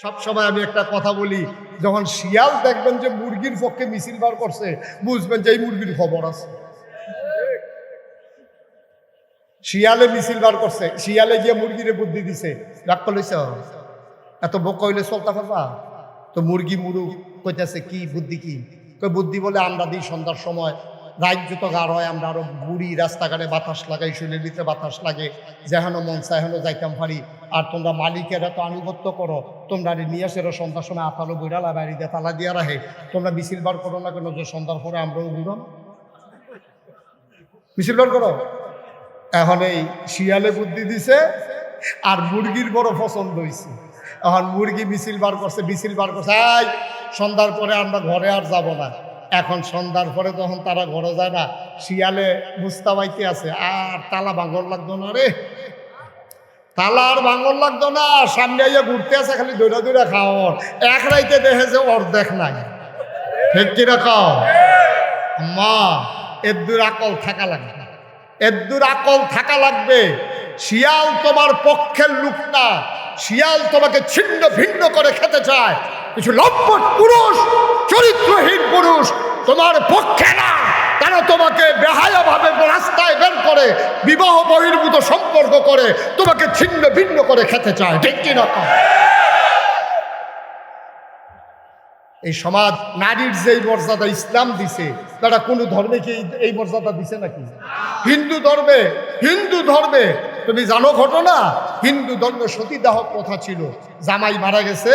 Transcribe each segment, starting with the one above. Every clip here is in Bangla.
সব সময় আমি একটা কথা বলি, যখন শিয়াল দেখবেন যে মুরগির পক্ষে মিছিল বার করছে, বুঝবেন যে এই মুরগির খবর আছে। শিয়ালে মিছিল বার করছে, শিয়ালে গিয়ে মুরগিরে বুদ্ধি দিছে, রাগ করলেছ এত বোকা হইলে চলতে পারবা? তো মুরগি মুরু কইতেছে কি বুদ্ধি, কি কই বুদ্ধি বলে আমরা দিই সন্ধ্যার সময়, রাত যত গাঢ় হয় আমরা আরো বুড়ি রাস্তাঘাটে বাতাস লাগাই, শরীরের ভিতরে বাতাস লাগে, যেহানো মন চায় হেন যাইতাম পারি। আর তোমরা মালিকেরা তো আনুগত্য করো, তোমরা নিয়ে আসে সন্ধ্যার সময় আতালো বইরালা বাড়ি দিয়ে তালা দিয়ে রাখে, তোমরা মিছিল বার করো না কেন যে সন্ধ্যার পরে আমরাও ঘুরম মিছিল বার করো? এখন এই শিয়ালে বুদ্ধি দিছে আর মুরগির বড় পছন্দ হয়েছে। এখন মুরগি মিছিল বার করছে, মিছিল বার করছে, এই সন্ধ্যার পরে আমরা ঘরে আর যাব না। এখন সন্ধ্যার পরে যখন তারা ঘরে যায় না, শিয়ালে মুস্তাবাইতে আছে, আর তালা ভাঙর লাগতো না রে, তালা আর ভাঙর লাগতো না, সামনে আইয়া ঘুরতে আছে খালি দৌড়া দৌড়া খাওয়ার, এক রাইতে দেখে যে অর্ধেক নাই। ঠিক কিনা খাও মা, এর আকল থাকা লাগবে, এর আকল থাকা লাগবে। শিয়াল তোমার পক্ষের লোক না, শিয়াল তোমাকে ছিন্ন ভিন্ন করে খেতে চায়। কিছু লম্পট পুরুষ, চরিত্রহীন পুরুষ তোমার পক্ষে না, তারা তোমাকে বেহায়া ভাবে রাস্তায় বের করে বিবাহ বহির্ভূত সম্পর্ক করে তোমাকে ছিন্ন ভিন্ন করে খেতে চায়। ঠিক কিনা? এই সমাজ নারীর যেই মর্যাদা ইসলাম দিছে, তারা কোনো ধর্মে কি এই মর্যাদা দিছে নাকি? হিন্দু ধর্মে তুমি জানো ঘটনা, হিন্দু ধর্মে সতীদাহ প্রথা ছিল, জামাই মারা গেছে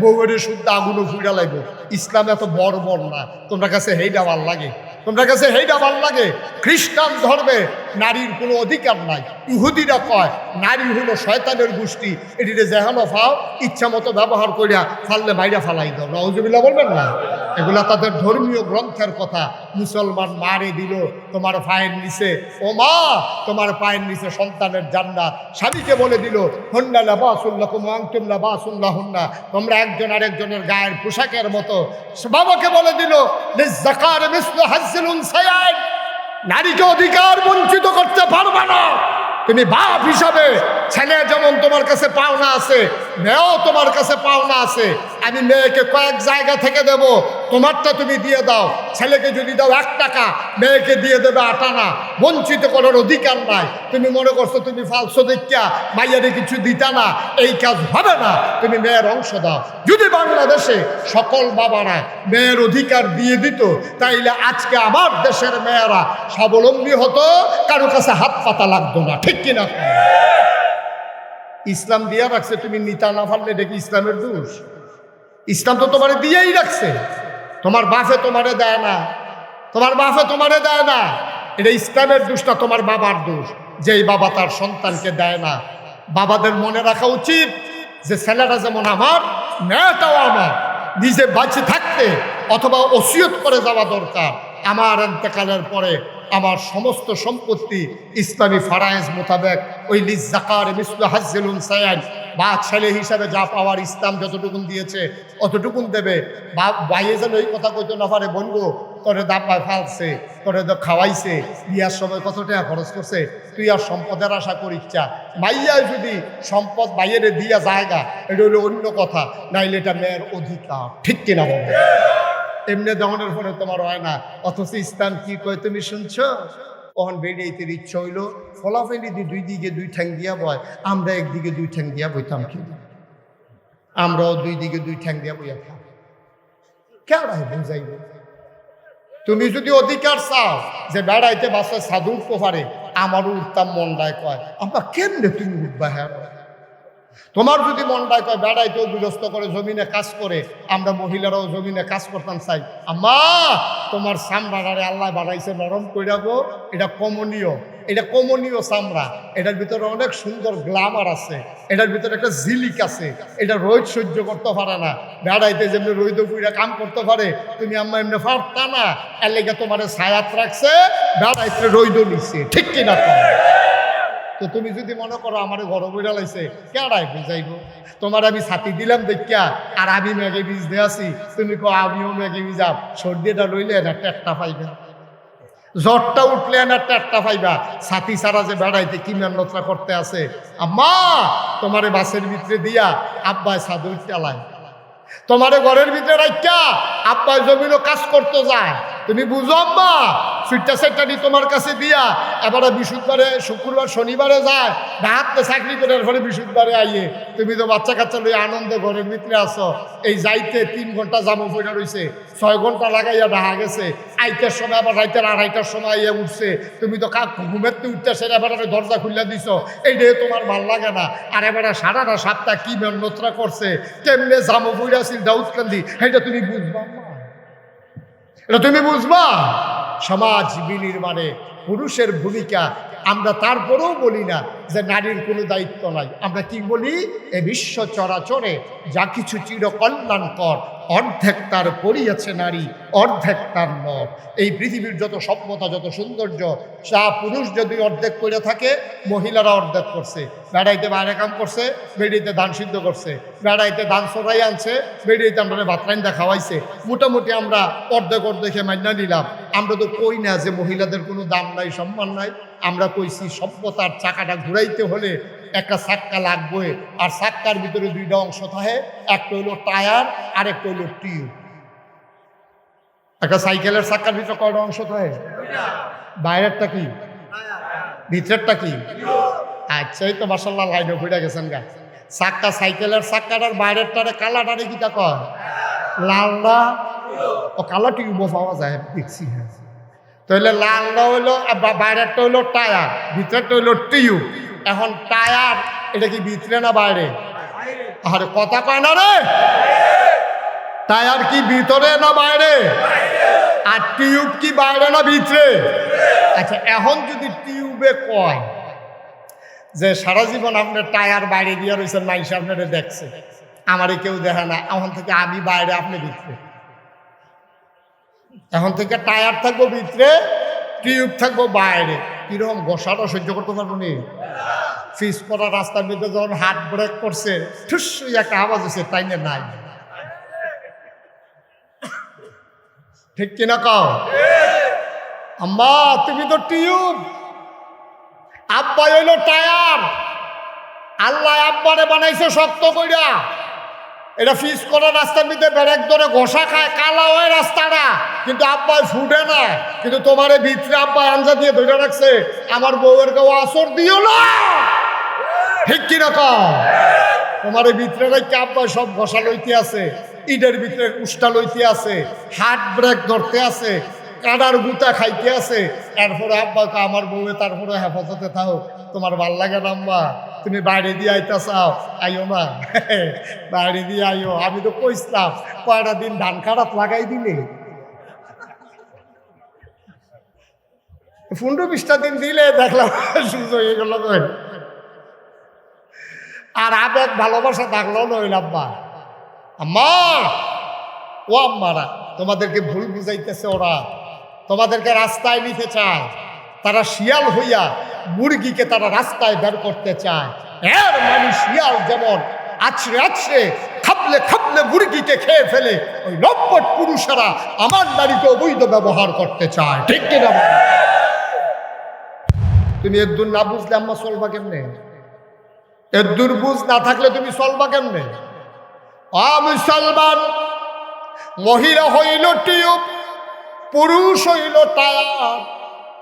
বউয়ের শুদ্ধ আগুনও ফুড়া লাগবে। ইসলাম এত বড় না, তোমরা কাছে হেইডা ভাল লাগে, তোমরা কাছে হেইডা ভাল লাগে। খ্রিস্টান ধর্মে নারীর কোনো অধিকার নাই। ইহুদিরা কয় নারী হলো শয়তানের গোষ্ঠী, এটিতে যেহানো ফাও ইচ্ছা মতো ব্যবহার করিয়া ফাললে মাইরা ফালাই দাও, নাউজুবিল্লাহ বলবেন না? এগুলা তাদের ধর্মীয় গ্রন্থের কথা। মুসলমান মারে দিল তোমার পায়ের নিচে, ও মা তোমার পায়ের নিচে সন্তানের জান্নাত। স্বামীকে বলে দিল হন্না লাবাসুল্লাকুম ওয়া আনতুম লাবাসুল্লাহুন্না, তোমরা একজন আরেকজনের গায়ের পোশাকের মতো। বাবাকে বলে দিল লিযাকারি মিসলু হাজ্জিল উনসায়াইন, নারীকে অধিকার বঞ্চিত করতে পারবে না। তুমি বাপ হিসাবে ছেলে যেমন তোমার কাছে পাওনা আছে, মেয়েও তোমার কাছে পাওনা আছে। আমি মেয়েকে কয়েক জায়গা থেকে দেব, তোমারটা তুমি দিয়ে দাও। ছেলেকে যদি দাও 1 টাকা, মেয়েকে দিয়ে দেবে 8 আনা। বঞ্চিত করার অধিকার নাই। তুমি মনে করছো তুমি ফালসো দেখিয়া মাইয়ারে কিছু দিতা না, এই কাজ হবে না। তুমি মেয়ের অংশ দাও। যদি বাংলাদেশে সকল বাবারা মেয়ের অধিকার দিয়ে দিত, তাইলে আজকে আমার দেশের মেয়েরা স্বাবলম্বী হতো, কারো কাছে হাত পাতা লাগতো না। ঠিক কিনা? ইসলাম দিয়া রাখছে, তুমি নিতা না পারলে দেখি ইসলামের দোষ? ইসলাম তো তোমারে দিয়েই রাখছে, তোমার বাপে তোমারে দেয় না, তোমার বাপে তোমারে দেয় না। এটা ইসলামের দোষ না, তোমার বাবার দোষ, যেই বাবা তার সন্তানকে দেয় না। বাবাদের মনে রাখা উচিত যে ছেলেটা যেমন আমার, মেয়েটাও আমার। নিজে বাঁচে থাকতে অথবা ওসিয়ত করে যাওয়া দরকার, আমার ইন্তেকালের পরে আমার সমস্ত সম্পত্তি ইসলামী ফারায়েজ মোতাবেক ওই লিযাকারি মিসলু হাজ্জিল উনসায়াইন, বা ছেলে হিসাবে যা পাওয়ার ইসলাম যতটুকুন দিয়েছে অতটুকুন দেবে। বাইরে যেন ওই কথা কইতে না পারে, বলবো তোরে দাপায় ফালছে, তোরে তো খাওয়াইছে, বিয়ার সময় কত টাকা খরচ করছে, তুই আর সম্পদের আশা করিচ্ছা। মাইয়ায় যদি সম্পদ বাইরে দিয়া জায়গা, এটা হলো অন্য কথা, নাইলে এটা মেয়ের অধিকার। ঠিক কিনা বলবে? এমনি দমনের ফলে তোমার হয় না, অথচ ইসলাম কি কয় তুমি শুনছো? কখন বেরিয়েতে ইচ্ছা হইল ফলাফেলি 2 দিকে 2 ঠ্যাং দিয়া বয়, আমরা একদিকে 2 ঠ্যাং দিয়া বইতাম কি? আমরাও 2 দিকে 2 ঠ্যাং দিয়া বইয়া থাক, কেমন বুঝাইব? তুমি যদি অধিকার চাও যে বেড়াইতে বাসায় সাধু উঠতে পারে, আমারও উঠতাম মনটায় কয়, আমরা কেমনে তুমি উঠবা? হ্যাঁ, তোমার যদি মনটায় কয় বেড়াইতেও বিরস্ত করে জমিনে কাজ করে, আমরা মহিলারাও জমিনে কাজ করতাম চাই। আম্মা তোমার চামড়াটারে আল্লাহ বানাইছে নরম কইরা গো, এটা কমনীয়, এটা কমনীয় চামড়া, এটার ভিতরে অনেক সুন্দর গ্লামার আছে, এটার ভিতরে একটা ঝিলিক আছে, এটা রোদ সহ্য করতে পারে না। বেড়াইতে যেমনি রোদ পুইরা কাম করতে পারে, তুমি আম্মা এমনি পারতা না, এর লেগে তোমার ছায়াত রাখছে, বেড়াইতে রোদ নিচ্ছে। ঠিক কিনা? তো তুমি যদি মনে করো আমার ঘর বইরা লাইছে, কেডাই বুঝাইব? তোমার আমি ছাতি দিলাম দেখিয়া, আর আমি মেঘে বীজ দিয়ে আসি, তুমি কো আমিও মেঘে বীজাম, সর্দিটা লইলে না টেকটা পাইবে। জ্বরটা উঠলে না টেরটা পাইবা ছাতি ছাড়া যে বেড়াইতে কি মেহনতরা করতে আছে। আম্মা তোমারে বাসের ভিতরে দিয়া আব্বায় সাদুর চালায়, তোমারে ঘরের ভিতরে রাখা আব্বাই জমিনও কাজ করতে যায়। তুমি বুঝো আম্মা, ফিরটা সেটটা তোমার কাছে দিয়া এবারে বৃহস্পতিবারে শুক্রবার শনিবারে যায় ডাহাতে চাকরি করে ফলে বৃহস্পতিবারে আইয়ে তুমি তো বাচ্চা কাচ্চা লইয়া আনন্দে ঘরের ভিতরে আসো। এই যাইতে 3 ঘন্টা জামু পড়া রয়েছে, 6 ঘন্টা লাগাইয়া ডাহা গেছে, আইতের সময় আবার রাইতের 2:30টার সময় আইয়া উঠছে। তুমি তো ঘুমেরতে উঠতে সেরে এবার দরজা খুলে দিছ, এইটাই তোমার ভাল লাগে না। আর এবারে সারাটা সপ্তাহ কি মেহনতরা করছে, কেমনে জামু পড়া ছিল দাউদকান্দি, এটা তুমি বুঝবা না, এটা তুমি বুঝবা। সমাজ বিনির্মাণে পুরুষের ভূমিকা আমরা তারপরেও বলি না যে নারীর কোনো দায়িত্ব নাই। আমরা কি বলি, এ বিশ্ব চরাচরে যা কিছু চিরকল্যাণকর অর্ধেক তার পরিয়াছে নারী, অর্ধেক তার নর। এই পৃথিবীর যত সভ্যতা, যত সৌন্দর্য, যা পুরুষ যদি অর্ধেক করে থাকে, মহিলারা অর্ধেক করছে। বেড়াইতে বাইরে কাম করছে, বেড়িতে ধান সিদ্ধ করছে, বেড়াইতে ধান সরাই আনছে, বেড়িতে আমরা ভাত রাইন্দা খাওয়াইছে। মোটামুটি আমরা অর্ধেক অর্ধেকে মাইনা নিলাম। আমরা তো কই না যে মহিলাদের কোনো দাম নাই, সম্মান নাই। আমরা কইছি সভ্যতার চাকাটা ঘুরাইতে হলে একটা চাক্কা লাগবে, আর চাক্কার ভিতরে 2টা অংশ থাকে, একটা হইল টায়ার আর একটা হইল টিউব। একটা সাইকেলের চাক্কার ভিতরে কয়টা অংশ থাকে? বাইরেরটা কি, ভিতরেরটা কি? আচ্ছা, এই তো মাশাআল্লাহ লাইনে ঘুরে গেছেন গা। চাক্কা, সাইকেলের চাক্কাটার বাইরেরটারে কালাটারে কি তা কয়? লালটা ও কালা টিউবও পাওয়া যায় দেখছি। হ্যাঁ, তাহলে লালটা হইলো বাইরেরটা হইলো টায়ার, ভিতরেরটা হইলো টিউব। এখন টায়ার এটা কি ভিতরে না বাইরে? আরে কথা কয় না রে, টায়ার কি ভিতরে না বাইরে? আর টিউব কি বাইরে না ভিতরে? আচ্ছা, এখন যদি টিউবে কয় যে সারা জীবন আপনার টায়ার বাইরে দিয়ে রয়েছেন, মাইসে আপনারা দেখছে, আমারে কেউ দেখে না, এখন থেকে আমি বাইরে, আপনি ভিতরে। এখন থেকে টায়ার থাকবো ভিতরে, টিউব থাকবো বাইরে। কিরকম ঘষাটা সহ্য করতে পারবো নি? ফিস করা রাস্তার ভিতরে যখন হাত ব্রেক করছে, ঠুস একটা আওয়াজ হচ্ছে, তাই না? নাই, ঠিক কিনা কও? আম্মা তুমি তো টিউব, আব্বা হইল টায়ার। আল্লাহ আব্বারে বানাইছে শক্ত কইরা, এটা ফিস করা রাস্তার ভিতরে ব্রেক ধরে ঘষা খায়, কালা হয় রাস্তাটা, কিন্তু আব্বাই ফুটে না। কিন্তু তোমার ভিতরে আব্বা আঞ্জা দিয়ে ধরে রাখছে, আমার বউয়ের কেউ আসর দিও না, ঠিক কিনা কও? তোমার ভিতরে রাখছে আব্বা সব ঘষা লইতে আছে, ইটের ভিতরে উষ্টা লইতে আছে, হাত ব্রেক ধরতে আছে, কাদার গুতা খাইতে আছে। এরপরে আব্বাকে আমার বউয়ে তারপরে হেফাজতে থাও। তোমার ভাল লাগে না আম্মা? তুমি বাইরে দিয়ে আইতা চাও, আইও না, বাইরে দিয়ে আইও। আমি তো কইছিলাম কয়টা দিন ধান খারাপ লাগাই দিলে, 15-20টা দিন দিলে দেখলাম সুযোগ হয়ে গেল। আর আবেগ ভালোবাসা থাকলেও নইল আব্বা। আম্মা ও আম্মারা তোমাদেরকে ভুল বুঝাইতেছে, ওরা তোমাদেরকে রাস্তায় নিতে চায়। তারা শিয়াল হইয়া মুরগিকে তারা রাস্তায় বের করতে চায়। এর মানে শিয়াল যেমন আছড়ে আছড়ে খাপলে খাপলে মুরগিকে খেয়ে ফেলে, ওই লম্পট পুরুষেরা আমার নারীকে অবৈধ ব্যবহার করতে চায়, ঠিক কিনা? তুমি এদুর না বুঝলে আম্মা চলবা কেমনে? এদুর বুঝ না থাকলে তুমি চলবা কেমনে? মুসলমান, মহিলা হইল টিউব, পুরুষ হইল টায়ার।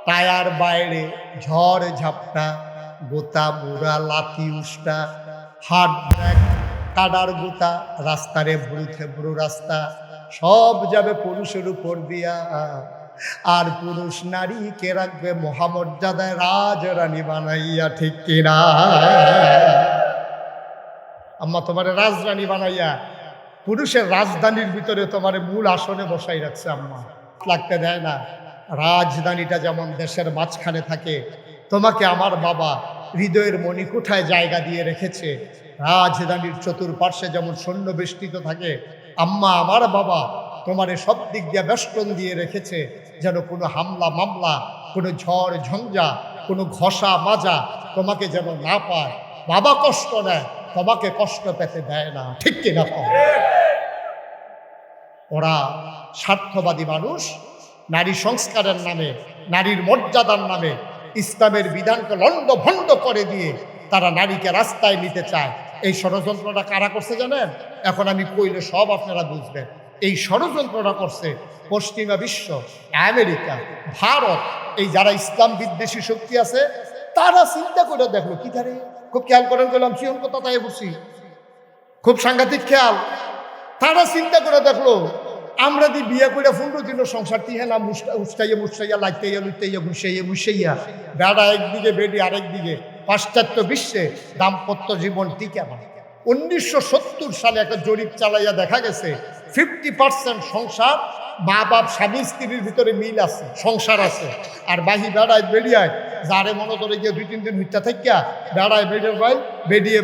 টায়ার বাইরে ঝড় ঝাপটা, গোতা মুড়া লাথি উষ্টা, হাত ব্রেক, কাদার গোতা, রাস্তারে ভুরুতে ভুরু রাস্তা, সব যাবে পুরুষের উপর দিয়া। আর পুরুষ নারীকে রাখবে মহামর্যাদায় রাজরানী বানাইয়া, ঠিক কিনা? আম্মা তোমার রাজরানী বানাইয়া পুরুষের রাজধানীর ভিতরে তোমার মূল আসনে বসাই রাখছে আম্মা, লাগতে দেয় না। রাজধানীটা যেমন দেশের মাঝখানে থাকে, তোমাকে আমার বাবা হৃদয়ের মণিকুঠায় জায়গা দিয়ে রেখেছে। রাজধানীর চতুর্পার্শ্বে যেমন সৈন্য বেষ্টিত থাকে, আম্মা আমার বাবা তোমার সব দিক দিয়ে বেষ্টন দিয়ে রেখেছে, যেন কোনো হামলা মামলা, কোনো ঝড় ঝঞ্ঝা, কোনো ঘষা মাজা তোমাকে যেন না পায়। বাবা কষ্ট নেয়, তোমাকে কষ্ট পেতে দেয় না, ঠিক কিনা? ওরা স্বার্থবাদী মানুষ, নারী সংস্কারের নামে, নারীর মর্যাদার নামে ইসলামের বিধানকে লণ্ডভণ্ড করে দিয়ে তারা নারীকে রাস্তায় নিতে চায়। এই ষড়যন্ত্রটা কারা করছে জানেন? এখন আমি কইলে সব আপনারা বুঝবেন। এই ষড়যন্ত্রটা করছে পশ্চিমা বিশ্ব, আমেরিকা, ভারত, এই যারা ইসলাম বিদ্বেষী শক্তি আছে তারা চিন্তা করে দেখলো কি ধারে, খুব খেয়াল করেন গেলাম সিয়ন কথা তাই বসি, খুব সাংঘাতিক খেয়াল। তারা চিন্তা করে দেখলো আমরা দি বিয়ে করে 15 দিনের সংসার তিহে না মুস্টাইয়া লাইতাইয়া লুইতাইয়া ঘুষাইয়া বেড়া একদিকে বেডি আরেকদিকে। পাশ্চাত্য বিশ্বে দাম্পত্য জীবন টিকে না। 1970 সালে একটা জরিপ চালাইয়া দেখা গেছে 50% সংসার, মা বাপ স্বামী স্ত্রীর ভিতরে মিল আছে, সংসার আছে। আর বাহি বেড়ায় বেরিয়ায় যারে মনে করে গিয়ে 2-3 দিন মিথ্যা থাকিয়া বেড়ায় বেডের ভাইল, বেডিয়ে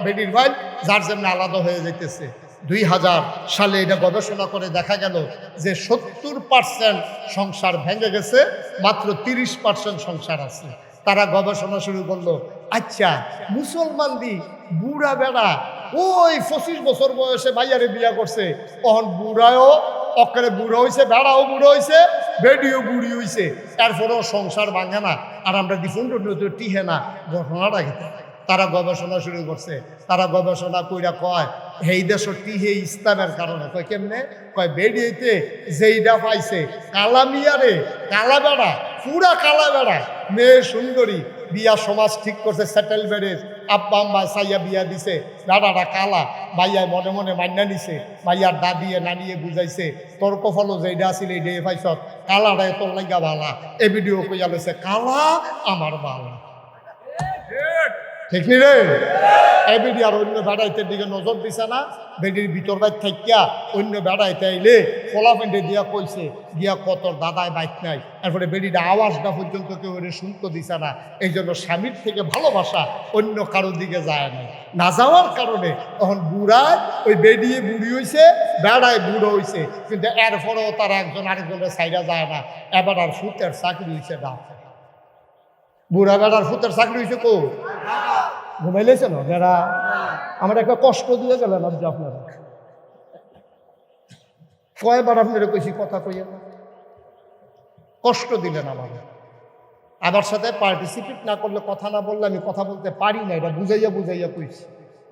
বেডির ভাইল, যার জন্য আলাদা হয়ে যাইতেছে। 2000 সালে এটা গবেষণা করে দেখা গেল যে 70% সংসার ভেঙে গেছে, মাত্র 30% সংসার আছে। তারা গবেষণা শুরু করলো, আচ্ছা মুসলমান দি বুড়া বেড়া ওই 25 বছর বয়সে ভাইয়ারে বিয়া করছে, তখন বুড়াও অকারে বুড়ো হয়েছে, বেড়াও বুড়ো হয়েছে, বেডিও বুড়ি হয়েছে, এরপরেও সংসার ভাঙে না, আর আমরা দ্বিফুণ্ড টিহে না। ঘটনাটা খেতে তারা গবেষণা শুরু করছে। তারা গবেষণা কইরা কয় এই দেশটি হে ইসলামের কারণে। কয় কেমনে? কয় বেডিয়েতে যেইটা পাইছে কালা মিয়ারে, কালা বেড়া, পুরা কালা বেড়া, মেয়ে সুন্দরী, বিয়া সমাজ ঠিক করছে, সেটেল ম্যারেজ, আব্বা আম্মা সাইয়া বিয়া দিছে, বেড়াটা কালা, ভাইয়ায় মনে মনে মান্না নিছে, ভাইয়ার দাদিয়ে নানিয়ে বুঝাইছে তোর কফলো যেইটা আসিল এই ডে পাইছ, কালাটাই তোর লাগা বালা। এ ভিডিও কইয়া লইছে কালা আমার বালা। ঠিক নি রে? এই বেডি আর অন্য বেড়াইতের দিকে নজর দিছে না, বেডির ভিতর বাইক থাকিয়া অন্য বেড়াইতে আইলে ফলা পেন্টে দিয়া কইছে গিয়া কতর দাদায় বাইক নাই। এরপরে বেডিটা আওয়াজটা পর্যন্ত কেউ শুনতে দিছে না। এই জন্য স্বামীর থেকে ভালোবাসা অন্য কারোর দিকে যায় নাই। না যাওয়ার কারণে তখন বুড়ায় ওই বেডিয়ে বুড়ি হয়েছে, বেড়ায় বুড়ো হয়েছে, কিন্তু এরপরেও তারা একজন আরেকজনের সাইডা যায় না। এবার আর ফুতের চাকরি হয়েছে না, বুড়া বেড়ার ফুতের চাকরি হয়েছে কো ঘুমাইলেছে না যারা। আমার একটা কষ্ট দিয়ে গেলেন আপনি, আপনারা কয়বার আপনারা কইছি কথা কইয়া কষ্ট দিলেন আমার। আমার সাথে পার্টিসিপেট না করলে, কথা না বললে আমি কথা বলতে পারি না, এটা বুঝাইয়া বুঝাইয়া কইছি।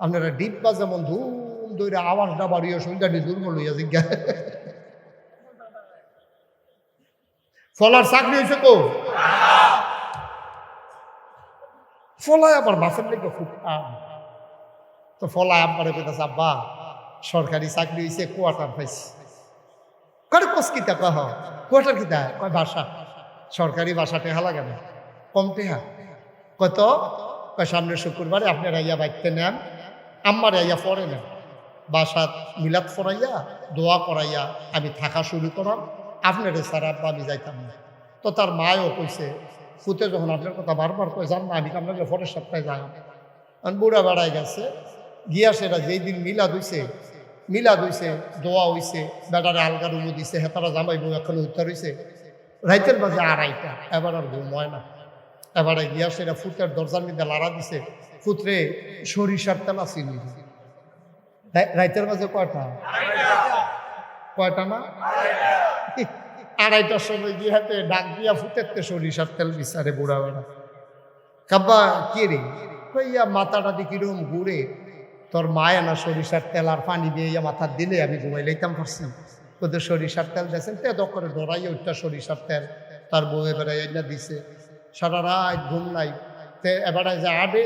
আপনারা ডিব্বা যেমন ধুম দইরা আওয়াজটা বাড়িয়ে সন্ধ্যাটি দুর্বল হইয়া জিজ্ঞা। ফলার চাকরি হয়েছে তো, ফলায় আবার বাসের লেগে খুব তো ফলায় আব্বারে কইতাছে আব্বা সরকারি চাকরি হয়েছে, কোয়ার্টার পাইছি। কয় কোস কিতা কহ কোয়ার্টার কিতা? কয় বাসা, সরকারি বাসা টেহা লাগে না, কম টেহা। কত? কয় সামনের শুক্রবারে আপনারা ইয়া বাইতে নেন, আম্মারে ইয়া পরে নেন, বাসাত মিলাদ ফরাইয়া দোয়া করাইয়া আমি থাকা শুরু করাম, আপনারে সারা আব্বা আমি যাইতাম না। তো তার মায়ও কইছে ফুতে যখন আপনার কথা বারবার কয়ে যান না, আমি আপনাকে পরের সপ্তাহে যাই। কারণ বুড়া বেড়ায় গেছে গিয়া সেটা যেই দিন মিলাদ হইছে দোয়া হইছে, বেড়ারে আলগা রুমু দিছে, হেতারা জামাই বউ এখন উত্তর হইছে, রাইতের বাজে 2:30। এবার আর ঘুম হয় না। এবারে গিয়া সেটা ফুতের দরজার মধ্যে লাড়া দিছে, ফুতরে সরিষার তেল আসিনি। রাইতের বাজে কয়টা? কয়টা না 2:30টার সময় গিয়ে হাতে ডাক দিয়া ফুতেরতে সরিষার তেল বিচারে বুড়া বেড়া। কাব্বা কে রে? কইয়া মাথাটা দি কিরম ঘুরে, তোর মায় না সরিষার তেল আর পানি দিয়ে ইয়া মাথা দিলে আমি ঘুমাই লইতাম পারছি। তোদের সরিষার তেল দিয়েছেন তে করে ধরাই ওইটা সরিষার তেল তার বউয়ে বেড়াই না দিছে। সারা রাত ঘুম নাই। তে এবারে যে আডে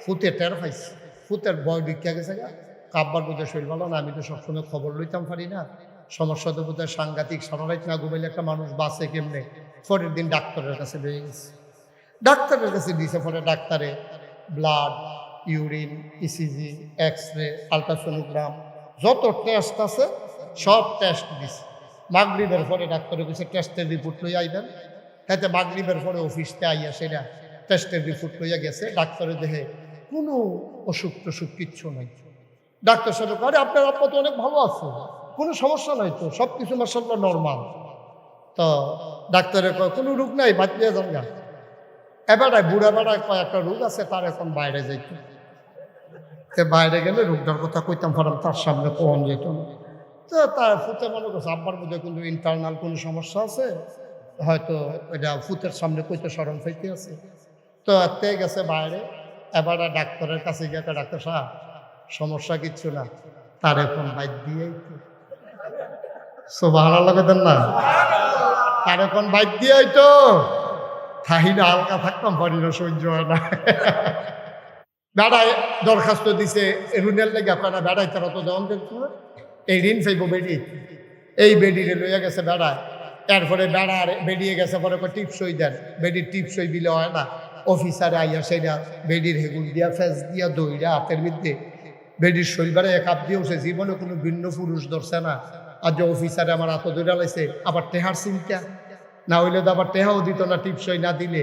ফুতে টের পাইছে, ফুতের ভয় ঢুকিয়া গেছে। কাব্বার বোধহয় শরীর ভালো না, আমি তো সবসময় খবর লইতাম পারি না, সমস্যা তো বোধহয় সাংঘাতিক। সারা রাত না ঘুমাইলে একটা মানুষ বাঁচে কেমনে? পরের দিন ডাক্তারের কাছে বেরিয়ে গেছে, ডাক্তারের কাছে দিয়েছে। পরে ডাক্তারে blood, urine, ECG, X ray, ultrasonogram যত টেস্ট আছে সব টেস্ট দিছে। মাগরিবের পরে ডাক্তারের কাছে টেস্টের রিপোর্ট লইয়া আইবেন। তাতে মাগরিবের পরে অফিসতে আইয়া সেটা টেস্টের রিপোর্ট লইয়া গেছে। ডাক্তারের দেখে কোনো অসুখ টসুখ কিচ্ছু নাই। ডাক্তার সাহেব আরে আপনার আব্বা তো অনেক ভালো আছে, কোনো সমস্যা নাই তো, সব কিছু মাশাআল্লাহ নর্মাল। তো ডাক্তারের কয় কোনো রোগ নাই, বাদ দিয়ে যান না। এবারে বুড়া বেড়ায় কয়েকটা রোগ আছে, তার এখন বাইরে যাইত। বাইরে গেলে রোগটার কথা কইতাম পারাম, তার সামনে কম যেত না। তো তার ফুতে মনে করছে আব্বার মধ্যে কিন্তু ইন্টারনাল কোনো সমস্যা আছে, হয়তো এটা ফুতের সামনে কইতে শরম পাইতে আছে, তো এতে গেছে বাইরে। এবার ডাক্তারের কাছে গিয়ে ডাক্তার সাহেব সমস্যা কিচ্ছু না, তার এখন বাইক দিয়েই তো সুবহানাল্লাহ দেন না, তার এখন বাইক দিয়েই তো থাহি না, হালকা থাকতাম পারি না, সহ্য হয় না। বেড়ায় দরখাস্ত দিছে ঋণের লেগে, আপনারা বেড়াই তারা তো যখন দেখতো এই ঋণ চাইব বেড়ি, এই বেডিরে লইয়া গেছে বেড়ায়। এরপরে বেড়ার বেরিয়ে গেছে পরে টিপসই দেন, বেডির টিপসই দিলে হয় না। অফিসারে আইয়া সেটা বেডির হেগুল দিয়া ফেস দিয়া দইরা হাতের মধ্যে বেডির শৈলবারে এক আপ দিয়ে উঠে, জীবনে কোনো ভিন্ন পুরুষ ধরছে না। আর যে অফিসারে আমার হাত দইরা লাইছে, আবার টেহার চিন্তা না হইলে তো আবার টেহাও দিত না টিপসই না দিলে।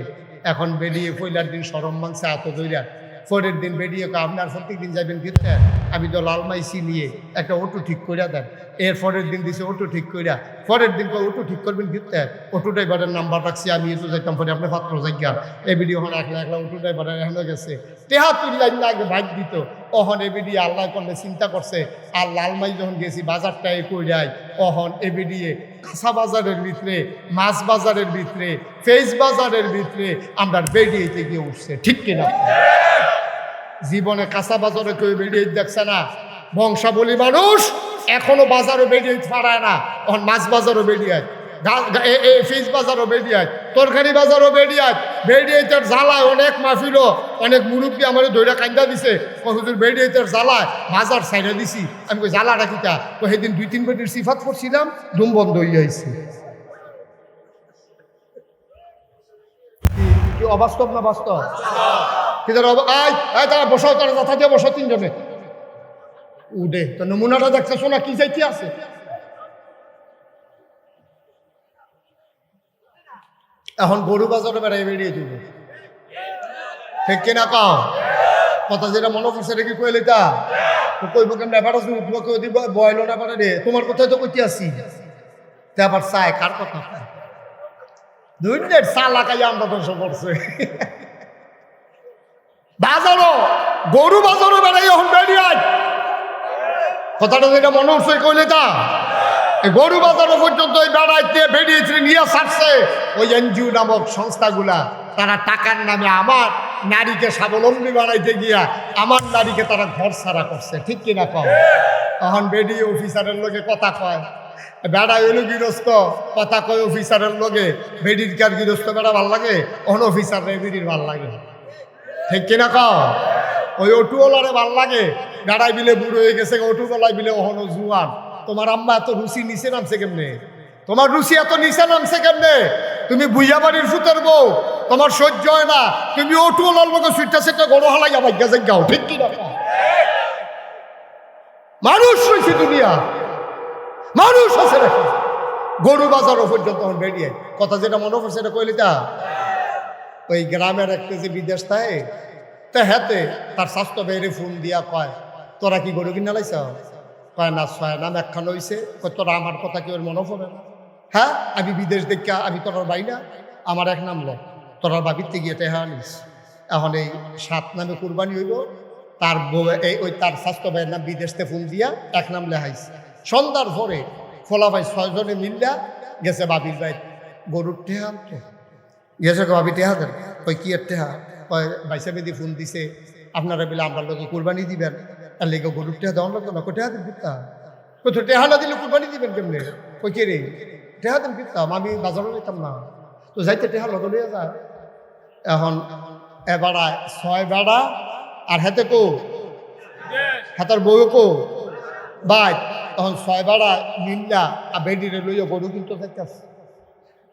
এখন বেরিয়ে পয়লার দিন সরম মাংসে হাত দইরা, পরের দিন বেরিয়ে আপনার প্রত্যেক দিন যাবেন ফিরতে, আমি তো লালমাইসি নিয়ে একটা অটো ঠিক করিয়া দেন। এর পরের দিন দিছে অটো ঠিক করিয়া, পরের দিন অটো ঠিক করবেন ফিরতে, অটো ড্রাইভারের নাম্বার রাখছি আমি, এতো যাইতাম পরে আপনি পাত্র যাইয়া এ ভিডিও হন একলা একলা অটো ড্রাইভারের এখানে গেছে টেহা তুললাই না, আগে ভাগ দিত। অহন এবিডি আল্লাহ করলে চিন্তা করছে, আর লালমাই যখন গেছি বাজারটাই কইরাই, অহন এবিডিয়ে কাঁচা বাজারের ভিতরে, মাছ বাজারের ভিতরে, ফেস বাজারের ভিতরে আমরা বেরিয়েতে গিয়ে উঠছে, ঠিক কিনা? জীবনে কাঁচা বাজারে কেউ বেরিয়ে দেখছে না। বংশাবলী মানুষ এখনো বাজারও বেরিয়ে পারায় না, এখন মাছ বাজারও বেরিয়ে, ফিস বাজারও বেরিয়ে, তরকারি বাজারও বেরিয়ে, বেরিয়েতের জ্বালায় অনেক মাহফিল, অনেক মুরব্বী আমার দইরা কান্দা দিছে, হুজুর বেরিয়েতের জ্বালায় বাজার সাইডে দিছি। আমি কই জ্বালাটা কিটা? তো সেদিন 2-3 বেটির সিফাত করছিলাম, ধুম বন্ধ হয়ে যাইছে। কি অবাস্তব না বাস্তব? তারা বসাও, তারা যথা দিয়ে বসো, 3 জনে উঠে তো নমুনাটা দেখতেছো না কি চাইতে আছে। এখন গরু বাজারে বেড়াই বেরিয়ে দিবে, ঠিক কিনা কাও? কথা যেটা মনে করছে রেখে কইলে তা কইব কেন? ব্যাপারটা তোমাকে দিব বয়লো না পারে রে, তোমার কথাই তো কইতে আসি। তা আবার চায় কার কথা? 2 মিনিট চা লাগাই আমরা ধ্বংস করছে। বাজারও গরু বাজারও বেড়াই এখন বেরিয়ে, কথাটা যেটা মনে হচ্ছে কইলে তা গরু বাজারও পর্যন্ত বেড়াইতে বেরিয়েছে নিয়ে ছাড়ছে ওই এনজিও নামক সংস্থাগুলা। তারা টাকার নামে আমার নারীকে স্বাবলম্বী বানাইতে গিয়া আমার নারীকে তারা ঘর ছাড়া করছে, ঠিক কিনা কম? তখন বেরিয়ে অফিসারের লোকে কথা কয়, বেড়া এলো গৃহস্থ কথা কয় অফিসারের লোকে, বেডির কার গৃহস্থ বেড়া ভাল লাগে, অন অফিসার বেডির ভাল লাগে, ঠিক কিনা কও? ওই অটুওয়ালারে ভাল লাগে, গাড়াই বিলে বুড়ো হয়ে গেছে, অটুওয়ালাই বিলে ওহনো জুয়ান। তোমার আম্মা এত রুচি নিচে নামছে কেমনে? তোমার রুচি এত নিচে নামছে কেমনে? তুমি বুইয়া বাড়ির ফুতের বউ, তোমার সহ্য হয় না, তুমি অটুওয়ালার লোকে সুইটা সেটা গরু হালাই আবার গেছে গাও, ঠিক কিনা? মানুষ হয়েছে দুনিয়া, মানুষ আছে নাকি? গরু বাজারও পর্যন্ত বেরিয়ে কথা যেটা মনে পড়ছে এটা কইলি তা ওই গ্রামের একটা যে বিদেশ থাকে তা হাতে তার স্বাস্থ্য বাইরে ফোন দিয়া কয়, তোরা কি গরু কিনা লাইছ? কয় না, 6 নাম একখান হয়েছে। কয় তোরা আমার কথা কি ওর মনে পড়ে না? হ্যাঁ, আমি বিদেশ দেখা, আমি তোরার বাই না, আমার 1 নাম লো, তোরার বাবিতে গিয়ে টেহা নিস। এখন এই 7 নামে কুরবানি হইব, তার ওই তার স্বাস্থ্য ভাইয়ের নাম বিদেশতে ফোন দিয়া 1 নাম লেহাইছে। সন্ধ্যার পরে ফোলা ভাই 6 জনে মিল্লা গেছে বাবির ভাই গরুর টেহা আনতে গেছে। ভাবি টেহা দেন? কই কি এর টেহা? কয় বাইসা বেদি ফোন দিছে আপনারা বলে আমরা লোকে কুরবানি দিবেন, তার লেগে গরুর টেহা দেওয়ার লাগতো না। কই টেহা দেন ফিরতাম? কই তো টেহা না দিলে কুরবানি দিবেন কেমনে? কই কে রে টেহা দেন ফিরতাম, আমি বাজারও যেতাম না, তো যাইতে টেহা লগে লইয়া যায়। এখন এবারা 6 বেড়া আর হাতে কো হাতার বউ কো বাই, তখন 6 বেড়া মিল্লা আর বেডিরে লইয়া গরু কিন্তু যাইতেছে।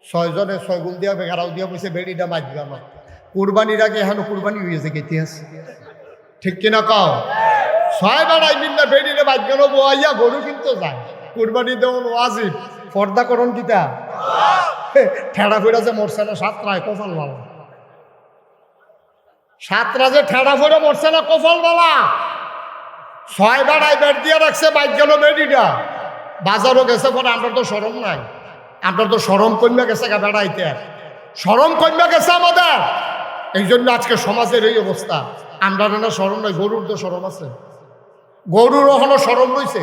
6 জনে 6 গুল দিয়া বেগারাও দিয়া বসে বেডিটা মাঝবা না। কুরবানির আগে এখনো কুরবানি হয়েছে ইতিহাস, ঠিক কিনা কও? 6 বেড়াই মিল্লা বেডিরে মাঝগানো বইয়া গরু কিন্তু যায়। কুরবানি দেওয়ান ওয়াজিব, পর্দা করণ কিতা ঠেড়া ফেরা যে মরছে না 7 রায় কপাল বালা, 7 রাজে ঠেড়া ফেরা মরছে না কপাল বালা। 6 বেড়াই বেড দিয়ে রাখছে বাইক গেল বেডিটা, বাজারও গেছে পরে আমরা তো সরম নাই, আমরা তো সরম কন্যা গেছে গা বেড়াইতে, সরম কন্যা গেছে আমাদের। এই জন্য আজকে সমাজের এই অবস্থা। আমরা না সরম নয়, গরুর তো সরম আছে, গরুর ওখানে সরম রয়েছে।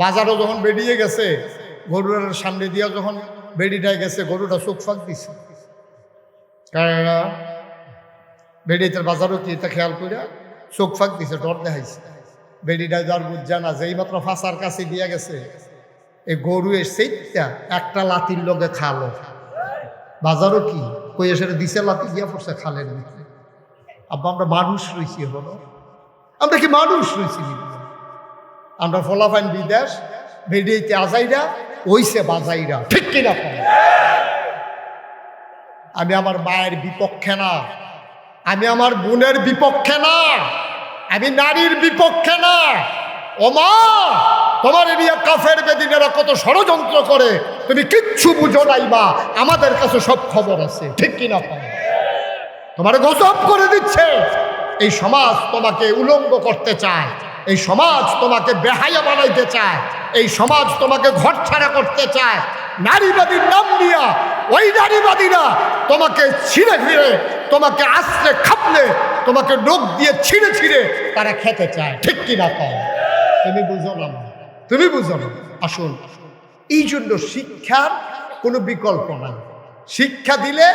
বাজারও যখন বেরিয়ে গেছে গরুর সামনে দিয়া যখন বেডিটায় গেছে, গরুটা চোখ ফাঁক দিছে, বেডিটার বাজারও কি এটা খেয়াল করিয়া চোখ ফাঁক দিছে, ডর দেখাইছে। বেডিটা যার বুঝছে না যে এই মাত্র ফাঁসার কাছে দিয়ে গেছে, এই গরু এসে একটা লাতির লগে খালো, বাজারও কি কই এসে দিছে, লাতি গিয়া পড়ছে খালের ভিতরে। আব্বা আমরা মানুষ রয়েছি, হলো আমরা কি মানুষ রয়েছি? আমরা ফলাফাইন বিদেশ, বেডিতে আজাইরা ওইসে বাজাইরা, ঠিক কিনা? আমি আমার মায়ের বিপক্ষে না, আমি আমার বোনের বিপক্ষে না, আমি নারীর বিপক্ষে না। ও মা, তোমার এরিয়া কাফের বেদিনেরা কত ষড়যন্ত্র করে, তুমি কিচ্ছু বুঝো নাই মা, আমাদের কাছে সব খবর আছে, ঠিক কিনা? তোমার গজব করে দিচ্ছে। এই সমাজ তোমাকে উলঙ্গ করতে চায়, এই সমাজ তোমাকে বেহায়া বানাইতে চায়, এই সমাজ তোমাকে ঘর ছাড়া করতে চায়। নারীবাদীর নাম নিয়া ওই নারীবাদীরা তোমাকে ছিঁড়ে ফিরে, তোমাকে আশ্রে খাপলে, তোমাকে নখ দিয়ে ছিঁড়ে ছিঁড়ে তারা খেতে চায়, ঠিক কিনা? তুমি বুঝো না, তুমি বুঝো না। আসুন, এই জন্য শিক্ষার কোনো বিকল্প নাই। শিক্ষা দিলে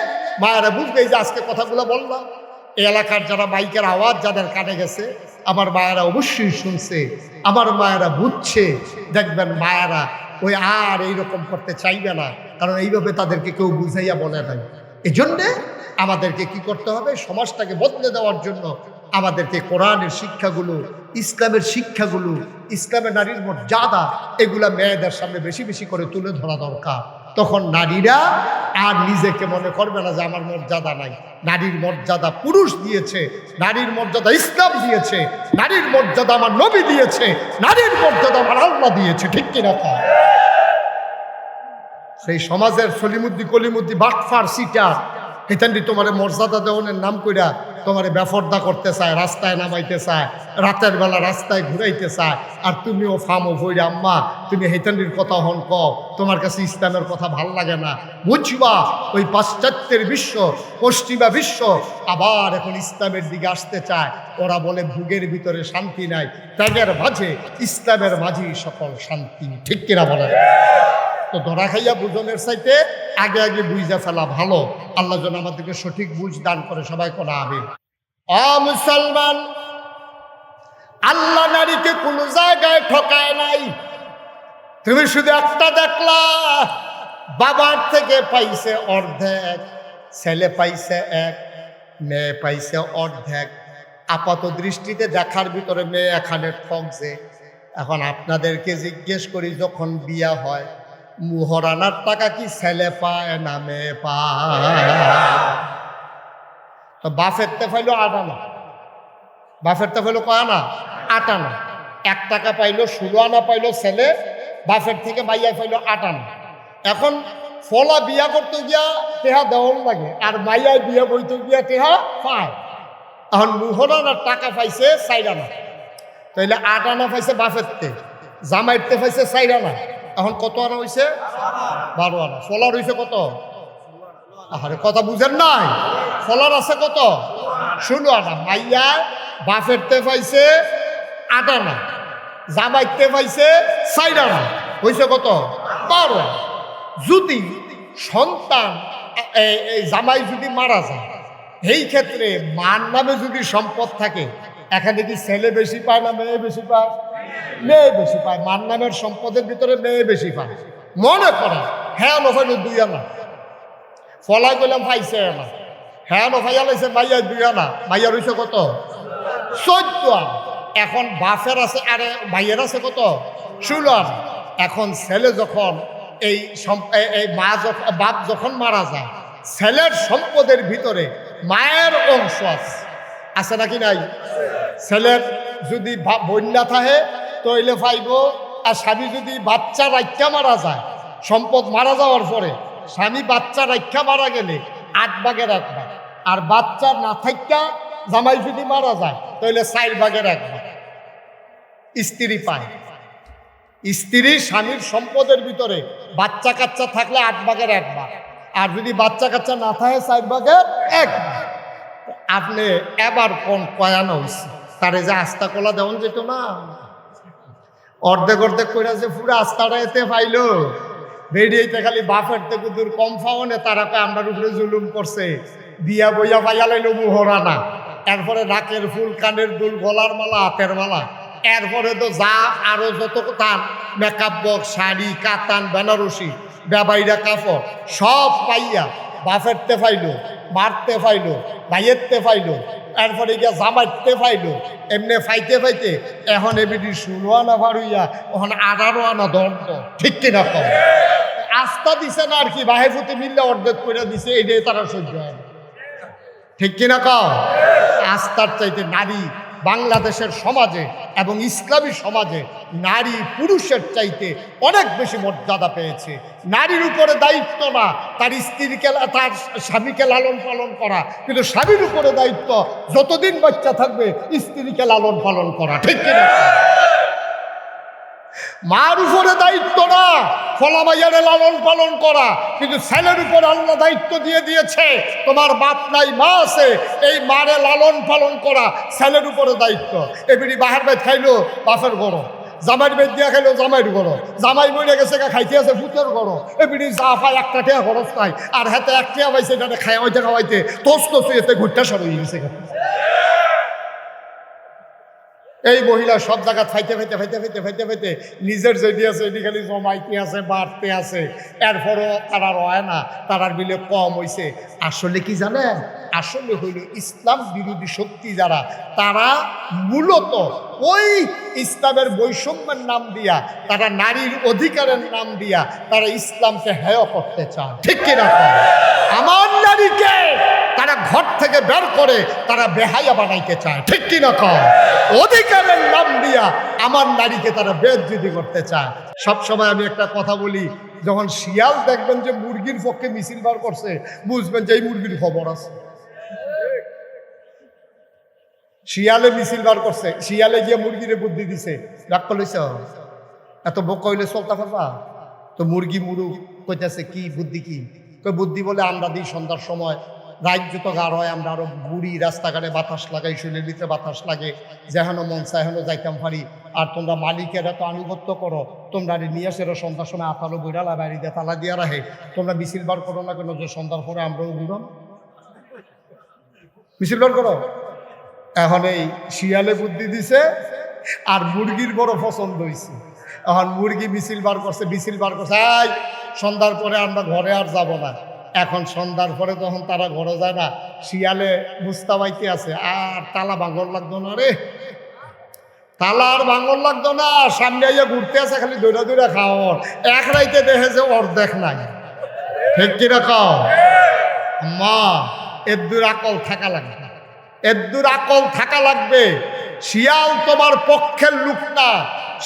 মায়েরা বুঝবে। এই যে আজকে কথাগুলো বললাম, এই এলাকার যারা মাইকের আওয়াজ যাদের কানে গেছে, আমার মায়েরা অবশ্যই শুনছে, আমার মায়েরা বুঝছে। দেখবেন মায়েরা ওই আর এইরকম করতে চাইবে না, কারণ এইভাবে তাদেরকে কেউ বুঝাইয়া বলে নাই। এই জন্যে আমাদেরকে কি করতে হবে? সমাজটাকে বদলে দেওয়ার জন্য আমাদেরকে কোরআনের শিক্ষাগুলো, ইসলামের শিক্ষাগুলো, ইসলামের নারীর মর্যাদা, এগুলা মেয়েদের সামনে বেশি বেশি করে তুলে ধরা দরকার। তখন নারীরা আর নিজেকে মনে করবে না যে আমার মর্যাদা নাই। নারীর মর্যাদা পুরুষ দিয়েছে, নারীর মর্যাদা ইসলাম দিয়েছে, নারীর মর্যাদা আমার নবী দিয়েছে, নারীর মর্যাদা আমার আল্লাহ দিয়েছে, ঠিক কিনা? সেই সমাজের সলিমুদ্দি কলিমুদ্দি বাটফার সিটার হেতান্ডি তোমার মর্যাদা দেওয়ানের নাম কইরা তোমার বেফর্দা করতে চায়, রাস্তায় নামাইতে চায়, রাতের বেলা রাস্তায় ঘুরাইতে চায়, আর তুমিও ফামো ভইরে আম্মা তুমি হেতান্ডির কথা হন কও, তোমার কাছে ইসলামের কথা ভাল লাগে না। বুঝবা ওই পাশ্চাত্যের বিশ্ব, পশ্চিমা বিশ্ব আবার এখন ইসলামের দিকে আসতে চায়। ওরা বলে ভোগের ভিতরে শান্তি নাই, ত্যাগের মাঝে, ইসলামের মাঝেই সকল শান্তি, ঠিক কিনা বলে? তো ধরা খাইয়া বুঝনের চাইতে আগে আগে বুঝা ফেলা ভালো। আল্লাহ যেন আমাদেরকে সঠিক বুঝ দান করে, সবাই কোন আমিন। মুসলমান, আল্লাহ নারীকে কোন জায়গায় ঠকায় নাই। তুমি শুধু একটা দেখলা, বাবার থেকে পাইছে অর্ধেক, ছেলে পাইছে এক, মেয়ে পাইছে অর্ধেক। আপাত দৃষ্টিতে দেখার ভিতরে মেয়ে এখানে ঠকছে। এখন আপনাদেরকে জিজ্ঞেস করি, যখন বিয়া হয় মুহরানার টাকা কি ছেলে পায় না মেয়ে পায়? তো বাফের তে ফাইলো 8 আনা, বাফের তে ফাইলো কয় আনা? 8 আনা। 1 টাকা পাইলো, 16 আনা পাইলো ছেলে, বাফের থেকে মাইয়া পাইলো 8 আনা। এখন ফলা বিয়া করতে গিয়া টেহা দেওয়ার লাগে, আর মাইয়ায় বিয়া বইতে গিয়া টেহা পায়। এখন মুহরানার টাকা পাইছে 4 আনা, তাইলে 8 আনা পাইছে বাফের তে, জামাইতে পাইছে 4 আনা। এখন কত আনা হয়েছে? 12 আনা। ফলার হয়েছে কত? আরে কথা বুঝেন নাই? ফলার আছে কত? 16 আনা। মাইয়া বাফেরতে পাইছে 8 আনা, জামাইতে পাইছে 4 আনা, হয়েছে কত? 12 আনা। যদি সন্তান এই জামাই যদি মারা যায়, এই ক্ষেত্রে মার নামে যদি সম্পদ থাকে, এখানে কি ছেলে বেশি পায় না মেয়ে বেশি পায়? মেয়ে বেশি পায়। মার নামের সম্পদের ভিতরে মেয়ে বেশি পায়। মনে করে হ্যাঁ নফাইল 2 আনা, ফলাই গেলাম পাইছে আনা, হ্যাঁ নফাইয়া লাইছে মাইয়া 2 আনা, মাইয়া রয়েছে কত? 14 আনা। এখন বাফের আছে, আরে ভাইয়ের আছে কত? 16 আনা। এখন ছেলে যখন এই মা বাপ যখন মারা যায়, ছেলের সম্পদের ভিতরে মায়ের অংশ আছে নাকি নাই? ছেলের যদি বন্যা থাকে তৈলে পাইব, আর স্বামী যদি বাচ্চা রাখা মারা যায়, সম্পদ মারা যাওয়ার পরে স্বামী বাচ্চা রাখা মারা গেলে 8 ভাগের 1 ভাগ, আর বাচ্চা না থাকা জামাই যদি মারা যায় তাহলে 4 ভাগের 1 ভাগ স্ত্রী পায়। স্ত্রী স্বামীর সম্পদের ভিতরে বাচ্চা কাচ্চা থাকলে 8 ভাগের 1 ভাগ, আর যদি বাচ্চা কাচ্চা না থাকে 4 ভাগের 1 ভাগ। আপনি এবার কোন কয়ানো হয়েছে, তারে যে আস্তা কলা দেওয়া যেত না, অর্ধেক অর্ধেক করে যে পুরো আস্তাটা এতে পাইল, রেডিওতে খালি বাফের থেকে দূর কম ফাওনে তারা কয় আমরার উপরে জুলুম করছে, বিয়া বইয়া পাইয়া লাইল মুহরানা, এরপরে নাকের ফুল, কানের দুল, গলার মালা, হাতের মালা, এরপরে তো যা আরো যত তার মেকআপ বক্স, শাড়ি, কাতান, বেনারসি, বেবাইরা কাপড় সব পাইয়া বাফেরতে পাইলো, মারতে পাইলো, ভাইয়েরতে পাইলো, এরপরে গিয়া জামাইতে পাইলো, এমনি ফাইতে ফাইতে এখন এবিডি 16 আনা ভারুইয়া এখন 18 আনা দণ্ড। ঠিক কিনা কম? আস্থা দিছে না আর কি, বাহেফুতে মিললে অর্ধেক করে দিছে, এইটাই তারা সহ্য হয় না। ঠিক কিনা কম? আস্থার চাইতে নারী বাংলাদেশের সমাজে এবং ইসলামী সমাজে নারী পুরুষের চাইতে অনেক বেশি মর্যাদা পেয়েছে। নারীর উপরে দায়িত্ব না তার স্ত্রীকে, তার স্বামীকে লালন পালন করা, কিন্তু স্বামীর উপরে দায়িত্ব যতদিন বাচ্চা থাকবে স্ত্রীকে লালন পালন করা। ঠিক কিনা? মার উপরে দায়িত্ব না ফলামাইয়ারে লালন পালন করা, কিন্তু ছেলের উপর আল্লাহ দায়িত্ব দিয়ে দিয়েছে, তোমার বাপ নাই মা আছে, এই মারে লালন পালন করা ছেলের উপরে দায়িত্ব। এবিডি বাহার বেদ খাইলো বাপের গড়, জামাইর বেদ দিয়া খাইলো জামাইয়ের গড়, জামাই মরে গেছে খাইতে আছে ভূতের গড়। এবিডি যা পায় একটা টিয়া খরচ নাই, আর হাতে এক টিয়া পাইছে এটা খাওয়াইতে খাওয়াইতে তোস তোস এতে ঘুরটা সরু গেছে। এই মহিলা সব জায়গা ফাইতে ফাইতে ফাইতে ফাইতে ফাইতে ফাইতে নিজের যেটি আছে এটি খালি জমাইতে আছে, বাড়তে আছে, এরপরও তারা রয় না, তারার বিলে কম হয়েছে। আসলে কি জানেন? আসলে হইল ইসলাম বিরোধী শক্তি যারা, তারা মূলত ওই ইসলামের বৈষম্যের নাম দিয়া, তারা নারীর অধিকারের নাম দিয়া তারা ইসলামকে হেয় করতে চায়। ঠিক কিনা? আমার নারীকে তারা ঘর থেকে বের করে তারা বেহায়া বানাইতে চায়। ঠিক কিনা? অধিকারের নাম দিয়া আমার নারীকে তারা বেজ্জতি করতে চায়। সবসময় আমি একটা কথা বলি, যখন শিয়াল দেখবেন যে মুরগির পক্ষে মিছিল বার করছে, বুঝবেন যে এই মুরগির খবর আছে। শিয়ালে মিছিল বার করছে, শিয়ালে গিয়ে মুরগিরে বুদ্ধি দিছে, রাগ করলেছ এত বোকা হইলে চলতে পারবা? তো মুরগি মুরু কইতেছে কি বুদ্ধি, কি বুদ্ধি বলে আমরা দিই সন্ধ্যার সময় রাজ্য তো গাঢ় হয়, আমরা আরো বুড়ি রাস্তাঘাটে বাতাস লাগাই, শরীরের ভিতরে বাতাস লাগে, যেহেন মন চায় হেন যাইতাম পারি। আর তোমরা মালিকেরা তো আনুগত্য করো, তোমরা নিয়ে আসে সন্ধ্যার সময় আতালো বইরালা বাড়ি দিয়ে তালা দিয়ে রাখে, তোমরা মিছিল বার করো না কেন যে সন্ধ্যার পরে আমরাও ঘুরম মিছিল বার করো? এখন এই শিয়ালে বুদ্ধি দিছে আর মুরগির বড় পছন্দ হয়েছে। এখন মুরগি মিছিল বার করছে, মিছিল বার করছে, এই সন্ধ্যার পরে আমরা ঘরে আর যাব না। এখন সন্ধ্যার পরে তখন তারা ঘরে যায় না, শিয়ালে মুস্তাবাইতে আছে, আর তালা ভাঙর লাগতো না রে, তালা আর ভাঙর লাগতো না, সামনে আইয়া ঘুরতে আছে খালি দৌড়া দৌড়া খাওয়ার, এক রাইতে দেখে যে অর্ধেক নাই। ঠিক কিরকম? মা এদ্দুর আকল থাকা লাগবে, এদ্দুর আকল থাকা লাগবে। শিয়াল তোমার পক্ষের লোক না,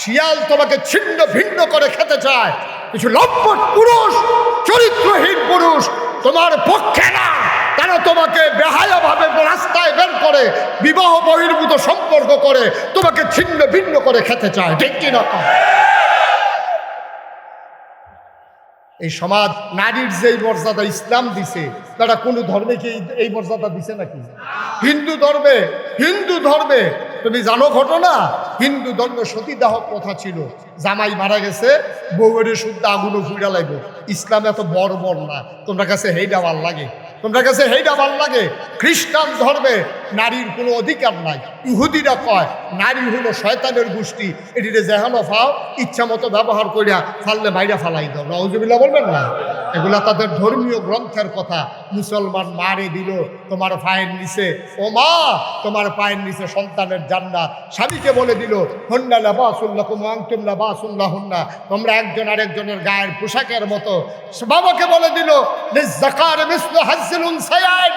শিয়াল তোমাকে ছিন্ন ভিন্ন করে খেতে চায়। কিছু লম্পট পুরুষ, চরিত্রহীন পুরুষ তোমার পক্ষে না, তারা তোমাকে বেহায়াভাবে রাস্তায় বের করে বিবাহ বহির্ভূত সম্পর্ক করে তোমাকে ছিন্ন ভিন্ন করে খেতে চায়। ঠিক কিনা? এই সমাজ নারীর যেই মর্যাদা ইসলাম দিছে, তারা কোনো ধর্মে কি এই মর্যাদা দিছে নাকি? হিন্দু ধর্মে তুমি জানো ঘটনা, হিন্দু ধর্মে সতীদাহ প্রথা ছিল, জামাই মারা গেছে বউয়ের শুদ্ধ আগুনও ফুইরা লাগবে। ইসলাম এত বর্বর না, তোমরা কাছে হেইডা ভাল লাগে, তোমরা কাছে হেইডা ভাল লাগে। খ্রিস্টান ধর্মে নারীর কোনো অধিকার নাই। ইহুদিরা কয় নারী হলো শয়তানের গোষ্ঠী, এটিতে যেহানো ফাও ইচ্ছা মতো ব্যবহার করিয়া ফাললে বাইরে ফালাই দাও। নাউজুবিল্লাহ বলবেন না? এগুলা তাদের ধর্মীয় গ্রন্থের কথা। মুসলমান মারে দিল তোমার পায়ের নিচে, ও মা তোমার পায়ের নিচে সন্তানের জান্নাত। স্বামীকে বলে দিল হুন্না লাবাসুল লাকুম ওয়া আনতুম লাবাসুল লাহুন্না, তোমরা একজন আরেকজনের গায়ের পোশাকের মতো। বাবাকে বলে দিল লিযাকারি মিসলু হাজ্জিল উনসায়াইন,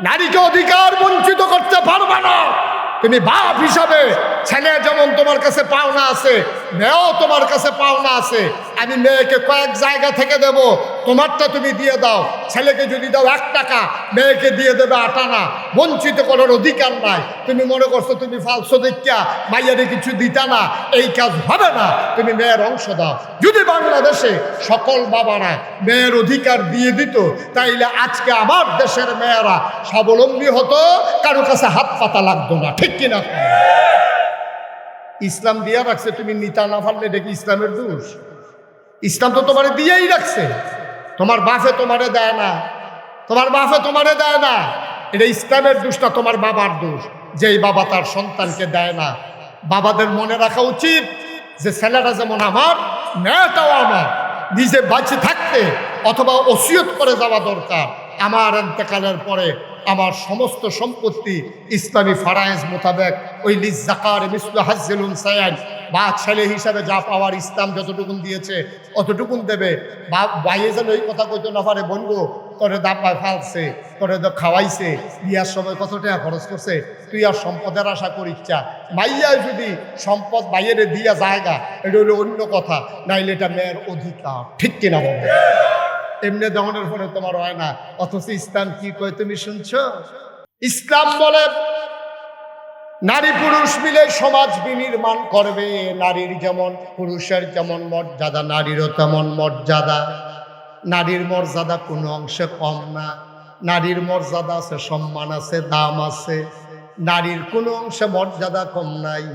নারীকে অধিকার বঞ্চিত করতে পারবে না। তুমি বাপ হিসাবে ছেলে যেমন তোমার কাছে পাওনা আছে, মেয়েও তোমার কাছে পাওনা আছে। আমি মেয়েকে কয়েক জায়গা থেকে দেব, তোমারটা তুমি দিয়ে দাও। ছেলেকে যদি দাও 1 টাকা, মেয়েকে দিয়ে দেবে 8 আনা। বঞ্চিত করার অধিকার নাই। তুমি মনে করছো তুমি ফালসো দেখা মাইয়ারে কিছু দিতা না, এই কাজ হবে না। তুমি মেয়ের অংশ দাও। যদি বাংলাদেশে সকল বাবারা মেয়ের অধিকার দিয়ে দিত, তাইলে আজকে আমার দেশের মেয়েরা স্বাবলম্বী হতো, কারো কাছে হাত পাতা লাগতো না। ঠিক কিনা? ইসলাম দিয়া রাখছে, তুমি নিতা না পারলে দেখি ইসলামের দোষ। ইসলাম তো তোমারে দিয়েই রাখছে, তোমার বাপে তোমারে দেয় না, তোমার বাপে তোমারে দেয় না। এটা ইসলামের দোষ না, তোমার বাবার দোষ, যেই বাবা তার সন্তানকে দেয় না। বাবাদের মনে রাখা উচিত যে ছেলেটা যেমন আমার, মেয়েটাও আমার। নিজে বাঁচে থাকতে অথবা ওসিয়ত করে যাওয়া দরকার, আমার ইন্তেকালের পরে আমার সমস্ত সম্পত্তি ইসলামী ফারায়েজ মোতাবেক ওই লিজ্জাকার মিসলু হাজ্জিল উনসায়াইন, বা ছেলে হিসাবে যা পাওয়ার ইসলাম যতটুকুন দিয়েছে অতটুকুন দেবে। বা বাইরে যেন ওই কথা কইতে না পারে, বলবো তোরে দাপায় ফালছে, তোরে তো খাওয়াইছে, বিয়ার সময় কত টাকা খরচ করছে, তুই আর সম্পদের আশা করিচ্ছা। মাইয়ায় যদি সম্পদ বাইরে দিয়া জায়গা, এটা হলো অন্য কথা, নাইলে এটা মেয়ের অধিকার। ঠিক কিনা বলবে? এমনি দমনের ফলে তোমার হয় না, অথচ ইসলাম কি কয় তুমি শুনছো? ইসলাম বলে নারী পুরুষ মিলে সমাজ বিনির্মাণ করবে। নারীর যেমন পুরুষের যেমন মর্যাদা, নারীরও তেমন মর্যাদা। নারীর মর্যাদা কোনো অংশে কম না, নারীর মর্যাদা আছে, সম্মান আছে, দাম আছে। নারীর কোনো অংশে মর্যাদা কম নাই।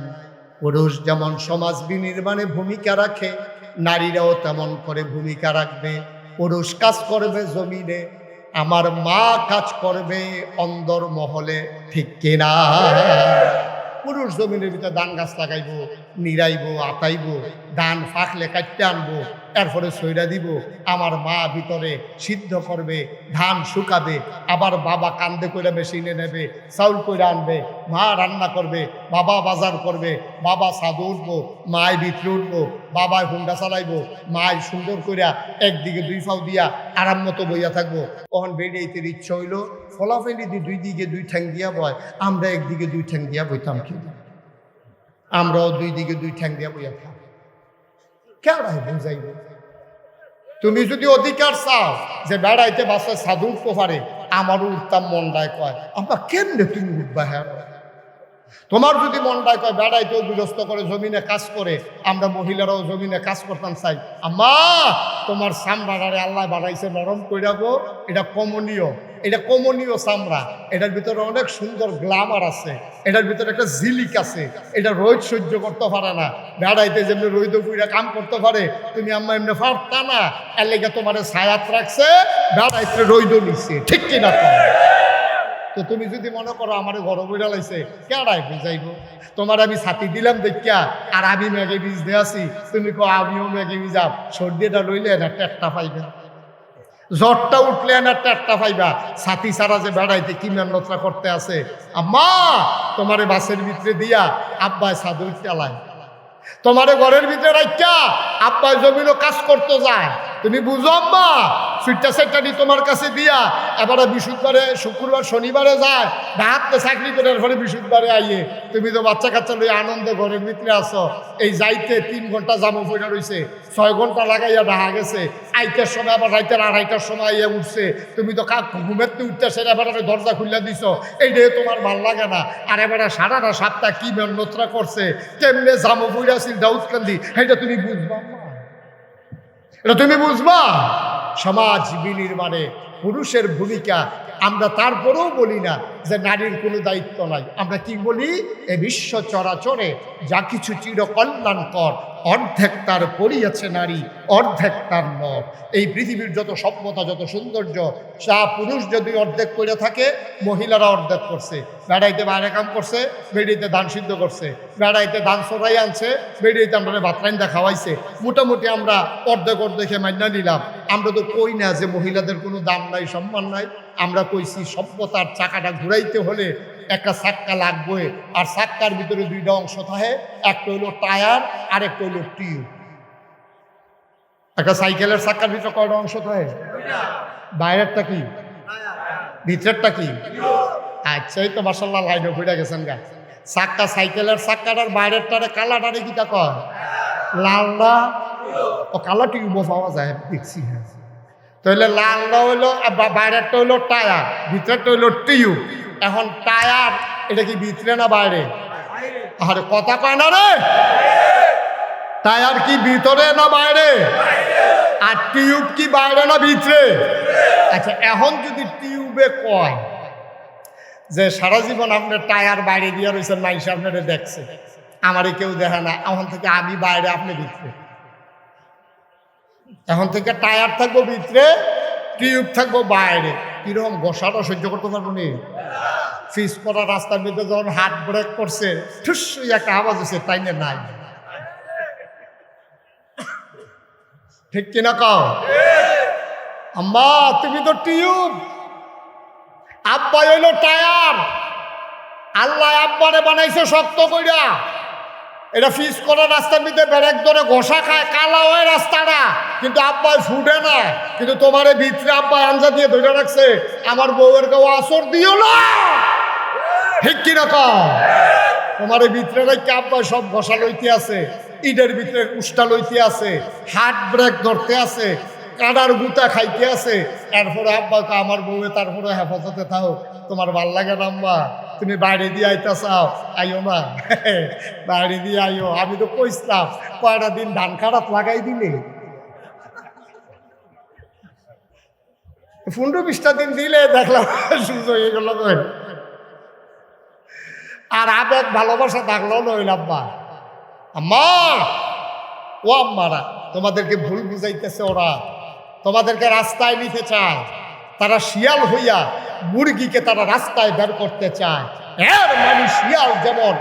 পুরুষ যেমন সমাজ বিনির্মাণে ভূমিকা রাখে, নারীরাও তেমন করে ভূমিকা রাখবে। পুরুষ কাজ করবে জমিনে, আমার মা কাজ করবে অন্দর মহলে। ঠিক কিনা? পুরুষ জমিনের ভিতরে ধান গাছ লাগাইবো, নিরাইবো, আতাইবো, ধান ফাঁকলে কাটতে আনবো, এরপরে সইরা দিব। আমার মা ভিতরে সিদ্ধ করবে, ধান শুকাবে, আবার বাবা কান্দে করে মেশিনে নেবে, চাউল করে আনবে, মা রান্না করবে, বাবা বাজার করবে, বাবা ছাদে উঠবো, মায় ভিতরে উঠবো, বাবায় হুন্ডা চালাইবো, মায় সুন্দর করিয়া একদিকে দুই ফাও দিয়া আরাম মতো বইয়া থাকবো। তখন বেরিয়েতে ইচ্ছা হইল ফলাফেলি দুই দিকে দুই ঠ্যাং দিয়া বয়, আমরা একদিকে দুই ঠ্যাং দিয়া বইতাম কি? আমরাও দুই দিকে দুই ঠ্যাং দিয়া বইয়া থাক। কেমন বুঝাইব? তুমি যদি অধিকার চাও যে বেড়াইতে বাসায় সাধু উঠতে পারে, আমারও উঠতাম মনটায় কয়, আমরা কেমনে তুমি উঠবা? হ্যাঁ, তোমার যদি মনটায় কয় বেড়াইতেও বিরস্ত করে জমিনে কাজ করে, আমরা মহিলারাও জমিনে কাজ করতাম চাই। আম্মা তোমার চামড়ারে আল্লাহ বানাইছে নরম করে রাখবো, এটা কমনীয়, এটা কমনীয় চামড়া, এটার ভিতরে অনেক সুন্দর গ্লামার আছে, এটার ভিতরে একটা ঝিলিক আছে, এটা রোদ সহ্য করতে পারে না। বেড়াইতে যেমনি রোদ পুইরা কাম করতে পারে, তুমি আম্মা এমনি পারতা না, এর লেগে তোমার ছায়াত রাখছে, বেড়াইতে রোদ নিচ্ছে। ঠিক কিনা? তো তুমি যদি মনে করো আমার ঘর বইরা লাইছে, কেডাই বুঝাইব? তোমার আমি ছাতি দিলাম দেখিয়া আর আমি ম্যাগে বীজ দিয়ে আছি, তুমি কো আমিও ম্যাগে বীজাম, সর্দিটা লইলে না টেটটা পাইবে, জ্বরটা উঠলে না টেটটা পাইবা। ছাতি ছাড়া যে বেড়াইতে কি মেহনতটা করতে আছে। আম্মা তোমারে বাসের ভিতরে দিয়া আব্বায় ছাদু চালায়, তোমারে ঘরের ভিতরে রাখা আব্বায় জমিনও কাজ করতে যায়, তুমি বুঝো আম্মা? সুইটটা সেটটা তোমার কাছে দিয়া এবারে বৃহস্পতিবারে শুক্রবার শনিবারে যায়, ডাহাতে চাকরি করে ফলে বৃহস্পতিবারে আইয়ে তুমি তো বাচ্চা কাচ্চা লইয়া আনন্দে ঘরের ভিতরে আসো। এই যাইতে 3 ঘন্টা জামু পড়া রয়েছে, 6 ঘন্টা লাগাইয়া ডাহা গেছে, আইটার সময় আবার রাইতের 2:30টার সময় আইয়া উঠছে, তুমি তো ঘুমেতে উঠতেছে, এবার দরজা খুলে দিছ, এইটাই তোমার ভাল লাগে না। আর এবারে সারাটা সপ্তাহ কি মেহনতরা করছে, কেমনে জামু পড়া ছিল দাউদকান্দি, এটা তুমি বুঝবা? এটা তুমি বুঝবা? সমাজ বিনির্মাণে পুরুষের ভূমিকা আমরা তারপরেও বলি না যে নারীর কোনো দায়িত্ব নাই। আমরা কি বলি? এ বিশ্ব চরাচরে যা কিছু চিরকল্যাণকর, অর্ধেক তার করিয়াছে নারী, অর্ধেক তার নর। এই পৃথিবীর যত সভ্যতা, যত সৌন্দর্য, যা পুরুষ যদি অর্ধেক করে থাকে, মহিলারা অর্ধেক করছে। বেড়াইতে বাইরে কাম করছে, বেড়িতে ধান সিদ্ধ করছে, বেড়াইতে ধান সরাই আনছে, বেড়িতে আমরা ভাত রাইন্দা খাওয়াইছে। মোটামুটি আমরা অর্ধেক অর্ধেকে মান্না নিলাম। আমরা তো কই না যে মহিলাদের কোনো দাম নাই, সম্মান নাই। আমরা কইছি সভ্যতার চাকাটা ঘুরাইতে হলে একটা চাক্কা লাগবে, আর চাক্কার ভিতরে 2টা অংশ থাকে, একটা হইল টায়ার আর একটা হইল টিউব। একটা সাইকেলের চাক্কার ভিতরে কয়টা অংশ থাকে? বাইরেরটা কি, ভিতরেরটা কি? আচ্ছা, এই তো মাশাআল্লাহ লাইনে ঘুরে গেছেন গা। চাক্কা, সাইকেলের চাক্কাটার বাইরেরটারে কালাটারে কিটা কয়? লালটা ও কালা টিউবও পাওয়া যায়, দেখছি। হ্যাঁ, তাহলে লালটা হইলো, বাইরেরটা হইলো টায়ার, ভিতরেরটা হইলো টিউব। এখন টায়ার এটা কি ভিতরে না বাইরে? আরে কথা কয় না রে। টায়ার কি ভিতরে না বাইরে? আর টিউব কি বাইরে না ভিতরে? আচ্ছা, এখন যদি টিউবে কয় যে সারা জীবন আপনার টায়ার বাইরে দিয়ে রয়েছেন, মাইসে আপনারা দেখছে, আমারে কেউ দেখে না, এখন থেকে আমি বাইরে আপনি ভিতরে, এখন থেকে টায়ার থাকবো ভিতরে, টিউব থাকবো বাইরে। কিরকম ঘষাটা সহ্য করতে পারবো নি? ফিস করা রাস্তার মধ্যে যখন হাত ব্রেক করছে, ঠুস একটা আওয়াজ হচ্ছে, তাই না? নাই, ঠিক কিনা কও? আম্মা তুমি তো টিউব, আব্বা হইল টায়ার। আল্লাহ আব্বারে বানাইছে শক্ত কইরা। এটা ফিস করা রাস্তার মধ্যে ব্রেক ধরে ঘষা খায়, কালা হয় রাস্তাটা, কিন্তু আব্বাই ফুটে না। কিন্তু তোমার ভিতরে আব্বা আঞ্জা দিয়ে ধরে রাখছে, আমার বউয়ের কেউ আসর দিও না, ঠিক কিরকম? তোমার ভিতরে নাকি আব্বা সব ঘষা লইতে আছে, ইটের ভিতরে উষ্টা লইতে আছে, হাত ব্রেক ধরতে আছে, কাদার গুতা খাইতে আছে। এরপরে আব্বা আমার বউয়ে তারপরে হেফাজতে থাও, তোমার ভাল লাগে না আম্মা, তুমি বাইরে দিয়ে আইতা চাও, আইও না, বাইরে দিয়ে আইও। আমি তো কইছিলাম কয়টা দিন ধান খারাপ লাগাই দিলে, 15-20টা দিন দিলে দেখলাম সুযোগ হয়ে গেল। আর আবেগ ভালোবাসা থাকলো নইল আব্বা। আম্মা ও আম্মারা তোমাদেরকে ভুল বুঝাইতেছে, ওরা তোমাদেরকে রাস্তায় নিতে চায়। তারা শিয়াল হইয়া মুরগিকে তারা রাস্তায় বের করতে চায়। এর মানে শিয়াল যেমন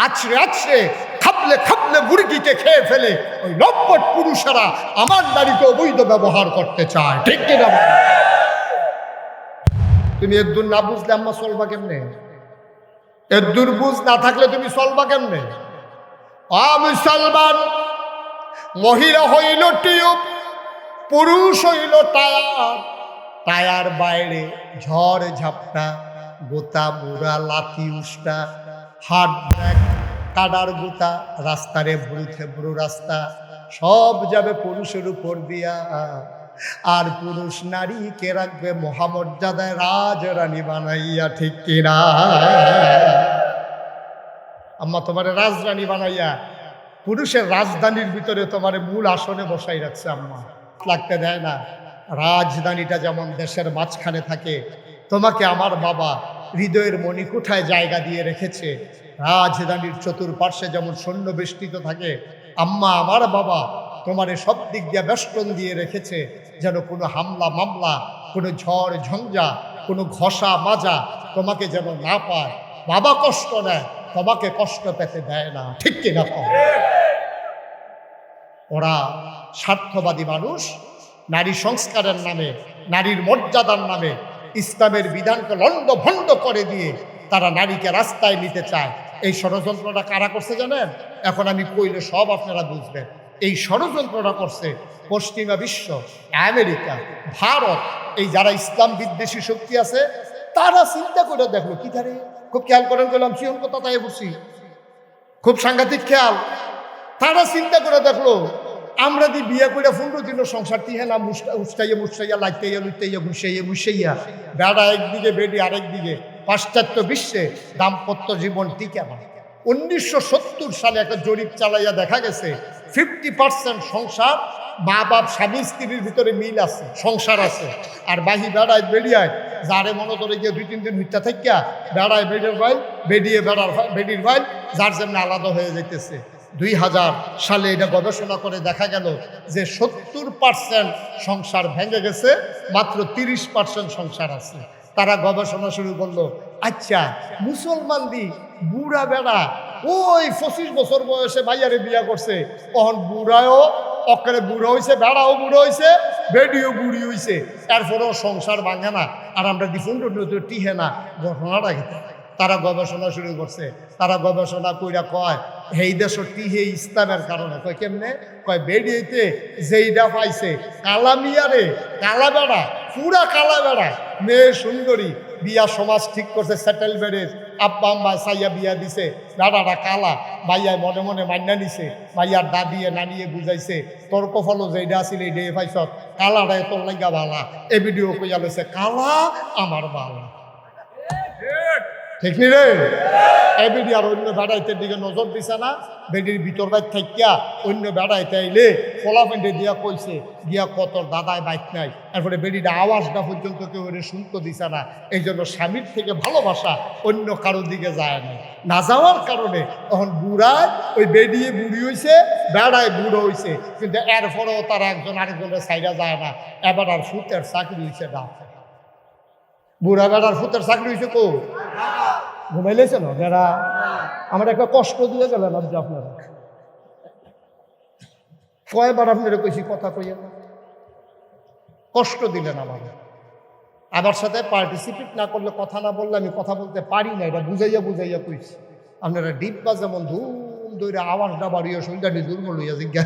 আছড়ে আছড়ে খাপলে খাপলে মুরগিকে খেয়ে ফেলে, ওই লম্পট পুরুষেরা আমার নারীকে অবৈধ ব্যবহার করতে চায়, ঠিক কিনা? তুমি একদূর না বুঝলে আম্মা চলবা কেমনে? এর দুর্বুঝ না থাকলে তুমি চলবা কেমনে? মুসলমান, মহিলা হইল টিউব, পুরুষ হইল টায়ার। টায়ার বাইরে ঝড় ঝাপটা, গোতা মুড়া লাথি উষ্টা, হাত ব্রেক, কাদার গোতা, রাস্তারে ভুরু থেবরু রাস্তা, সব যাবে পুরুষের উপর দিয়া। আর পুরুষ নারীকে রাখবে মহামর্যাদায় রাজরানী বানাইয়া, ঠিক কিনা? আম্মা তোমারে রাজরানী বানাইয়া পুরুষের রাজধানীর ভিতরে তোমারে মূল আসনে বসাই রাখছে আম্মা, লাগতে দেয় না। রাজধানীটা যেমন দেশের মাঝখানে থাকে, তোমাকে আমার বাবা হৃদয়ের মণিকোঠায় জায়গা দিয়ে রেখেছে। রাজধানীর চতুর্পার্শ্বে যেমন সৈন্য বেষ্টিত থাকে, আম্মা আমার বাবা তোমারে সব দিক দিয়ে বেষ্টন দিয়ে রেখেছে, যেন কোনো হামলা মামলা, কোনো ঝড় ঝঞ্ঝা, কোনো ঘষা মাজা তোমাকে যেন না পায়। বাবা কষ্ট নেয়, তোমাকে কষ্ট পেতে দেয় না, ঠিক কিনা? ওরা স্বার্থবাদী মানুষ, নারী সংস্কারের নামে, নারীর মর্যাদার নামে ইসলামের বিধানকে লণ্ডভণ্ড করে দিয়ে তারা নারীকে রাস্তায় নিতে চায়। এই ষড়যন্ত্রটা কারা করছে জানেন? এখন আমি কইলে সব আপনারা বুঝবেন। এই ষড়যন্ত্রটা করছে পশ্চিমা বিশ্ব, আমেরিকা, ভারত, এই যারা ইসলাম বিদ্বেষী শক্তি আছে, তারা চিন্তা করে দেখলো কি ধারে, খুব খেয়াল করেন, গেলাম সিহন কথা তাই বসি, খুব সাংঘাতিক খেয়াল। তারা চিন্তা করে দেখলো, আমরা দি বিয়ে করে 15 দিনের সংসার তিহে না উস্তাইয়া মুস্তাইয়া লাইতাইয়া লুইতাইয়া ঘুষাইয়া বেড়া একদিকে, বেডি আরেকদিকে, পাশ্চাত্য বিশ্বে দাম্পত্য জীবন টিকে না। 1970 সালে একটা জরিপ চালাইয়া দেখা গেছে 50% সংসার, মা বাপ স্বামী স্ত্রীর ভিতরে মিল আছে, সংসার আছে। আর বাহি বেড়ায় বেরিয়ায় যারে মনে করে গিয়ে 2-3 দিন হইতা থাকিয়া বেড়ায় বেডের ভাই, বেডিয়ে বেডির ভাই, যার জন্য আলাদা হয়ে যাইতেছে। 2000 সালে এটা গবেষণা করে দেখা গেল যে 70% সংসার ভেঙে গেছে, মাত্র 30% সংসার আছে। তারা গবেষণা শুরু করলো, আচ্ছা মুসলমান দি বুড়া বেড়া ওই 25 বছর বয়সে ভাইয়ারে বিয়া করছে, তখন বুড়াও অকারে বুড়ো হয়েছে, বেড়াও বুড়ো হয়েছে, বেডিও বুড়ি হয়েছে, এরপরেও সংসার ভাঙে না, আর আমরা দ্বিপুণ্ড টিহে না। ঘটনাটা খেতে তারা গবেষণা শুরু করছে। তারা গবেষণা কইরা কয়, এই দেশ টিহে ইসলামের কারণে। কয় কেমনে? কয় বেডিয়েতে যেইটা পাইছে, কালা মিয়ারে, কালা বেড়া, পুরা কালা বেড়া, মেয়ে সুন্দরী, বিয়া সমাজ ঠিক করছে, সেটেল ম্যারেজ, আব্বা আম্মা সাইয়া বিয়া দিছে, বেড়াটা কালা, ভাইয়ায় মনে মনে মান্না নিছে, ভাইয়ার দাদিয়ে নানিয়ে বুঝাইছে, তোর কফলও যেইটা আছিল এই ডে পাইছ, কালাটাই তোর লাগা ভালা। এ ভিডিও কইয়া লইছে, কালা আমার বালা, ঠিক নি রে? এই বেডি আর অন্য বেড়াইতের দিকে নজর দিছে না, বেডির ভিতর বাইর থাকিয়া অন্য বেড়াইতে আইলে পোলা পেন্টে দিয়া কইছে গিয়া কত দাদায় বাইক নাই, তারপরে বেডিটা আওয়াজটা পর্যন্ত কেউ ওরে শুনতে দিছে না। এই জন্য স্বামীর থেকে ভালোবাসা অন্য কারোর দিকে যায় না যাওয়ার কারণে তখন বুড়ায় ওই বেডিয়ে বুড়ি হইছে, বেড়ায় বুড়ো হইছে, কিন্তু এরপরেও তারা একজন আরেকজনের সাইডা যায় না। এবার আর ফুতের চাকরি হইছে না, বুড়া বেড়ার ফুতের চাকরি হয়েছে কো ঘুমাইলেছে না বেড়া। আমার একটা কষ্ট দিয়ে গেলেন আপনি, আপনারা কয়বার আপনারা কইছি কথা কইয়া কষ্ট দিলেন আমার। আমার সাথে পার্টিসিপেট না করলে, কথা না বললে আমি কথা বলতে পারি না, এটা বুঝাইয়া বুঝাইয়া কইছি। আপনারা ডিব্বা যেমন ধুম ধরে আওয়াজটা বাড়িয়ে শরীরটা দুর্বল হইয়া জিজ্ঞা।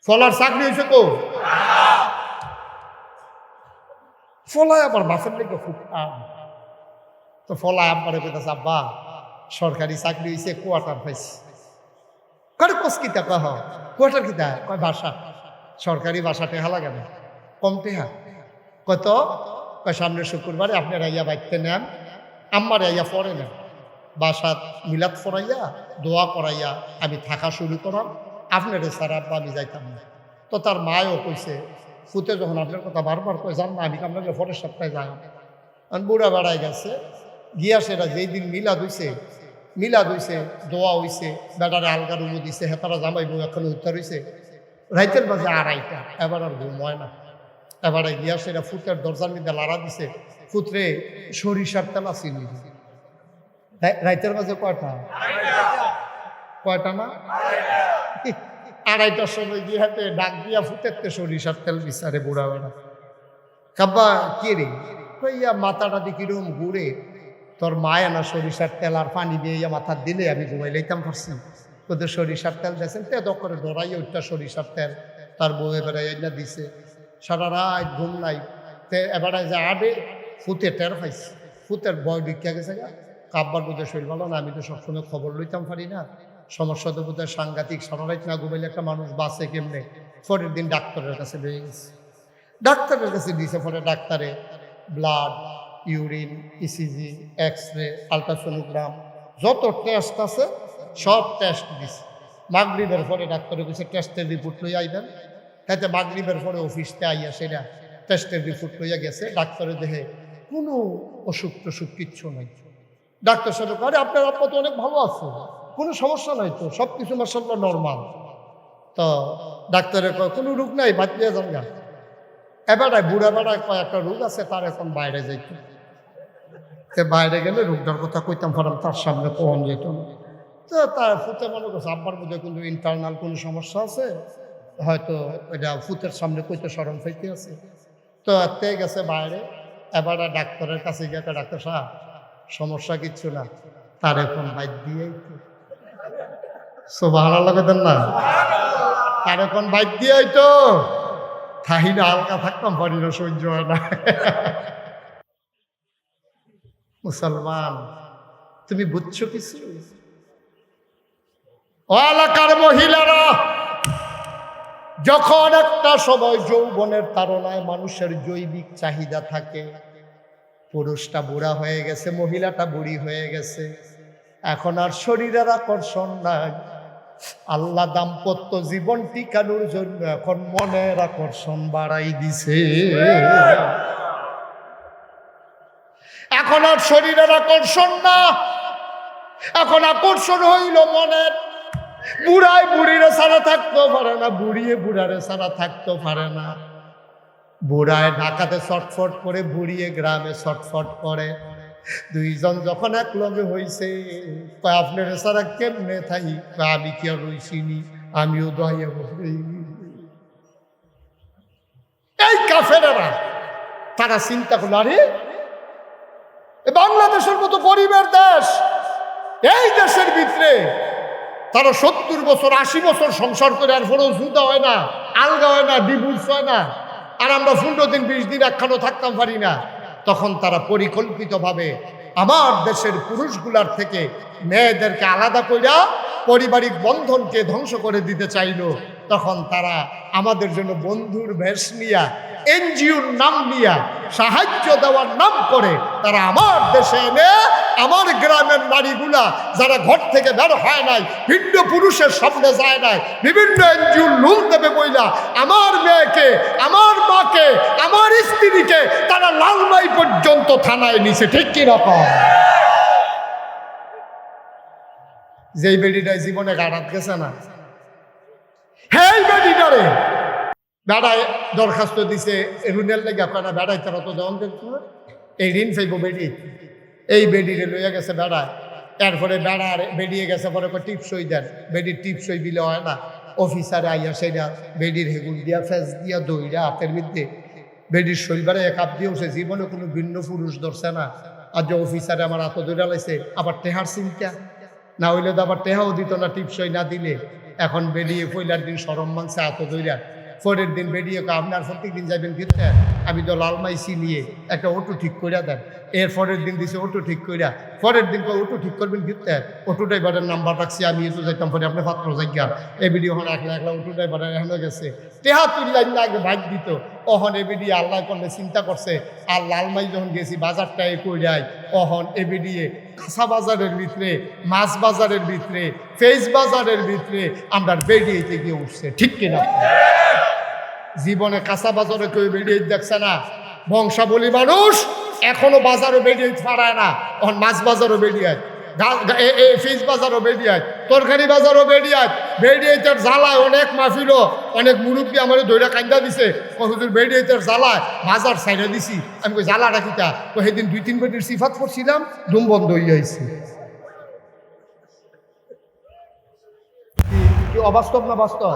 ফলার চাকরি হয়েছে কো ফলায় আবার বাসের লেগে খুব তো ফলায় আব্বারে কইতাছে আব্বা সরকারি চাকরি হয়েছে, কোয়ার্টার পাইছি। কয় কোস কিতা কহ কোয়ার্টার কিতা কয় বাসা, সরকারি বাসা টেহা লাগে না, কম টেহা কত কয় সামনের শুক্রবারে আপনারা ইয়া বাইতে নেন, আম্মারে ইয়া পরে নেন, বাসাত মিলাদ পড়াইয়া দোয়া করাইয়া আমি থাকা শুরু করাম, আপনারে স্যার আব্বা আমি যাইতাম না। তো তার মায়ও কইছে ফুতে যখন আপনার কথা বারবার কয়ে যান না, আমি আপনাকে পরের সপ্তাহে যাই। আমি বুড়া বেড়াই গেছে গিয়া সেটা যেই দিন মিলাদ হইছে দোয়া হইছে, বেটারে আলগা রুমু দিছে, হেতারা জামাই বউ এখন উত্তর হইছে রাইতের বাজে 2:30। এবার আর ঘুম হয় না। এবারে গিয়া সেটা ফুতের দরজার মধ্যে লাড়া দিছে, ফুতরে সরিষার তেলা চিনি রাইতের বাজে কয়টা না 2:30টার সময় গিয়ে হাতে ডাক দিয়া ফুটেতে সরিষার তেল বিচারে বুড়া বেড়া। কাব্বা কে রে কইয়া মাথাটা দি কিরম ঘুরে, তোর মায় না সরিষার তেল আর পানি দিয়ে মাথা দিলে আমি ঘুমাই লইতাম পারছি। তোদের সরিষার তেল দিয়েছেন তে দরে ধরাই ওইটা সরিষার তেল তার বউ এবারে না দিছে, সারা রাত ঘুম নাই। তে এবারে যে আডে ফুতে টের পাইছে, ফুতের বয় ঢুকিয়া গেছে গা। কাব্বার বোধহয় শরীর ভালো না, আমি তো সবসময় খবর লইতাম পারি না, সমস্যা তো বোধহয় সাংঘাতিক, সারা রাত না ঘুমাইলে একটা মানুষ বাঁচে কেমনে। পরের দিন ডাক্তারের কাছে বেরিয়ে গেছে, ডাক্তারের কাছে দিয়েছে। পরে ডাক্তারে blood, urine, ECG, x-ray, ultrasonogram যত টেস্ট আছে সব টেস্ট দিছে। মাগরিবের পরে ডাক্তারে কইছে টেস্টের রিপোর্ট লই আইবেন। তাইতে মাগরিবের পরে অফিসতে আইয়া সেটা টেস্টের রিপোর্ট লইয়া গেছে। ডাক্তারে দেখে কোনো অসুখ টসুখ কিচ্ছু নাই। ডাক্তার সাহেব আরে আপনার আব্বা তো অনেক ভালো আছে, কোনো সমস্যা নাই তো, সব কিছু মাশাআল্লাহ নর্মাল। তো ডাক্তারের কয় কোনো রোগ নাই, বাদ দিয়ে যান গা। এবারে বুড়া বেড়ায় কয় একটা রোগ আছে, তার এখন বাইরে যাইত। বাইরে গেলে রোগটার কথা কইতাম পারাম, তার সামনে কখন যেত না। তো তার ফুতে মনে করছে আব্বার মধ্যে কিন্তু ইন্টারনাল কোনো সমস্যা আছে, হয়তো এটা ফুতের সামনে কইতে সরম পাইতে আছে। তো তে গেছে বাইরে। এবারে ডাক্তারের কাছে গিয়ে ডাক্তার সাহেব সমস্যা কিচ্ছু না, তার এখন বাইর দিয়েই তো সুবহানাল্লাহ কইতেন না, তার এখন বাইর দিয়েই তো থাহিনা হালকা থাকতাম পারি না, সহ্য হয় না। মুসলমান তুমি বুঝছো কিছু? ও এলাকার মহিলারা, যখন একটা সময় যৌবনের তাড়নায় মানুষের জৈবিক চাহিদা থাকে, পুরুষটা বুড়া হয়ে গেছে, মহিলাটা বুড়ি হয়ে গেছে, এখন আর শরীরের আকর্ষণ নাই। আল্লাহ দাম্পত্য জীবন টিকানোর জন্য এখন মনের আকর্ষণ বাড়াই দিছে। এখন আর শরীরের আকর্ষণ না, এখন আকর্ষণ হইল মনের। বুড়ায় বুড়িরে ছাড়া থাকতেও পারে না, বুড়িয়ে বুড়ারে ছাড়া থাকতেও পারে না। বুড়ায় ঢাকাতে ছটফট করে, বুড়িয়ে গ্রামে ছটফট করে। দুইজন যখন এক লগে হইছে, আপনার ছাড়া কেমনে থাকি, আমি কি আর রইছিনি, আমিও দহিয়া বসে। এই কাফেরেরা তারা চিন্তা করল, আরে বাংলাদেশের মতো গরিবের দেশ, এই দেশের ভিতরে তারা 70 বছর 80 বছর সংসার করে আর পরেও জুদা হয় না, আলগা হয় না, ডিভোর্স হয় না, আর আমরা 15 দিন 20 দিন একখানো থাকতাম পারি না। তখন তারা পরিকল্পিতভাবে আমার দেশের পুরুষগুলার থেকে মেয়েদেরকে আলাদা কইরা পারিবারিক বন্ধনকে ধ্বংস করে দিতে চাইল। তখন তারা আমাদের জন্য বন্ধুর বেশ নিয়া, এনজিওর নাম নিয়া, সাহায্য দেওয়ার নাম করে তারা আমার দেশে এনে আমার গ্রামের নারীগুলা যারা ঘর থেকে বের হয় নাই, ভিন্ন পুরুষের সামনে যায় নাই, বিভিন্ন এনজিওর লোন দেবে বইলা আমার মেয়েকে, আমার মাকে, আমার স্ত্রীকে তারা লালমাই পর্যন্ত থানায় নিছে। ঠিক কিরকম? যেই বেডিটায় জীবনে গাড়াত গেছে না, হেই বেডিটারে বেড়ায় দরখাস্ত দিছে ঋণের লেগে আপনারা বেড়াই তারা তো দেওয়ান দেখতো না, এই ঋণ ফেইব বেডি, এই বেডিরে লইয়া গেছে বেড়ায়, এরপরে বেড়ার বেরিয়ে গেছে পরে টিপসই দেন, বেডির টিপসই দিলে হয় না, অফিসারে আইয়া সেটা বেডির হেগুল দিয়া ফেস দিয়া দইরা হাতের মধ্যে বেডির শৈলবারে এক আপ দিয়ে উঠে, জীবনে কোনো ভিন্ন পুরুষ ধরছে না। আর যে অফিসারে আমার হাত দইরা লাইছে, আবার টেহার চিন্তা না হইলে তো আবার টেহাও দিত না টিপসই না দিলে। এখন বেরিয়ে পয়লার দিন সরম মাংসে হাত দইরা, পরের দিন বেরিয়ে আপনার প্রত্যেক দিন যাবেন ফিরতে, আমি তো লালমাইসি নিয়ে একটা অটো ঠিক করিয়া দেন। এর পরের দিন দিছে অটো ঠিক করিয়া, পরের দিন অটো ঠিক করবেন ফিরতে, অটো ড্রাইভারের নাম্বার রাখছি আমি, তো যাইতাম পরে আপনি পাত্র যাইয়া এই ভিডিও হন একলা একলা অটো ড্রাইভারের এখনো গেছে টেহা তুললাই না আগে বাইক দিত। অহন এ ভিডিও আল্লাহ করলে চিন্তা করছে, আর লালমাই যখন গেছি বাজারটা এ করিয়াই, অহন এ ভিডিও কাঁচা বাজারের ভিতরে, মাছ বাজারের ভিতরে, ফেস বাজারের ভিতরে আমরা বেরিয়েতে গিয়ে উঠছে। ঠিক কিনা? জীবনে কাঁচা বাজারে কেউ বেরিয়ে দেখছে না। বংশাবলী মানুষ এখনো বাজারও বেরিয়ে পারায় না, এখন মাছ বাজারও বেরিয়ে, ফিস বাজারও বেরিয়ে, তরকারি বাজারও বেরিয়ে, বেরিয়ে তার জ্বালায় অনেক মাহফিলও, অনেক মুরব্বী আমার দইরা কান্দা দিছে, হুজুর বেরিয়ে তার জ্বালায় বাজার সাইডে দিছি। আমি কই জ্বালা রাখিতা, তো সেদিন 2-3 বেটির সিফাত করছিলাম, ধুম বন্ধ হয়ে আইছি। কি অবাস্তব না বাস্তব?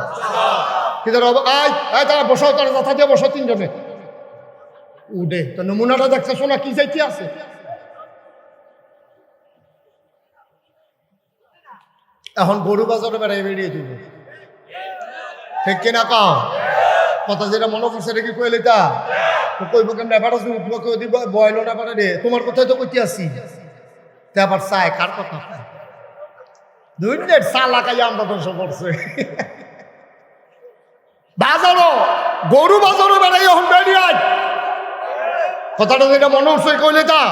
তারা বসো, তারা যথা দিয়ে বসো, 3 জনে উঠে তো নমুনাটা দেখতেছো না কি চাইতে আছে। এখন গরু বাজারে বেড়াই বেরিয়ে দিব, ঠিক কিনা কাও? কথা যেটা মনে করছে রেখে কইলে তা কইব কেমন ব্যাপার আছে, তোমাকে দিব বয়লো না পারে রে, তোমার কথাই তো কইতে আসি। তে আবার চায় কার কথা? 2 মিনিট চা লাগাই আমরা ধ্বংস করছে। বাজারও গরু বাজারও বেড়াই এখন বেরিয়ে, কথাটা যেটা মনে উঠছে কইলে তা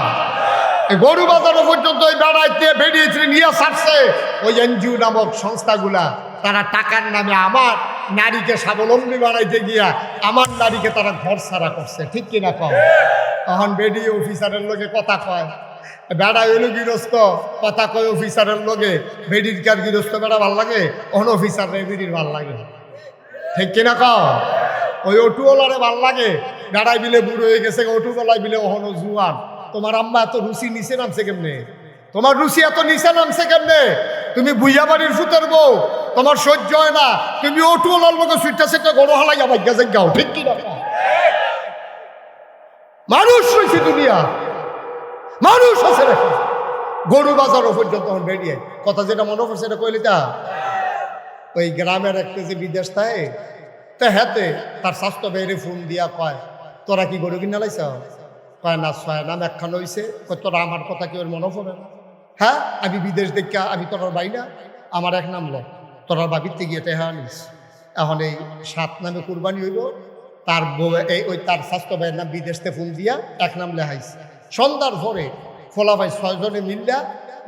গরু বাজারও পর্যন্ত ওই বেড়াইতে বেরিয়েছে নিয়ে ছাড়ছে ওই এনজিও নামক সংস্থাগুলা। তারা টাকার নামে আমার নারীকে স্বাবলম্বী বানাইতে গিয়া আমার নারীকে তারা ঘর ছাড়া করছে। ঠিক কিনা কম? তখন বেরিয়ে অফিসারের লোকে কথা কয়, বেড়া হইল গৃহস্থ, কথা কয় অফিসারের লোকে, বেডির কার গৃহস্থ বেড়া ভাল লাগে, অন অফিসার বেডির ভাল লাগে। ঠিক কিনা কম? ওই অটুওয়ালারে ভাল লাগে, বেড়াই বিলে বুড়ো হয়ে গেছে, অটুওয়ালাই বিলে ওহনো জুয়ান। তোমার আম্মা এত রুচি নিচে নামছে কেমনে? তোমার রুচি এত নিচে নামছে কেমনে? তুমি বুইয়া বাড়ির ফুতের বউ, তোমার সহ্য হয় না, তুমি অটুওয়ালার লোক সুইটা সেটা গরু হালাইয়া ভাগ্যা যাও। ঠিক কিনা? মানুষ রয়েছে দুনিয়া, মানুষ আছে নাকি? গরু বাজারও পর্যন্ত বেরিয়ে কথা যেটা মনে করছে এটা কইলি তা ওই গ্রামের একটা যে বিদেশ থাকে তা হাতে তার স্বাস্থ্য বেড়ে ফোন দিয়া কয়, তোরা কি গরু কিনা লাইছ? কয় না, 6 নাম একখান হইছে। তোরা আমার কথা কি ওর মনে পড়ে না? হ্যাঁ, আমি বিদেশ দেখা আমি তোর বাই না, আমার 1 নাম ল, তোরার বাবিতে গিয়ে টেহা আনিস। এখন এই 7 নামে কুরবানি হইব, তার ওই তার স্বাস্থ্য ভাইয়ের নাম বিদেশতে ফোন দিয়া 1 নাম লেহাইছে। সন্ধ্যার পরে ফোলা ভাই 6 জনে মিল্লা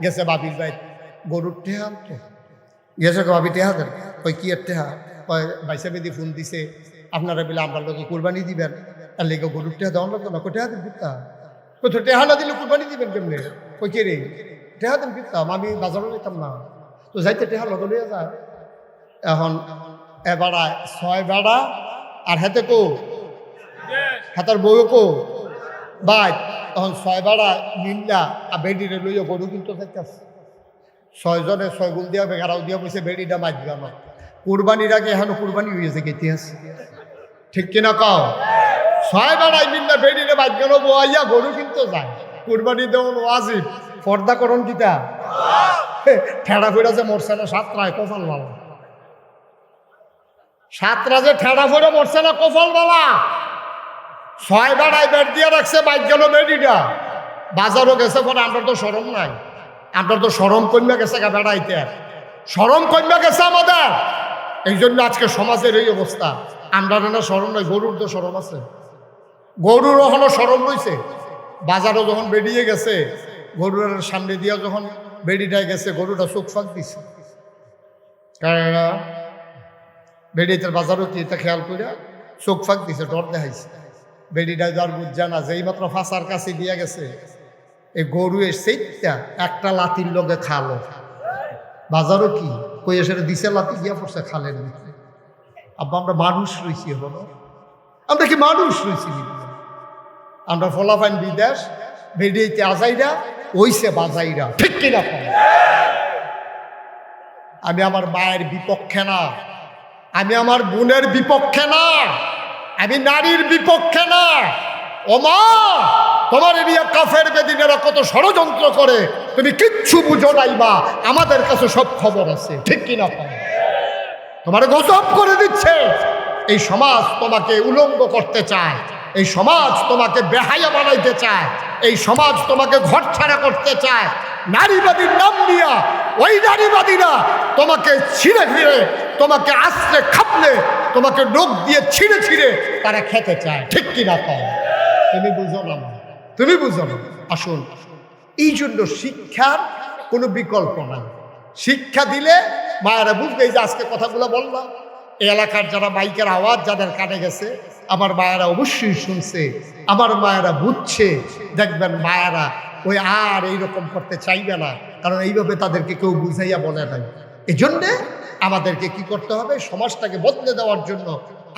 গেছে বাবির ভাই গরুর টেহা আনতো। গেছে ভাবি টেহা দেন, ওই কি এর টেহা? কয় বাইসা বেদি ফোন দিছে আপনারা বলে আপনার লোকে কুরবানি দিবেন, তার লেগে গরুর টেহা দেওয়ার লাগতো না। কই টেহা দেন ফিরতাম, কই তো টেহা না দিলে কুরবানি দিবেন কেমনে? কই কে রে টেহা দেন ফিরতাম, আমি বাজারও নিতাম না, তো যাইতে টেহা লগে লইয়া যায়। এখন এবারা 6 বেড়া আর হাতে কো হাতার বউ কো বাই, তখন 6 বেড়া মিল্লা আর বেডিরে লইয়া গরু কিন্তু যাইতেছে। 6 জনে 6 গুল দিয়া বেগারাও দিয়া বসে বেডিটা মাঝবে আমার কুরবানির আগে এখন কুরবানি হয়েছে ইতিহাস। ঠিক কিনা কাও? 6 বেড়াই মিল্লা বেডিরে মাঝখান বইয়া গরু কিন্তু যায়। কুরবানি দেওয়ান ওয়াজিব, পর্দা করণ কিতা ঠেড়া ফেরা যে মরছে না 7 রায় কপাল বালা, 7 রাজে ঠেড়া ফেরা মরছে না কপাল বালা। 6 বেড়াই বেড দিয়ে রাখছে বাইক গেল বেডিটা, বাজারও গেছে পরে আমরা তো সরম নাই, আমরা তো সরম কন্যা গেছে গা বেড়াইতে, সরম কন্যা গেছে আমাদের। এই জন্য আজকে সমাজের এই অবস্থা। আমরা না সরম নয়, গরুর তো সরম আছে, গরুর ওখানে সরম রয়েছে। বাজারও যখন বেরিয়ে গেছে, গরুর সামনে দিয়ে যখন বেড়িটায় গেছে, গরুটা চোখ ফাঁক দিছে। বেড়িটার বাজারও কি এটা খেয়াল করে চোখ ফাঁক দিছে, ডর দেখাইছে। বেড়িটায় যার বুঝছে না যে এই মাত্র ফাঁসার কাছে দিয়ে গেছে, এই গরু সেইটা একটা লাতির লগে খালো। বাজারও কি কই এসে দিছে, লাতি গিয়া পড়ছে খালের ভিতরে। আব্বা আমরা মানুষ রয়েছি, বলো আমরা কি মানুষ রয়েছি? আমরা ফলাফাইন বিদেশ বেরিয়েতে আজাইরা ওইসে বাজাইরা, ঠিক কিনা? আমি আমার মায়ের বিপক্ষে না, আমি আমার বোনের বিপক্ষে না, আমি নারীর বিপক্ষে না। ও মা, তোমার এরিয়া কাফের বেদিনেরা কত ষড়যন্ত্র করে, তুমি কিচ্ছু বুঝো নাই মা, আমাদের কাছে সব খবর আছে, ঠিক কিনা? তোমার গজব করে দিচ্ছে। এই সমাজ তোমাকে উলঙ্গ করতে চায়, এই সমাজ তোমাকে বেহায়া বানাইতে চায়, এই সমাজ তোমাকে ঘরছাড়া করতে চায়। নারীবাদীর নাম নিয়া ওই নারীবাদীরা তোমাকে ছিঁড়ে ফিরে, তোমাকে আশ্রে খাপলে, তোমাকে নখ দিয়ে ছিঁড়ে ছিঁড়ে তারা খেতে চায়, ঠিক কিনা? তুমি বুঝো না, তুমি বুঝো না। আসুন, এই জন্য শিক্ষার কোনো বিকল্প নাই। শিক্ষা দিলে মায়েরা বুঝবে। এই যে আজকে কথাগুলো বললাম, এই এলাকার যারা মাইকের আওয়াজ যাদের কানে গেছে, আমার মায়েরা অবশ্যই শুনছে, আমার মায়েরা বুঝছে। দেখবেন মায়েরা ওই আর এইরকম করতে চাইবে না, কারণ এইভাবে তাদেরকে কেউ বুঝাইয়া বলে নাই। এই জন্যে আমাদেরকে কি করতে হবে? সমাজটাকে বদলে দেওয়ার জন্য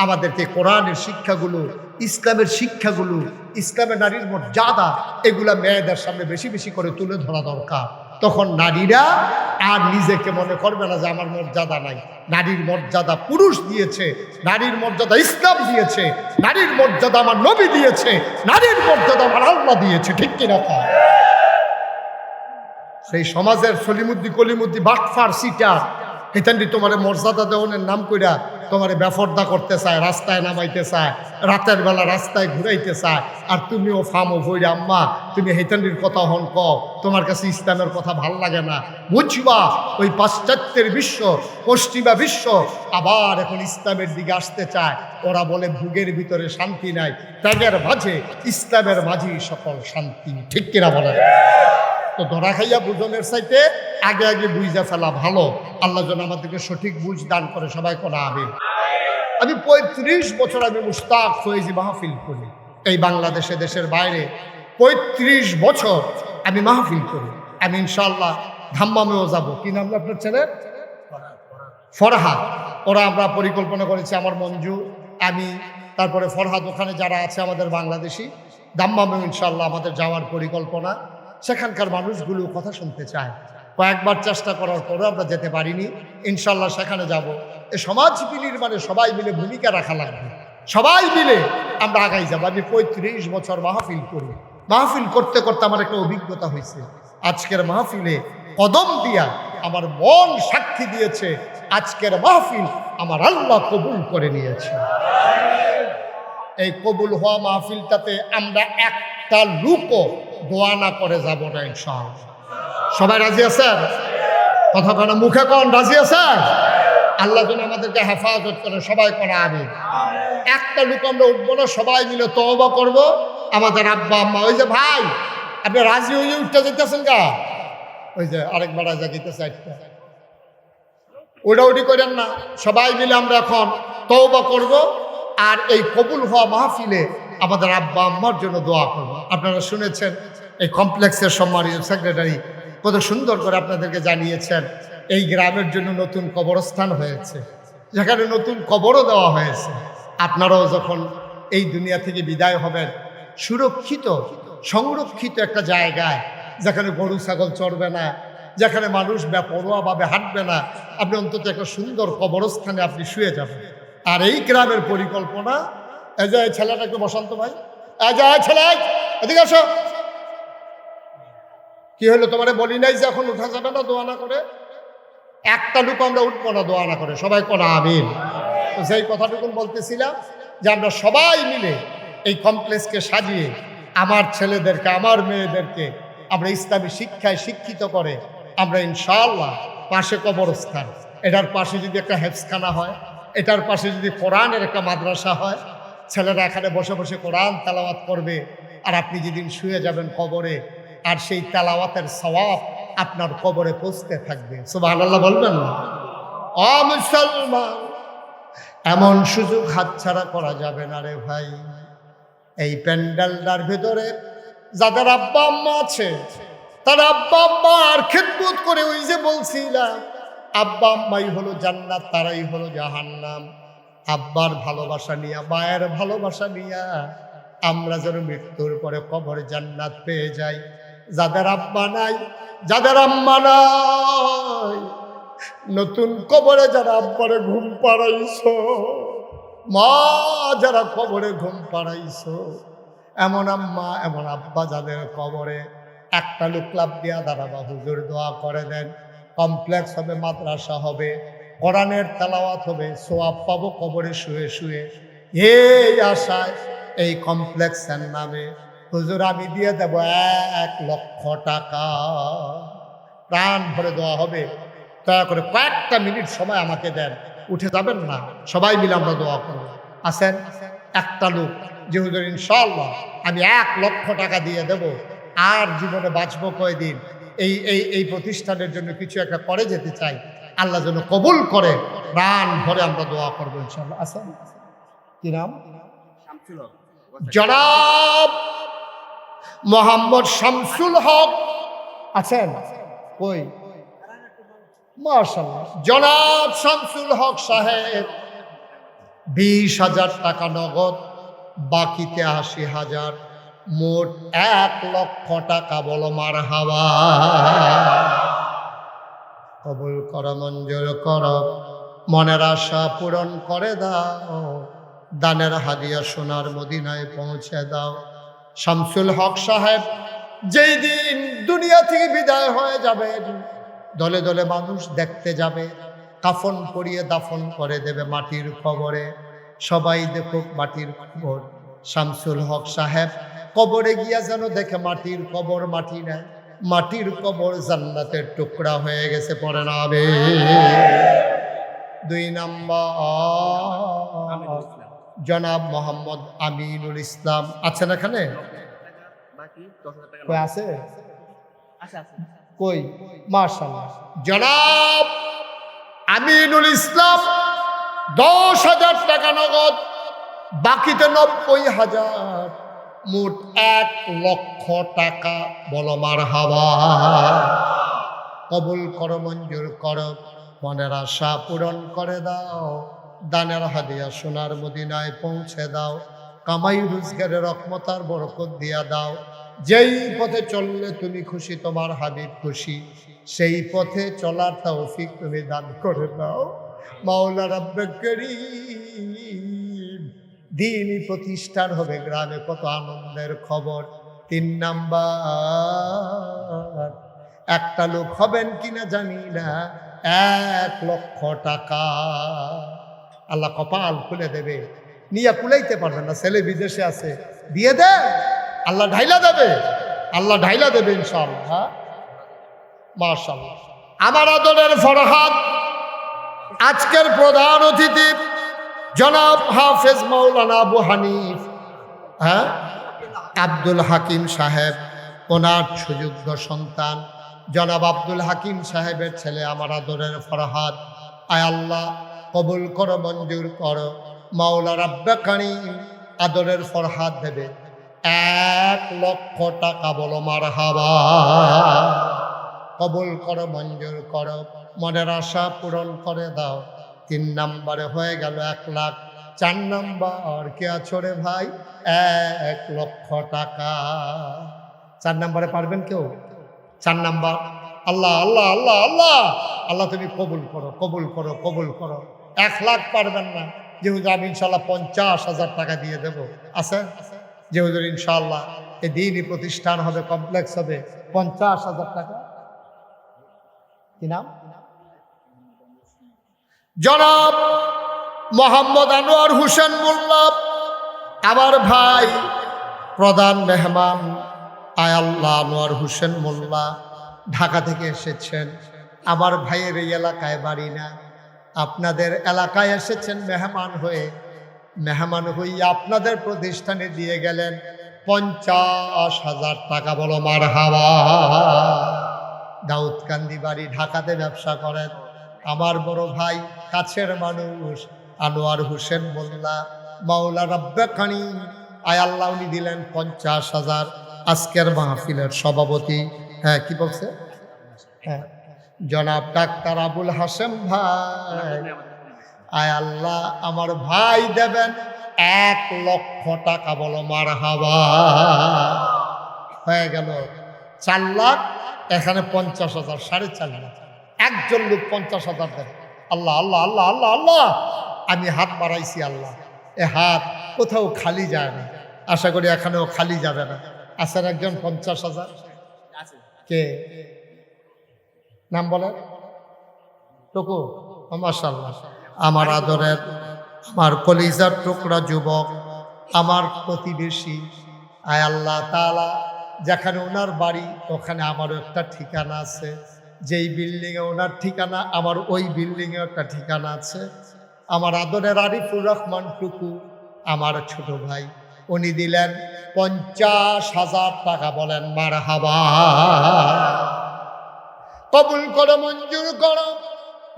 আমাদেরকে কোরআনের শিক্ষাগুলো, ইসলামের শিক্ষাগুলো, ইসলামের নারীর মর্যাদা, এগুলা মেয়েদের সামনে বেশি বেশি করে তুলে ধরা দরকার। তখন নারীরা আর নিজেকে মনে করবে না যে আমার মর্যাদা নাই। নারীর মর্যাদা পুরুষ দিয়েছে, নারীর মর্যাদা ইসলাম দিয়েছে, নারীর মর্যাদা আমার নবী দিয়েছে, নারীর মর্যাদা আমার আল্লাহ দিয়েছে, ঠিক কিনা? সেই সমাজের সলিমুদ্দি কলিমুদ্দি বাটফার সিটার হেতান্ডি তোমার মর্যাদা দেওয়ানের নাম কইরা তোমার বেফর্দা করতে চায়, রাস্তায় নামাইতে চায়, রাতের বেলা রাস্তায় ঘুরাইতে চায়। আর তুমিও ফামো বইরা আম্মা তুমি হেতান্ডির কথা হন ক, তোমার কাছে ইসলামের কথা ভাল লাগে না। বুঝবা ওই পাশ্চাত্যের বিশ্ব, পশ্চিমা বিশ্ব আবার এখন ইসলামের দিকে আসতে চায়। ওরা বলে ভুগের ভিতরে শান্তি নাই, ত্যাগের মাঝে ইসলামের মাঝেই সকল শান্তি, ঠিক কিনা বলে? তো ধরা খাইয়া বুঝনের চাইতে আগে আগে বুঝা ফেলা ভালো। আল্লাহ যেন আমাদেরকে সঠিক বুঝ দান করে, সবাই করা আমিন। আমি 35 বছর আমি মুশতাক ফয়েজি মাহফিল করি এই বাংলাদেশে, দেশের বাইরে 35 বছর আমি মাহফিল করি। আমি ইনশাআল্লাহ ধাম্মামেও যাব। কি নাম আপনার ছেলে? ফরহাদ। ওরা আমরা পরিকল্পনা করেছি, আমার মঞ্জু, আমি, তারপরে ফরহাদ, ওখানে যারা আছে আমাদের বাংলাদেশি, ধাম্মামেও ইনশাআল্লাহ আমাদের যাওয়ার পরিকল্পনা। সেখানকার মানুষগুলো কথা শুনতে চায়। কয়েকবার চেষ্টা করার পরেও আমরা যেতে পারিনি। ইনশাল্লাহ সেখানে যাব। এই সমাজ বিলির মানে সবাই মিলে ভূমিকা রাখা লাগবে, সবাই মিলে আমরা আগাই যাব। আমি 35 বছর মাহফিল করি। মাহফিল করতে করতে আমার একটা অভিজ্ঞতা হয়েছে। আজকের মাহফিলে কদম দিয়া আমার মন সাক্ষী দিয়েছে, আজকের মাহফিল আমার আল্লাহ কবুল করে নিয়েছে। এই কবুল হওয়া মাহফিলটাতে আমরা একটা লুকও দোয়া না করে যাব না ইনশাআল্লাহ। সবাই রাজি আছেন? কথা কেন মুখে কোন রাজি আছেন? আল্লাহ যেন আমাদেরকে হেফাজত করে, সবাই করা আমিন। একটা লুক আমরা উঠবো না, সবাই মিলে তওবা করব। আমাদের আব্বা আম্মা, ওই যে ভাই আপনি রাজি হয়ে উঠতে যেতেছেন গা, ওই যে আরেকবার রাজা যেতেছে, ওটা উঠি করেন না। সবাই মিলে আমরা এখন তওবা করব, আর এই কবুল হওয়া মাহফিলে আমাদের আব্বা আম্মার জন্য দোয়া করব। আপনারা শুনেছেন এই কমপ্লেক্সের সম্মানিত সেক্রেটারি কত সুন্দর করে আপনাদেরকে জানিয়েছেন এই গ্রামের জন্য নতুন কবরস্থান হয়েছে, যেখানে নতুন কবরও দেওয়া হয়েছে। আপনারাও যখন এই দুনিয়া থেকে বিদায় হবেন, সুরক্ষিত সংরক্ষিত একটা জায়গায়, যেখানে গরু ছাগল চড়বে না, যেখানে মানুষ বেপরোয়াভাবে হাঁটবে না, আপনি অন্তত একটা সুন্দর কবরস্থানে আপনি শুয়ে যাবেন। আর এই গ্রামের পরিকল্পনা, এই যে ছেলেটা একটু বসন্ত ভাই, এই যে ছেলে এদিকে আসো, কি হলো তোমারে বলি নাই যে এখন উঠা যাবে না দোয়া না করে? একটা লুক আমরা উঠবো না দোয়া না করে, সবাই করা আমিন। তো সেই কথাটুকু বলতেছিলাম যে আমরা সবাই মিলে এই কমপ্লেক্সকে সাজিয়ে আমার ছেলেদেরকে, আমার মেয়েদেরকে আমরা ইসলামী শিক্ষায় শিক্ষিত করে আমরা ইনশাআল্লাহ পাশে কবরস্থান, এটার পাশে যদি একটা হেফজখানা হয়, এটার পাশে যদি কোরআনের একটা মাদ্রাসা হয়, ছেলেরা এখানে বসে বসে কোরআন তেলাওয়াত করবে, আর আপনি যেদিন শুয়ে যাবেন কবরে, আর সেই তেলাওয়াতের সওয়াব আপনার কবরে পৌঁছতে থাকবে। সুবহানাল্লাহ বলবেন না? ও মুসলমান, এমন সুযোগ হাতছাড়া করা যাবে না রে ভাই। এই প্যান্ডেলটার ভিতরে যাদের আব্বা আম্মা আছে, তার আব্বা আম্মার খেদমত করে, ওই যে বলছিলাম আব্বা আম্মাই হলো জান্নাত, তারাই হলো জাহান্নাম। আব্বার ভালোবাসা নিয়া, মায়ের ভালোবাসা নিয়া আমরা যেন মৃত্যুর পরে কবরে জান্নাত পেয়ে যাই। যাদের আব্বা নাই, যাদের আম্মা নাই, নতুন কবরে যারা আব্বারে ঘুম পাড়াইছো, মা যারা কবরে ঘুম পাড়াইছো, এমন আম্মা এমন আব্বা যাদের কবরে, একটা লোক লাভ দিয়া দাঁড়াবা, হুজুর দোয়া করে দেন, কমপ্লেক্স হবে, মাদ্রাসা হবে, কোরআনের তেলাওয়াত হবে, সোয়াব পাবো কবরে শুয়ে শুয়ে। এই আশায় এই কমপ্লেক্সের নামে হুজুর আমি দিয়ে দেব 1 লক্ষ টাকা, প্রাণ ভরে দেওয়া হবে। দয়া করে কয়েকটা মিনিট সময় আমাকে দেন, উঠে যাবেন না, সবাই মিলে আমরা দোয়া করব। আসেন, একটা লোক যে হুজুর ইনশাআল্লাহ আমি 1 লক্ষ টাকা দিয়ে দেব, আর জীবনে বাঁচবো কয়দিন, এই এই এই প্রতিষ্ঠানের জন্য কিছু একটা করে যেতে চাই, আল্লাহ যেন কবুল করে, প্রাণ ভরে আমরা দোয়া করবো ইনশাআল্লাহ। আসেন, কি নাম? জনাব মোহাম্মদ শামসুল হক আছেন? কই? মাশাআল্লাহ, জনাব শামসুল হক সাহেব 20,000 টাকা নগদ, বাকিতে 80,000, মোট 1 লক্ষ টাকা। বলো মারহাবা। কবুল করো, মঞ্জুর করো, মনের আশা পূরণ করে দাও, দানের হাদিয়া সোনার মদিনায় পৌঁছে দাও। শামসুল হক সাহেব যেই দিন দুনিয়া থেকে বিদায় হয়ে যাবেন, দলে দলে মানুষ দেখতে যাবে, কাফন পরিয়ে দাফন করে দেবে মাটির কবরে। সবাই দেখুক মাটির কবর। শামসুল হক সাহেব কবরে গিয়া যেন দেখে মাটির কবর মাটি নেয়, মাটির কবর জান্নাতের টুকরা হয়ে গেছে। পড়ে না হবে। 2 নাম্বার জনাব মোহাম্মদ আমিনুল ইসলাম আছেন এখানে? কই আছে? কই? মাশাআল্লাহ, জনাব আমিনুল ইসলাম 10,000 টাকা নগদ, বাকিতে 90,000, মোট 1 লক্ষ টাকা। বলো মারহাবা। কবুল করো, মঞ্জুর করো, মনের আশা পূরণ করে দাও, দানের হাদিয়া সোনার মদিনায় পৌঁছে দাও, কামাই রোজগারের রহমতার বরকত দিয়া দাও। যেই পথে চললে তুমি খুশি, তোমার হাবিব খুশি, সেই পথে চলার তৌফিক তুমি দান করে দাও। মাওলা রাব্বে করিম, দ্বীনি প্রতিষ্ঠান হবে গ্রামে, কত আনন্দের খবর। 3 নাম্বার, একটা লোক হবেন কিনা জানি না, 1 লক্ষ টাকা আল্লাহ কপাল খুলে দেবে, নিয়ে কুলাইতে পারবেন না, ছেলে বিদেশে আছে, দিয়ে দে, আল্লাহ ঢাইলা দেবে, আল্লাহ ঢাইলা দেবে ইনশাআল্লাহ। মাশাআল্লাহ। আমার আদরের ফরহাদ আজকের প্রধান অতিথি জনাব হাফেজ মাওলানা আবু হানিফ আব্দুল হাকিম সাহেব, ওনার সুযোগ্য সন্তান জনাব আব্দুল হাকিম সাহেবের ছেলে আমার আদরের ফরহাদ। আয় আল্লাহ কবুল করো, মঞ্জুর করো। মাওলা রাব্বে কারীম আদরের ফরহাদ দেবে 1 লক্ষ টাকা। বলো মারহাবা। কবুল করো, মঞ্জুর করো, মনের আশা পূরণ করে দাও। 3 নাম্বারে হয়ে গেল 1 লাখ। 4 নাম্বার কে আছো রে ভাই? 1 লক্ষ টাকা। 4 নাম্বারে পারবেন কেউ? 4 নাম্বার। আল্লাহ আল্লাহ আল্লাহ আল্লাহ আল্লাহ, তুমি কবুল করো, কবুল করো, কবুল করো। 1 লাখ পারবেন না, যে হুজুর আমি ইনশাল্লাহ 50,000 টাকা দিয়ে দেবো। আছে যে হুজুর ইনশাল্লাহ এই দিনই প্রতিষ্ঠান হবে, কমপ্লেক্স হবে, 50,000 টাকা। কি নাম? জনাব মোহাম্মদ আনোয়ার হোসেন মোল্লা, আমার ভাই, প্রধান মেহমান। আয় আল্লাহ, আনোয়ার হোসেন মোল্লা ঢাকা থেকে এসেছেন। আমার ভাইয়ের এই এলাকায় বাড়ি না, আপনাদের এলাকায় এসেছেন মেহমান হয়ে, মেহমান হইয়া আপনাদের প্রতিষ্ঠানে দিয়ে গেলেন 50,000 টাকা। বলো মারহাবা। দাউদকান্দি বাড়ি, ঢাকাতে ব্যবসা করেন। আমার বড় ভাই, কাছের মানুষ, আনোয়ার হোসেন মোল্লা, মাওলা রাব্বাকানি, আয় আল্লাহ, উনি দিলেন 50,000। আজকের মাহফিলের সভাপতি, হ্যাঁ কি বলছে, হ্যাঁ জনাব ডাক্তার আবুল হাসেম ভাই, আয় আল্লাহ আমার ভাই দেবেন 1,00,000 টাকা। বলো মারহাবা। হয়ে গেল 4 লাখ, এখানে 50,000, 4.5 লাখ। একজন লোক 50,000 দেবে। আল্লাহ আল্লাহ আল্লাহ আল্লাহ আল্লাহ, আমি হাত বাড়াইছি আল্লাহ, এ হাত কোথাও খালি যায় না, আশা করি এখানেও খালি যাবে না। আছেন একজন 50,000? কে নাম বলেন? টুকু, মাশাআল্লাহ। আমার আদরের, আমার কলিজার টুকরা যুবক, আমার প্রতিবেশী, আয় আল্লাহ তাআলা, যেখানে ওনার বাড়ি ওখানে আমারও একটা ঠিকানা আছে, যেই বিল্ডিংয়ে ওনার ঠিকানা আমার ওই বিল্ডিংয়ে একটা ঠিকানা আছে। আমার আদরের আরিফুর রহমান টুকু, আমার ছোট ভাই, উনি দিলেন 50,000 টাকা। বলেন মারহাবা। কবুল করো, মঞ্জুর করো,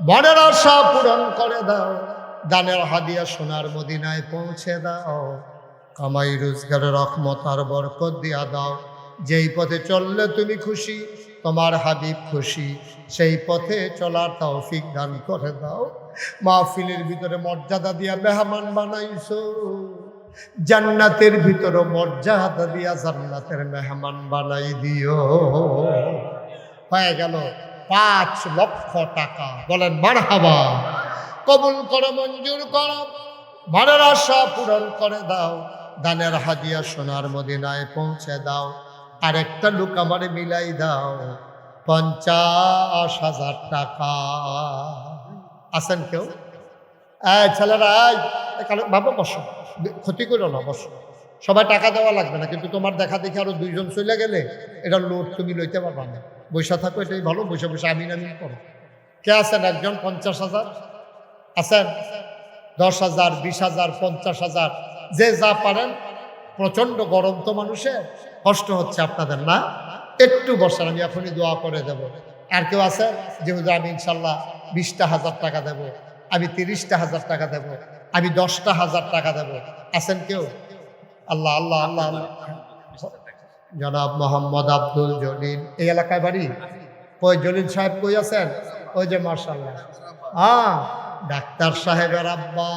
মনের আশা পূরণ করে দাও, দানের হাদিয়া সোনার মদিনায় পৌঁছে দাও, কামাই রোজগারের রহমত আর বরকত দিয়া দাও। যেই পথে চললে তুমি খুশি, তোমার হাবিব খুশি, সেই পথে চলার তৌফিক দান করে দাও। মাহফিলের ভিতরে মর্যাদা দিয়া মেহমান বানাইছো, জান্নাতের ভিতরে মর্যাদা দিয়া জান্নাতের মেহমান বানাই দিও। হয়ে গেল 5,00,000 টাকা। বলেন মারহাবা। কবুল করো, মঞ্জুর করো, মনের আশা পূরণ করে দাও, দানের হাদিয়া সোনার মদিনায় পৌঁছে দাও। আরেকটা লোক আমারে মিলাই দাও 50,000 টাকা। আছেন কেউ? ছেলেরা বাবা বসো, ক্ষতি করো না, বসো। সবাই টাকা দেওয়া লাগবে না, কিন্তু তোমার দেখা দেখি আরো 2 জন চলে গেলে এটা লোড তুমি লইতে পারবা না। বৈশা থাকো, এটাই ভালো। বসে বসে আমিন আমিন করো। কে আছেন? একজন 50,000 আছেন? 10,000, 20,000, 50,000, যে যা পারেন। প্রচন্ড গরম তো, মানুষের কষ্ট হচ্ছে আপনাদের না? একটু বসেন, আমি এখনই দোয়া করে দেব। আর কেউ আছে যে হুজুর আমি ইনশাল্লাহ 20,000 টাকা দেব, আমি 30,000 টাকা দেব, আমি 10,000 টাকা দেব? আছেন কেউ? আল্লাহ আল্লাহ আল্লাহ আল্লাহ। জনাব মোহাম্মদ আব্দুল জলিল, এই এলাকায় বাড়ি। কই জলিল সাহেব কই আছেন? ওই যে মাশাআল্লাহ, ডাক্তার সাহেবের আব্বা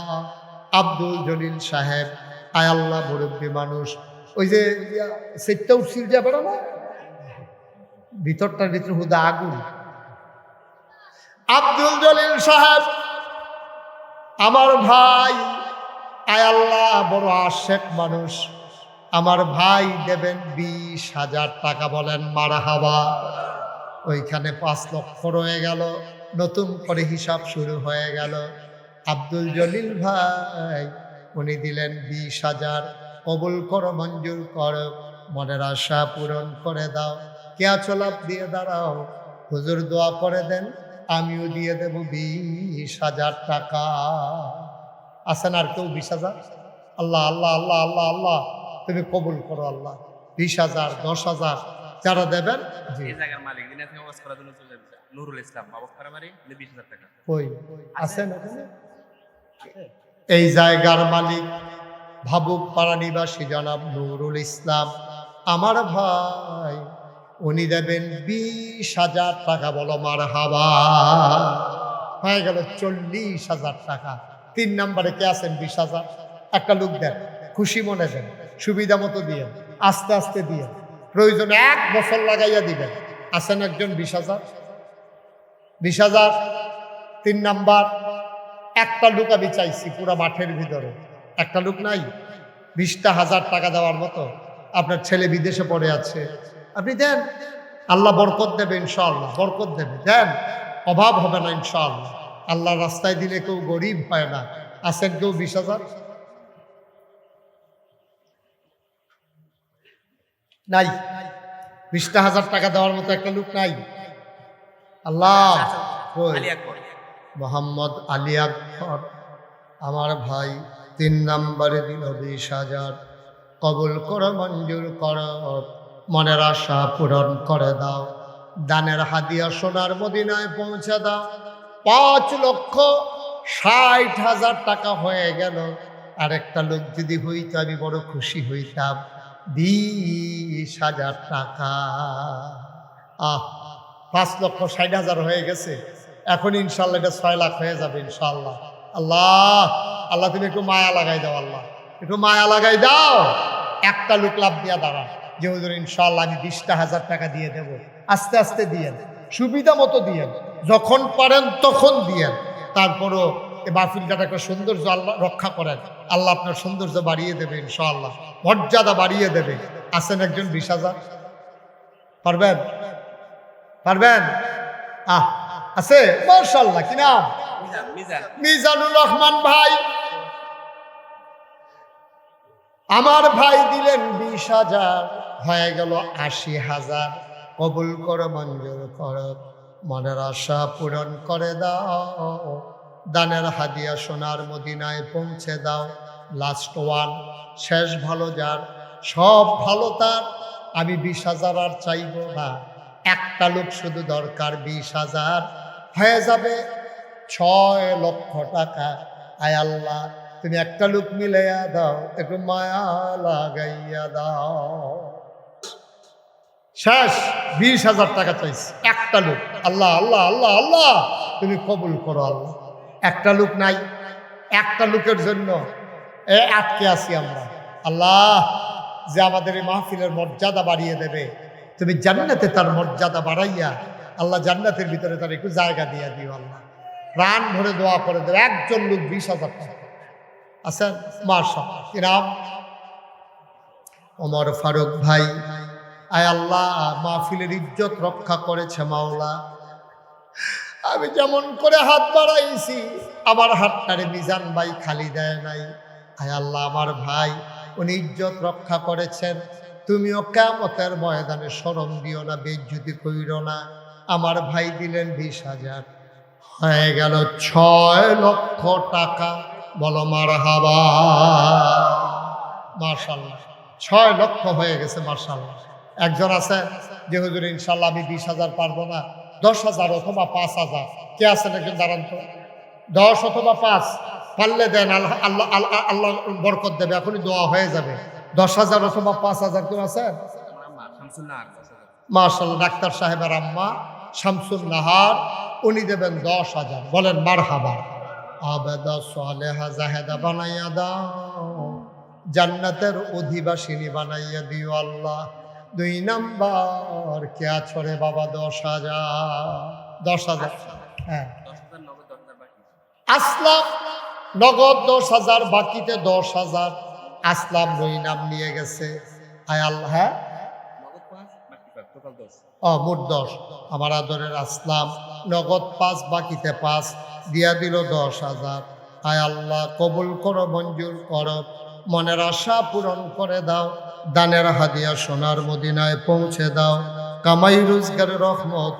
আব্দুল জলিল সাহেব, আয় আল্লাহ মুরব্বী মানুষ। ওই যে সেটটা উঠছিল যে বেড়া না, ভিতরটার ভিতরে হুদা আগুন। আব্দুল জলিল সাহেব আমার ভাই, আয় আল্লাহ বড় আশেক মানুষ। আমার ভাই দেবেন 20,000 টাকা। বলেন মারহাবা। ওইখানে 5,00,000 রয়ে গেল, নতুন করে হিসাব শুরু হয়ে গেল। আব্দুল জলিল ভাই উনি দিলেন 20,000। কবুল করো, মঞ্জুর করো, মনের আশা পূরণ করে দাও। কে আছো? লাভ দিয়ে দাঁড়াও, হুজুর দোয়া করে দেন, আমিও দিয়ে দেব 20,000 টাকা। আছেন আর কেউ? 20,000? আল্লাহ আল্লাহ আল্লাহ আল্লাহ আল্লাহ, তুমি কবুল করো আল্লাহ। 20,000, 10,000 যারা দেবেন। নুরুল ইসলাম বাবুখারামারি 20,000 টাকা। কই আছেন ওখানে? এই জায়গার মালিক ভাবুক পাড়া নিবাসী জনাব নুরুল ইসলাম আমার ভাই, উনি দেবেন 20,000 টাকা। বলো মারহাবা। হয়ে গেল 40,000 টাকা। 3 নম্বরে কে আছেন? 20,000 একটা লোক দেন, খুশি মনে দেন, সুবিধা মতো দিয়ে, আস্তে আস্তে দিয়ে, প্রয়োজনে 1 বছর লাগাইয়া দিবেন। আছেন একজন? 20,000? 20,000। 3 নাম্বার, একটা লোক আমি চাইছি পুরো মাঠের ভিতরে, একটা লোক নাই 20,000 টাকা দেওয়ার মতো। আপনার ছেলে বিদেশে পড়ে আছে, আপনি দেন, আল্লাহ বরকত দেবে ইনশাআল্লাহ, বরকত দেবে। দেন, অভাব হবে না ইনশাআল্লাহ। আল্লাহ রাস্তায় দিলে কেউ গরিব হয় না। আছেন কেউ? 20,000 নাই? 20,000 টাকা দেওয়ার মতো একটা লোক নাই? আল্লাহ মোহাম্মদ আলী আকবর আমার ভাই 3 নম্বরে দিল 20,000। কবুল করো, মঞ্জুর করো, মনের আশা পূরণ করে দাও। দানের হাদিয়া সোনার মদিনায় পৌঁছে দাও। 5,60,000 টাকা হয়ে গেল। আরেকটা লোক যদি হইতো আমি বড় খুশি হইতাম। 20,000 টাকা। 5,60,000 হয়ে গেছে। এখন ইনশাল্লাহ এটা 6 লাখ হয়ে যাবে ইনশাল্লাহ। আল্লাহ আল্লাহ তুমি একটু মায়া লাগাই দাও, আল্লাহ একটু মায়া লাগাই দাও। একটা লোক লাভ দিয়া দাঁড়া যে হুজুর ইনশাল্লাহ আমি 20,000 টাকা দিয়ে দেব। আস্তে আস্তে দিয়েন, সুবিধা মতো দিয়েন, যখন পারেন তখন দিয়েন। তারপরও এই মাহফিলটার একটা সৌন্দর্য আল্লাহ রক্ষা করেন। আল্লাহ আপনার সৌন্দর্য বাড়িয়ে দেবে ইনশাআল্লাহ, মর্যাদা বাড়িয়ে দেবে। আছেন একজন 20,000? পারবেন? পারবেন? আছে মাশাআল্লাহ। কি নাম? মিজানুর রহমান ভাই। আমার ভাই দিলেন 20,000, হয়ে গেল 80,000। কবুল করো, মঞ্জুর করো, মনের আশা পূরণ করে দাও। দানের হাদিয়া সোনার মদিনায় পৌঁছে দাও। লাস্ট ওয়ান, শেষ ভালো যার, সব ভালো তার। আমি 20,000 আর চাইব না, একটা লোক শুধু দরকার। 20,000 হয়ে যাবে 6 লক্ষ টাকা। আয় আল্লাহ তুমি একটা লোক মিলাইয়া দাও, একটু মায়া লাগাইয়া দাও। শেষ, 20,000 টাকা চাইছি, একটা লোক। আল্লাহ আল্লাহ আল্লাহ আল্লাহ তুমি কবুল করো আল্লাহ। একটা লোক নাই, একটা লোকের জন্য আটকে আছি আমরা। আল্লাহ যে আমাদের এই মাহফিলের মর্যাদা বাড়িয়ে দেবে, তুমি জান্নাতে তার মর্যাদা বাড়াইয়া আল্লাহ জান্নাতের ভিতরে তার একটু জায়গা দিয়ে দিও আল্লাহ। প্রাণ ভরে দোয়া করে দেবে। একজন লোক 20,000 টাকা আছেন মাশাআল্লাহ। কি নাম? ওমর ফারুক ভাই। আয় আল্লাহ মাহফিলের ইজ্জত রক্ষা করেছে মাওলা। আমি যেমন করে হাত বাড়াইছি আমার হাতটারে মিজান ভাই খালি দেয় নাই। আয় আল্লাহ আমার ভাই উনি ইজ্জত রক্ষা করেছেন। তুমিও কিয়ামতের ময়দানে শরম দিও না, বেইজ্জতি কইরো না। আমার ভাই দিলেন 20,000, হয়ে গেল 6 লক্ষ টাকা। বলো মারহাবা। মাশাআল্লাহ 6 লক্ষ হয়ে গেছে মাশাআল্লাহ। একজন আছে যে হুজুর ইনশাআল্লাহ আমি 20,000 পারবো না, 10,000 অথবা 5,000। কে আছেন একজন দাঁড়ান তো? 10 অথবা 5 পারলে দেন, আল্লাহ আল্লাহ আল্লাহ বরকত দেবে, এখনই দোয়া হয়ে যাবে। 10,000 অথবা 5,000 কেউ আছেন? মাশাআল্লাহ ডাক্তার সাহেবের আম্মা শামসুন নাহার, উনি দেবেন 10,000। বলেন মারহাবা। আবেদা সালেহা জাহেদা বানাইয়া দাও, জান্নাতের অধিবাসিনী বানাইয়া দিও আল্লাহ। 2 নাম্বার কে আছরে বাবা? 10,000। হ্যাঁ আসলাম নগদ 10,000, বাকিতে 10,000। আসলাম 2 নাম নিয়ে গেছে। আয় আল্লাহ, হ্যাঁ মোট 10। আমার আদরের আসলাম নগদ 5, বাকিতে 5 দিয়া দিল 10,000। আয় আল্লাহ কবুল করো, মঞ্জুর করো, মনের আশা পূরণ করে দাও। দানের হাদিয়া সোনার মদিনায় পৌঁছে দাও। কামাই রোজগারের রহমত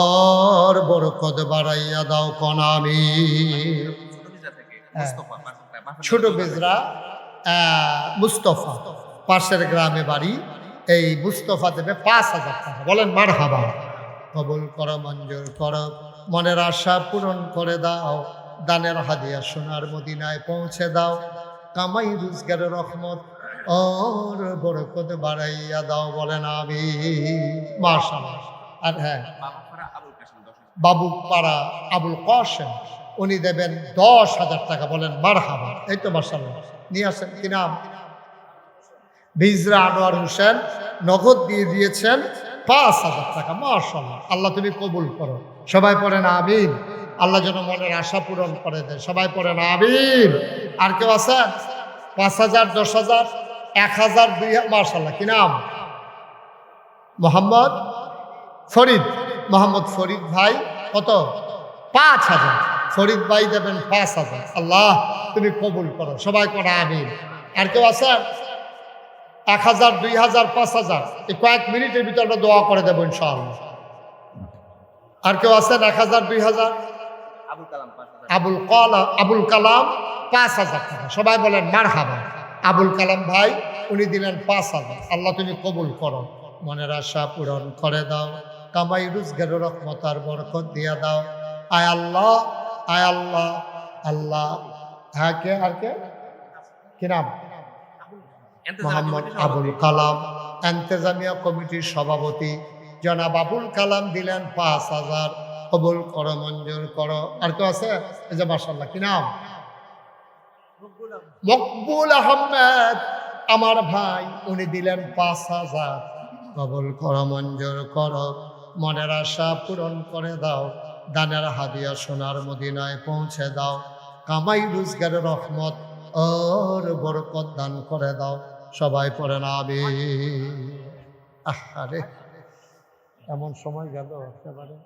আর বরকত বাড়াইয়া দাও। কোন আমিন। ছোট বেজরা মুস্তফা, পাশের গ্রামে বাড়ি। এই মুস্তফা দেবে 5,000 টাকা। বলেন মারহাবা। কবুল করো, মঞ্জুর করো, মনের আশা পূরণ করে দাও। দানের হাদিয়া সোনার মদিনায় পৌঁছে দাও। কামাই রোজগারের রহমত আর বরকত বাড়াইয়া দাও। বলেন আমিন। মাশাআল্লাহ। আর হ্যাঁ বাবুপাড়া আবুল কাসেম, উনি দেবেন 10,000 টাকা। বলেন মারহাবা। এই তো মাশাআল্লাহ নিয়ে আসেন। কি নাম? বিজরা আনোয়ার হোসেন, নগদ দিয়ে দিয়েছেন 5,000 টাকা। মাশাআল্লাহ। আল্লাহ তুমি কবুল করো। সবাই পড়েন আমিন। আল্লাহ যেন মনের আশা পূরণ করে দেয়। সবাই পড়েন আমিন। আর কেউ আছেন? 5,000, 10,000, 1,000, 2,000। মাশাআল্লাহ। কি নাম? মোহাম্মদ ফরিদ। মোহাম্মদ ফরিদ ভাই কত? 5,000। ফরিদ ভাই দেবেন 5,000। আল্লাহ তুমি কবুল করো। সবাই পড়ে আমিন। আর কেউ আছেন? 1,000, 2,000, 5,000। এই কয়েক মিনিটের ভিতরে আমরা দোয়া করে দেবো ইনশাআল্লাহ। আর কেউ আছেন? 1,000, 2,000? আবুল কালাম 5,000 টাকা। সবাই বলেন মারহাবা। আবুল কালাম ভাই উনি দিলেন 5,000। আল্লাহ তুমি কবুল করো, মনের আশা পূরণ করে দাও, কামাই রোজগারের রহমত আর বরকত দিয়া দাও। আয় আল্লাহ, আয় আল্লাহ, আল্লাহ। হ্যাঁ, কে আর কে, কি নাম? মোহাম্মদ আবুল কালাম, এন্তেজামিয়া কমিটির সভাপতি জনাব আবুল কালাম দিলেন 5,000। কবুল করো, মঞ্জুর করো। আর কেউ আছে? এই যে মাশাআল্লাহ, কি নাম? মকবুল আহমেদ আমার ভাই, উনি দিলেন 5,000। কবুল করো, মঞ্জুর করো, মনের আশা পূরণ করে দাও, দানের হাদিয়া সোনার মদিনায় পৌঁছে দাও, কামাই রোজগারের রহমত আর বরকত দান করে দাও। সবাই পড়েন আমিন। আরে এমন সময় গেল একেবারে।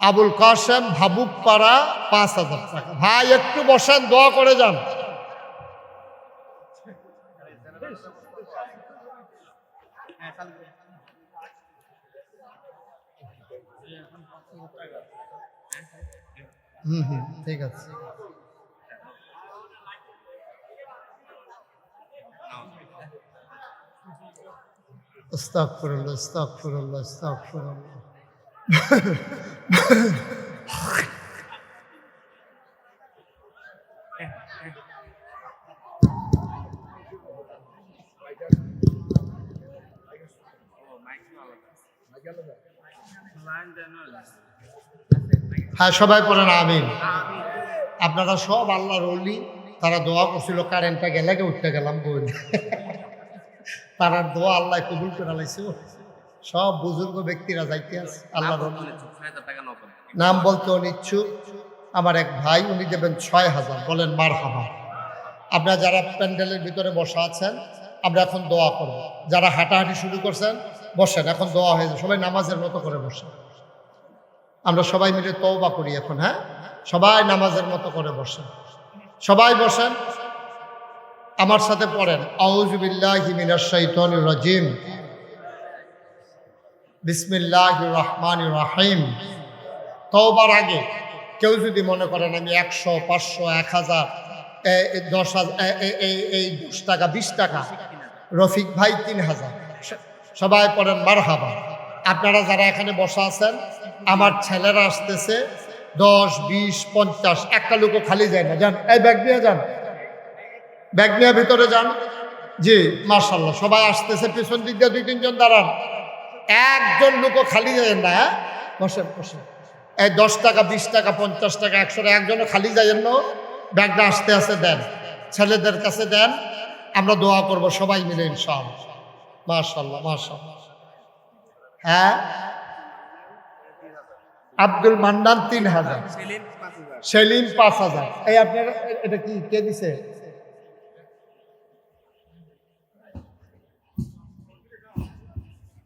আবুল কাসেম ভাবুকপাড়া 5,000 টাকা। ভাই একটু বসেন, দোয়া করে যান। ঠিক আছে। আস্তাগফিরুল্লাহ, আস্তাগফিরুল্লাহ, আস্তাগফিরুল্লাহ। হ্যাঁ, সবাই পড়েন আমিন। আপনারা সব আল্লাহর ওলি, তারা দোয়া করছিল, কারেন্টটা গেলে উঠতে গেলাম বই। তারার দোয়া আল্লাহ কবুল করে লাইছে। সব বুজুর্গ ব্যক্তিরা যাইতে আছে আল্লাহর ওলি। নাম বলতে অনিচ্ছুক আমার এক ভাই, উনি দেবেন 6,000। বলেন মারহাবা। আপনারা যারা প্যান্ডেলের ভিতরে বসা আছেন, আমরা এখন দোয়া করব। যারা হাঁটাহাঁটি শুরু করছেন বসেন, এখন দোয়া হয়ে যায়। সবাই নামাজের মতো করে বসেন। আমরা সবাই মিলে তওবা করি এখন। হ্যাঁ, সবাই নামাজের মতো করে বসেন। সবাই বসেন, আমার সাথে পড়েন আউযু বিল্লাহি মিনাশ শাইতানির রাজিম, বিসমিল্লাহির রহমানির রহিম। তওবার আগে কেউ যদি মনে করেন আমি 100, 500, 1000, 10,000, এই 10 টাকা 20 টাকা, রফিক ভাই 3,000। সবাই পড়েন মারহাবা। আপনারা যারা এখানে বসা আছেন, আমার ছেলেরা আসতেছে 10, 20, 50, একটা লোকও খালি যায় না। যান, এই ব্যাগ নিয়ে যান, ব্যাগ নিয়ে ভিতরে যান। জি মাশাআল্লাহ, সবাই আসতেছে। পিছন দিক দিয়ে 2-3 জন দাঁড়ান, একজন লোকও খালি যায় না। বসেন বসেন। এই 10 টাকা 20 টাকা 50 টাকা 100 টাকা একজনও খালি যায় না। ব্যাগটা আসতে আসতে দেন, ছেলেদের কাছে দেন। আমরা দোয়া করব সবাই মিলে ইনশাআল্লাহ। মাশাআল্লাহ, মাশাআল্লাহ। হ্যাঁ, আব্দুল মান্নান 3,000, সেলিম 5,000। এই আপনারা এটা কি কে দিছে?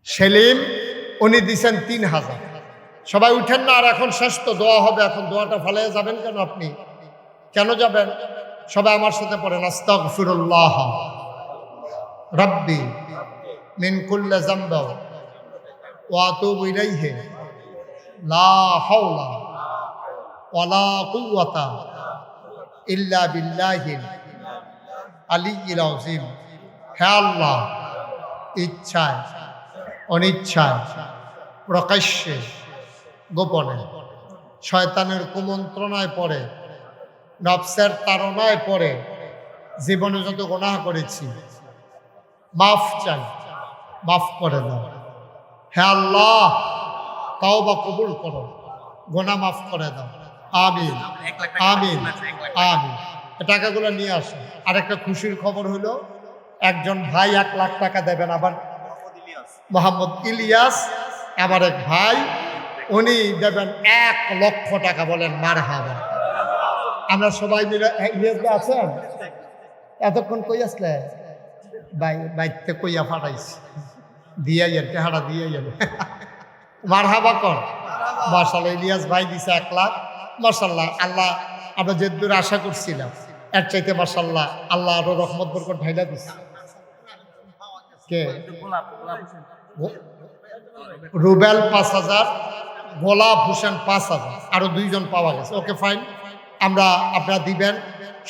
সেলিম, উনি দিছেন 3,000। সবাই উঠেন না, আর এখন শেষ তো, দোয়া হবে এখন। দোয়াটা ফালাইয়া যাবেন কেন? আপনি কেন যাবেন? সবাই আমার সাথে পড়েন আস্তাগফিরুল্লাহ রাব্বি মিন কুল্লি যামবি ওয়া আতুবু ইলাইহি লা হাওলা ওয়ালা কুওয়াতা ইল্লা বিল্লাহিল আলিয়্যিল আযীম। হে আল্লাহ, ইচ্ছায় অনিচ্ছায়, প্রকাশ্যে গোপনে, শয়তানের কুমন্ত্রণায় পড়ে, নফসের তাড়নায় পড়ে জীবনে যত গুনাহ করেছি মাফ চাই, মাফ করে দাও। হে আল্লাহ, তাওবা কবুল করো, গুনাহ মাফ করে দাও। আমিন, আমিন, আমিন। টাকাগুলো নিয়ে আসো। আরেকটা খুশির খবর হলো, একজন ভাই 1 লাখ টাকা দেবেন। আবার মোহাম্মদ ইলিয়াস আমার এক ভাই, উনি দেবেন 1 লক্ষ টাকা। বলেন মারহাবা। আমরা সবাই মিলে। ইলিয়াস ভাই আছেন? এতক্ষণ কই আসলে? বাইতে কইয়া ফাটাইছি, দিয়ে যান, টেহারা দিয়ে যান। মারহাবা কর। মাশাআল্লাহ, ইলিয়াস ভাই দিছে 1 লাখ। মাশাআল্লাহ, আল্লাহ আমরা যে দূর আশা করছিলাম এর চাইতে মাশাআল্লাহ আল্লাহ আরো রহমত বরকত ঢাইলা দিচ্ছে। কে রুবেল 5,000, গোলাপ হোসেন 5,000, আরো 2 জন পাওয়া গেছে। ওকে ফাইন, আমরা আপনারা দিবেন,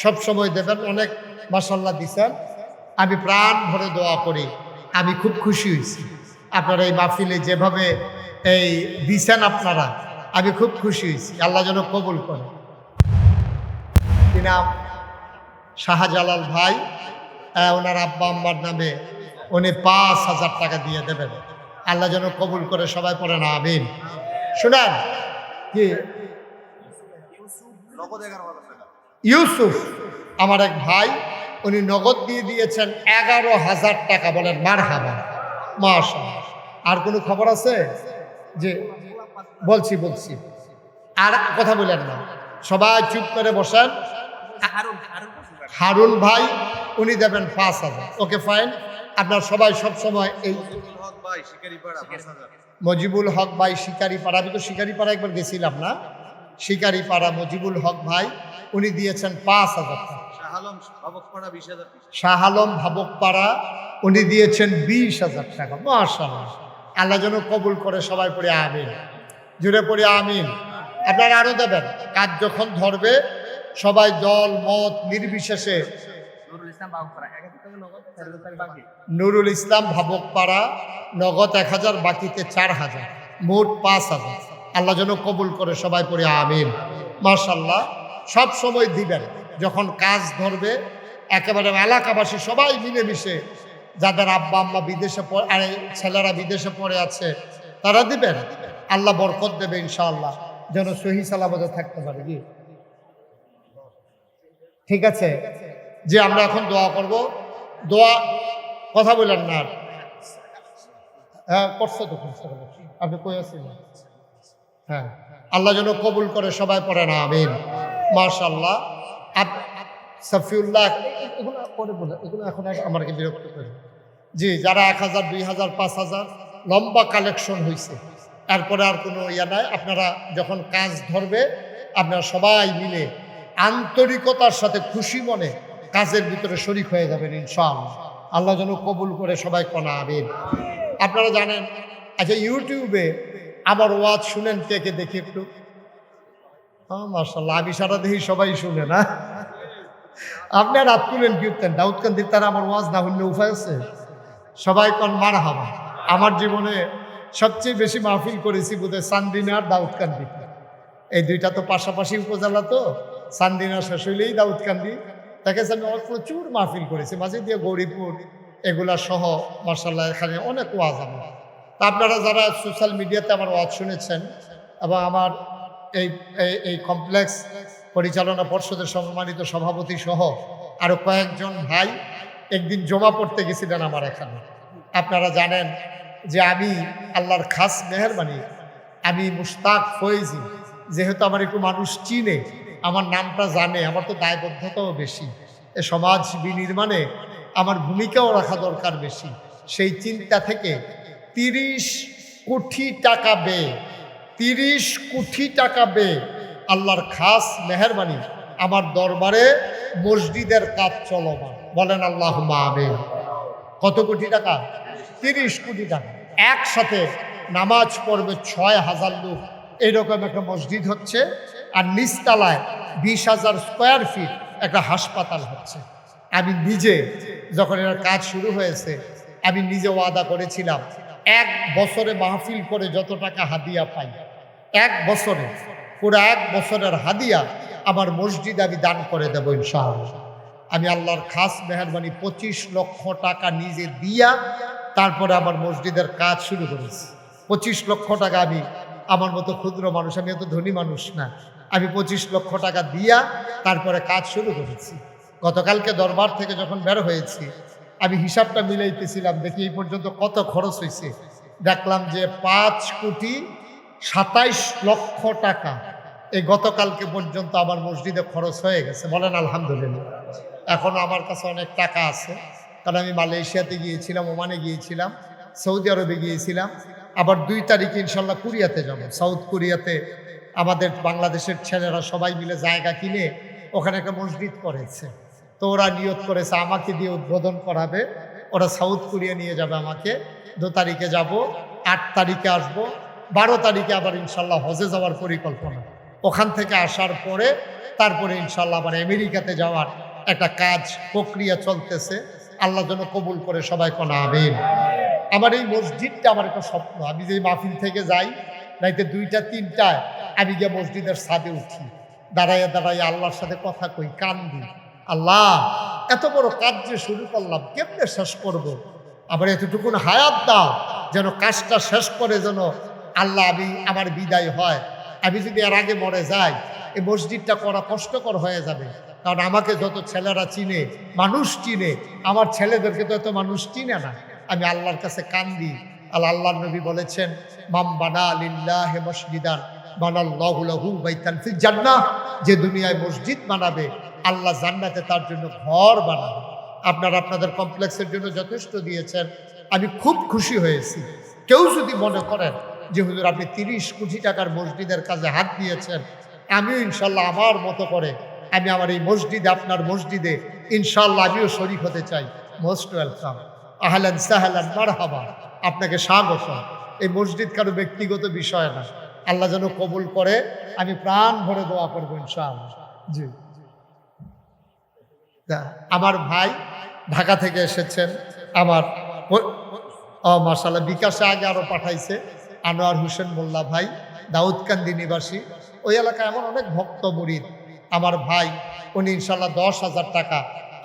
সব সময় দেবেন। অনেক মাশাআল্লাহ দিছেন, আমি প্রাণ ভরে দোয়া করি। আমি খুব খুশি হয়েছি আপনারা এই মাহফিলে যেভাবে এই দিছেন আপনারা, আমি খুব খুশি হয়েছি। আল্লাহ যেন কবুল করে। কি নাম? শাহজালাল ভাই, ওনার আব্বা আম্মার নামে উনি 5,000 টাকা দিয়ে দেবেন। আল্লাহ যেন কবুল করে, সবাই পড়েন আমিন। শুনেন কি, ইউসুফ আমার এক ভাই, উনি নগদ দিয়ে দিয়েছেন 11,000 টাকা। বলেন মারহাবা, মাশাআল্লাহ। আর কোনো খবর আছে? যে বলছি আর কথা বলেন না, সবাই চুপ করে বসেন। হারুন ভাই উনি দেবেন 5,000। ওকে ফাইন, আপনার সবাই সব সময় এই মজিবুল হক ভাই শিকারিপাড়া, আমি তো শিকারিপাড়া একবার গেছিলাম না, শিকারিপাড়া মজিবুল হক ভাই উনি দিয়েছেন 5,000 টাকা। শাহ আলম ভাবকপাড়া উনি দিয়েছেন 20,000 টাকা। মাশাআল্লাহ, আল্লাহ যেন কবুল করে, সবাই পড়ে আমিন, জুড়ে পড়ে আমিন। আপনারা আরো দেবেন, কাজ যখন ধরবে সবাই দল মত নির্বিশেষে। নুরুল ইসলাম ভাবকপাড়া নগদ 1,000, বাকিতে 4,000, মোট 5,000। আল্লাহ যেন কবুল করে, সবাই পড়ে আমিন। মাশাআল্লাহ, সব সময় দিবেন, যখন কাজ ধরবে একেবারে এলাকাবাসী সবাই মিলেমিশে, যাদের আব্বা আম্মা বিদেশে আর ছেলেরা বিদেশে পড়ে আছে তারা দিবেন। আল্লাহ বরকত দেবে ইনশাআল্লাহ, যেন সহি সালামতে থাকতে পারে। কি ঠিক আছে? যে আমরা এখন দোয়া করব। দোয়া কথা বললেন না? হ্যাঁ করছে তো, আপনি কই আছেন? হ্যাঁ, আল্লাহ যেন কবুল করে, সবাই পড়েন আমিন। মাশাআল্লাহ। সাফিউল্লাহ এগুলো পরে বলে, এগুলো এখন আমাকে বিরক্ত করে। জি, যারা 1,000, 2,000, 5,000 লম্বা কালেকশন হয়েছে, এরপরে আর কোনো ইয়া নাই। আপনারা যখন কাজ ধরবে আপনারা সবাই মিলে আন্তরিকতার সাথে খুশি মনে কাজের ভিতরে শরীক হয়ে যাবেন ইনশাআল্লাহ। আল্লাহ যেন কবুল করে, সবাই কোনা আমিন। আপনারা জানেন, আচ্ছা ইউটিউবে আমার ওয়াজ শুনেন কে কে দেখি একটু? মাশাআল্লাহ, আমি সারা দেখি সবাই শুনে না। আপনি রাত তুলেন কি উঠতেন? দাউদকান্দির তারা আমার ওয়াজ না শুনলে উপায় আছে? সবাই কন মারহাবা। আমার জীবনে সবচেয়ে বেশি মাহফিল করেছি বোধহয় চান্দিনা আর দাউদকান্দি, এই দুইটা তো পাশাপাশি উপজেলা, তো চান্দিনা শেষ হইলেই দাউদকান্দি। দেখেছি আমি প্রচুর মাহফিল করেছি, মাঝে দিয়ে গৌরীপুর এগুলা সহ। মাশাআল্লাহ, এখানে অনেক ওয়াজ আমার। তা আপনারা যারা সোশ্যাল মিডিয়াতে আমার ওয়াজ শুনেছেন এবং আমার এই কমপ্লেক্স পরিচালনা পর্ষদের সম্মানিত সভাপতি সহ আরো কয়েকজন ভাই একদিন জমা পড়তে গেছিলেন আমার এখানে। আপনারা জানেন যে আমি আল্লাহর খাস মেহেরবানি, আমি মুশতাক ফয়েজি, যেহেতু আমার একটু মানুষ চিনে, আমার নামটা জানে, আমার তো দায়বদ্ধতাও বেশি, এ সমাজ বিনির্মাণে আমার ভূমিকাও রাখা দরকার বেশি। সেই চিন্তা থেকে 30 কোটি টাকা ব্যয়, 30 কোটি টাকা ব্যয় আল্লাহর খাস মেহেরবানি আমার দরবারে মসজিদের কাজ চলমান। বলেন আল্লাহুম্মা আমিন। কত কোটি টাকা? 30 কোটি টাকা। একসাথে নামাজ পড়বে 6,000 লোক, এইরকম একটা মসজিদ হচ্ছে। আর নিচতলায় 20,000 স্কোয়ার ফিট একটা হাসপাতাল হচ্ছে। আমি নিজে যখন এর কাজ শুরু হয়েছে, আমি নিজে ওয়াদা করেছিলাম 1 বছরে মাহফিল করে যত টাকা হাদিয়া পাই, 1 বছরে পুরো 1 বছরের হাদিয়া আমার মসজিদ আমি দান করে দেবো ইনশাআল্লাহ। আমি আল্লাহর খাস মেহেরবানি 25 লক্ষ টাকা নিজে দিয়া তারপরে আমার মসজিদের কাজ শুরু করেছি। 25 লক্ষ টাকা আমি, আমার মতো ক্ষুদ্র মানুষ, আমি এত ধনী মানুষ না, আমি 25 লক্ষ টাকা দিয়া তারপরে কাজ শুরু করেছি। গতকালকে দরবার থেকে যখন বের হয়েছি আমি হিসাবটা মিলাইতেছিলাম, দেখি এই পর্যন্ত কত খরচ হয়েছে। দেখলাম যে 5,27,00,000 টাকা এই গতকালকে পর্যন্ত আমার মসজিদে খরচ হয়ে গেছে। বলেন আলহামদুলিল্লাহ। এখনও আমার কাছে অনেক টাকা আছে, কারণ আমি মালয়েশিয়াতে গিয়েছিলাম, ওমানে গিয়েছিলাম, সৌদি আরবে গিয়েছিলাম, আবার 2 তারিখে ইনশাল্লাহ কোরিয়াতে যাব। সাউথ কোরিয়াতে আমাদের বাংলাদেশের ছেলেরা সবাই মিলে জায়গা কিনে ওখানে একটা মসজিদ করেছে। তো ওরা নিয়ত করেছে আমাকে দিয়ে উদ্বোধন করাবে, ওরা সাউথ কোরিয়া নিয়ে যাবে আমাকে। 2 তারিখে যাব, 8 তারিখে আসবো, 12 তারিখে আবার ইনশাল্লাহ হজে যাওয়ার পরিকল্পনা। ওখান থেকে আসার পরে তারপরে ইনশাল্লাহ আবার আমেরিকাতে যাওয়ার একটা কাজ প্রক্রিয়া চলতেছে। আল্লাহ যেন কবুল করে, সবাই কোন আমিন। আমার এই মসজিদটা আমার একটা স্বপ্ন। আমি যে মাহফিল থেকে যাই রাইতে 2টা 3টায় আমি গিয়ে মসজিদের ছাদে উঠি, দাঁড়াইয়া দাঁড়াইয়া আল্লাহর সাথে কথা কই, কান্দি, আল্লাহ এত বড় কাজ যে শুরু করলাম, কেমনে শেষ করব? আবার এতটুকুন হায়াত দাও যেন কাজটা শেষ করে যেন আল্লাহ আমি আমার বিদায় হয়। আমি যদি এর আগে মরে যাই, এই মসজিদটা করা কষ্টকর হয়ে যাবে। কারণ আমাকে যত ছেলেরা চিনে, মানুষ চিনে, আমার ছেলেদেরকে তো এত মানুষ চিনে না। আমি আল্লাহর কাছে কান্দি। আল্লাহর নবী বলেছেন, মাম বানা লিল্লাহি মসজিদান বানাল্লাহু লাহু বাইতান ফিল জান্নাহ, যে দুনিয়ায় মসজিদ বানাবে আল্লাহ জান্নাতে তার জন্য ঘর বানাবে। আপনারা আপনাদের কমপ্লেক্সের জন্য যথেষ্ট দিয়েছেন, আমি খুব খুশি হয়েছি। কেউ যদি মনে করেন যে হুজুর আপনি 30 কোটি টাকার মসজিদের কাজে হাত দিয়েছেন, আমিও ইনশাল্লাহ আমার মতো করে আমি আমার এই মসজিদে, আপনার মসজিদে ইনশাল্লাহ আমিও শরীক হতে চাই। মোস্ট ওয়েলকাম, আহলান সাহলান মারহাবা, আপনাকে স্বাগত। এই মসজিদ কারো ব্যক্তিগত বিষয় না, আল্লাহ যেন কবুল করে। আমি প্রাণ ভরে দোয়া করবো ইনশাআল্লাহ। জি, আমার ভাই ঢাকা থেকে এসেছেন, আমার মাশাআল্লাহ বিকাশে আগে আরো পাঠাইছে, আনোয়ার হোসেন মোল্লা ভাই, দাউদকান্দি নিবাসী। ওই এলাকায় আমার অনেক ভক্ত মুরিদ। আমার ভাই উনি ইনশাল্লাহ 10,000 টাকা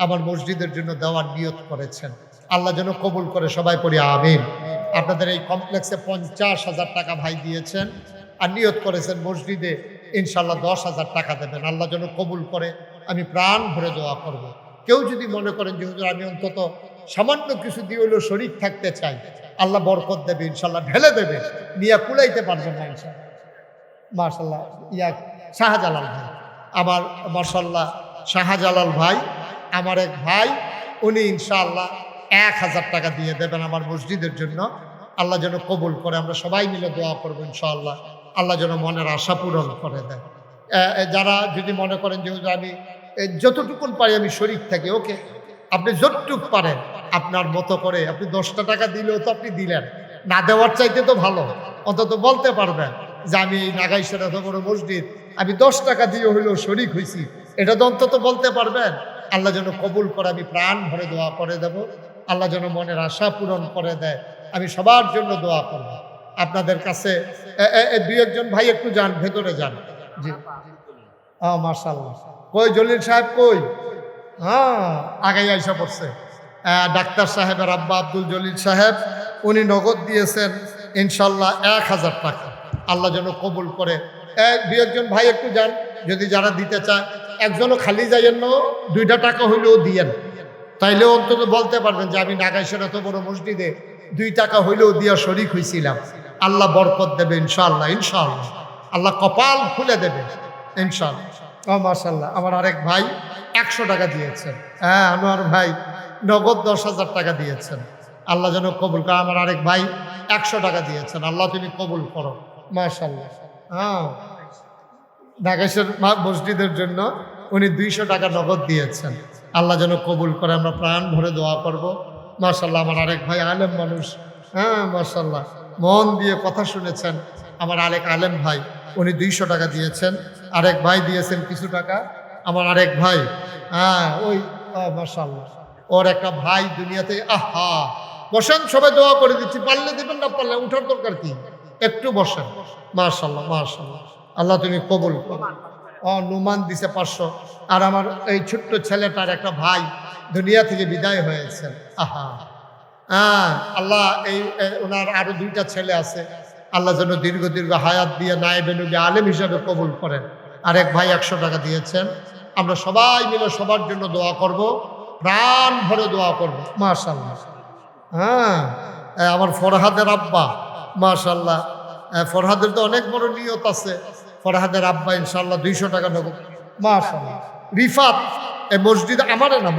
আমার মসজিদের জন্য দেওয়ার নিয়ত করেছেন। আল্লাহ যেন কবুল করে, সবাই পড়ি আমিন। আপনাদের এই কমপ্লেক্সে 50,000 টাকা ভাই দিয়েছেন আর নিয়ত করেছেন মসজিদে ইনশাল্লাহ 10,000 টাকা দেবেন। আল্লাহ যেন কবুল করে, আমি প্রাণ ভরে দোয়া করব। কেউ যদি মনে করেন যে হুজুর আমি অন্তত সামান্য কিছু দিয়ে হলেও শরীক থাকতে চাই, আল্লাহ বরকত দেবে ইনশাল্লাহ, ঢেলে দেবে, নিয়ে কুলাইতে পারবেন না ইনশাল্লাহ। মাশাল্লাহ, শাহজালাল ভাই আমার, মাশাল্লাহ শাহজালাল ভাই আমার এক ভাই, উনি ইনশাআল্লাহ 1,000 টাকা দিয়ে দেবেন আমার মসজিদের জন্য। আল্লাহ যেন কবুল করে, আমরা সবাই মিলে দোয়া করবো ইনশাআল্লাহ, আল্লাহ যেন মনের আশা পূরণ করে দেয়। যারা যদি মনে করেন যে আমি যতটুকুন পারি আমি শরীক থাকি, ওকে, আপনি যতটুক পারেন আপনার মতো করে, আপনি 10টা টাকা দিলেও তো আপনি দিলেন, না দেওয়ার চাইতে তো ভালো, অন্তত বলতে পারবেন যে আমি এই নাগাইশের এত বড় মসজিদ আমি 10 টাকা দিয়ে হইলেও শরীক হয়েছি, এটা তো অন্তত বলতে পারবেন। আল্লাহ যেন কবুল করে, আমি প্রাণ ভরে দোয়া করে দেব। আল্লাহ যেন মনের আশা পূরণ করে দেয়। আমি সবার জন্য দোয়া করব আপনাদের কাছে। 2-1 ভাই একটু যান, ভেতরে যান। জি, মাশাআল্লাহ। কই জলিল সাহেব কই? হ্যাঁ, আগে আইসা পড়ছে। ডাক্তার সাহেবের আব্বা আব্দুল জলিল সাহেব, উনি নগদ দিয়েছেন ইনশাল্লাহ 1,000 টাকা। আল্লাহ যেন কবুল করে। 2-1 ভাই একটু যান, যদি যারা দিতে চায়, একজনও খালি যাইয়েন না, 2টা টাকা হইলেও দিয়েন, তাইলে অন্তত বলতে পারবেন যে আমি নাগাইশের এত বড় মসজিদে 2 টাকা হইলেও দিয়া শরীক হয়েছিলাম। আল্লাহ বরকত দেবে ইনশাআল্লাহ, ইনশাআল্লাহ আল্লাহ কপাল খুলে দেবে ইনশাআল্লাহ। মাশাআল্লাহ, আমার আরেক ভাই 100 টাকা দিয়েছেন। হ্যাঁ, আনোয়ার ভাই নগদ 10,000 টাকা দিয়েছেন। আল্লাহ যেন কবুল করে। আমার আরেক ভাই 100 টাকা দিয়েছেন। আল্লাহ তুমি কবুল করো। মাশাআল্লাহ। হ্যাঁ, নাগাইশের মসজিদের জন্য উনি 200 টাকা নগদ দিয়েছেন। আল্লাহ যেন কবুল করে, আমরা প্রাণ ভরে দোয়া করব। মাশাআল্লাহ, আমার আরেক ভাই আলেম মানুষ। হ্যাঁ, মাশাআল্লাহ, মন দিয়ে কথা শুনেছেন। আমার আরেক আলেম ভাই, উনি 200 টাকা দিয়েছেন। আরেক ভাই দিয়েছেন কিছু টাকা। আমার আরেক ভাই, হ্যাঁ ওই মাশাআল্লাহ, ওর একটা ভাই দুনিয়াতে। আহা, বসেন, সবাই দোয়া করে দিচ্ছি, পারলে দিবেন, না পারলে উঠার দরকার কি, একটু বসেন। মাশাআল্লাহ, মাশাআল্লাহ, আল্লাহ তুমি কবুল করো। নুমান দিছে 500। আর আমার এই ছোট্ট ছেলেটার একটা ভাই দুনিয়া থেকে বিদায় হয়েছেন। আহা, হ্যাঁ, আল্লাহ এই ওনার আরো 2টা ছেলে আছে, আল্লাহ যেন দীর্ঘ দীর্ঘ হায়াত দিয়ে নায়েবে নবী আলেম হিসাবে কবুল করেন। আরেক ভাই 100 টাকা দিয়েছেন। আমরা সবাই মিলে সবার জন্য দোয়া করব, প্রাণ ভরে দোয়া করব। মাশাআল্লাহ। হ্যাঁ, আমার ফরহাদের আব্বা, মাশাআল্লাহ, ফরহাদের তো অনেক বড় নিয়ত আছে। ফরহাদের আব্বা ইনশাআল্লাহ 200 টাকা নেব। মাশাআল্লাহ। রিফাত এই মসজিদ, আমারে না,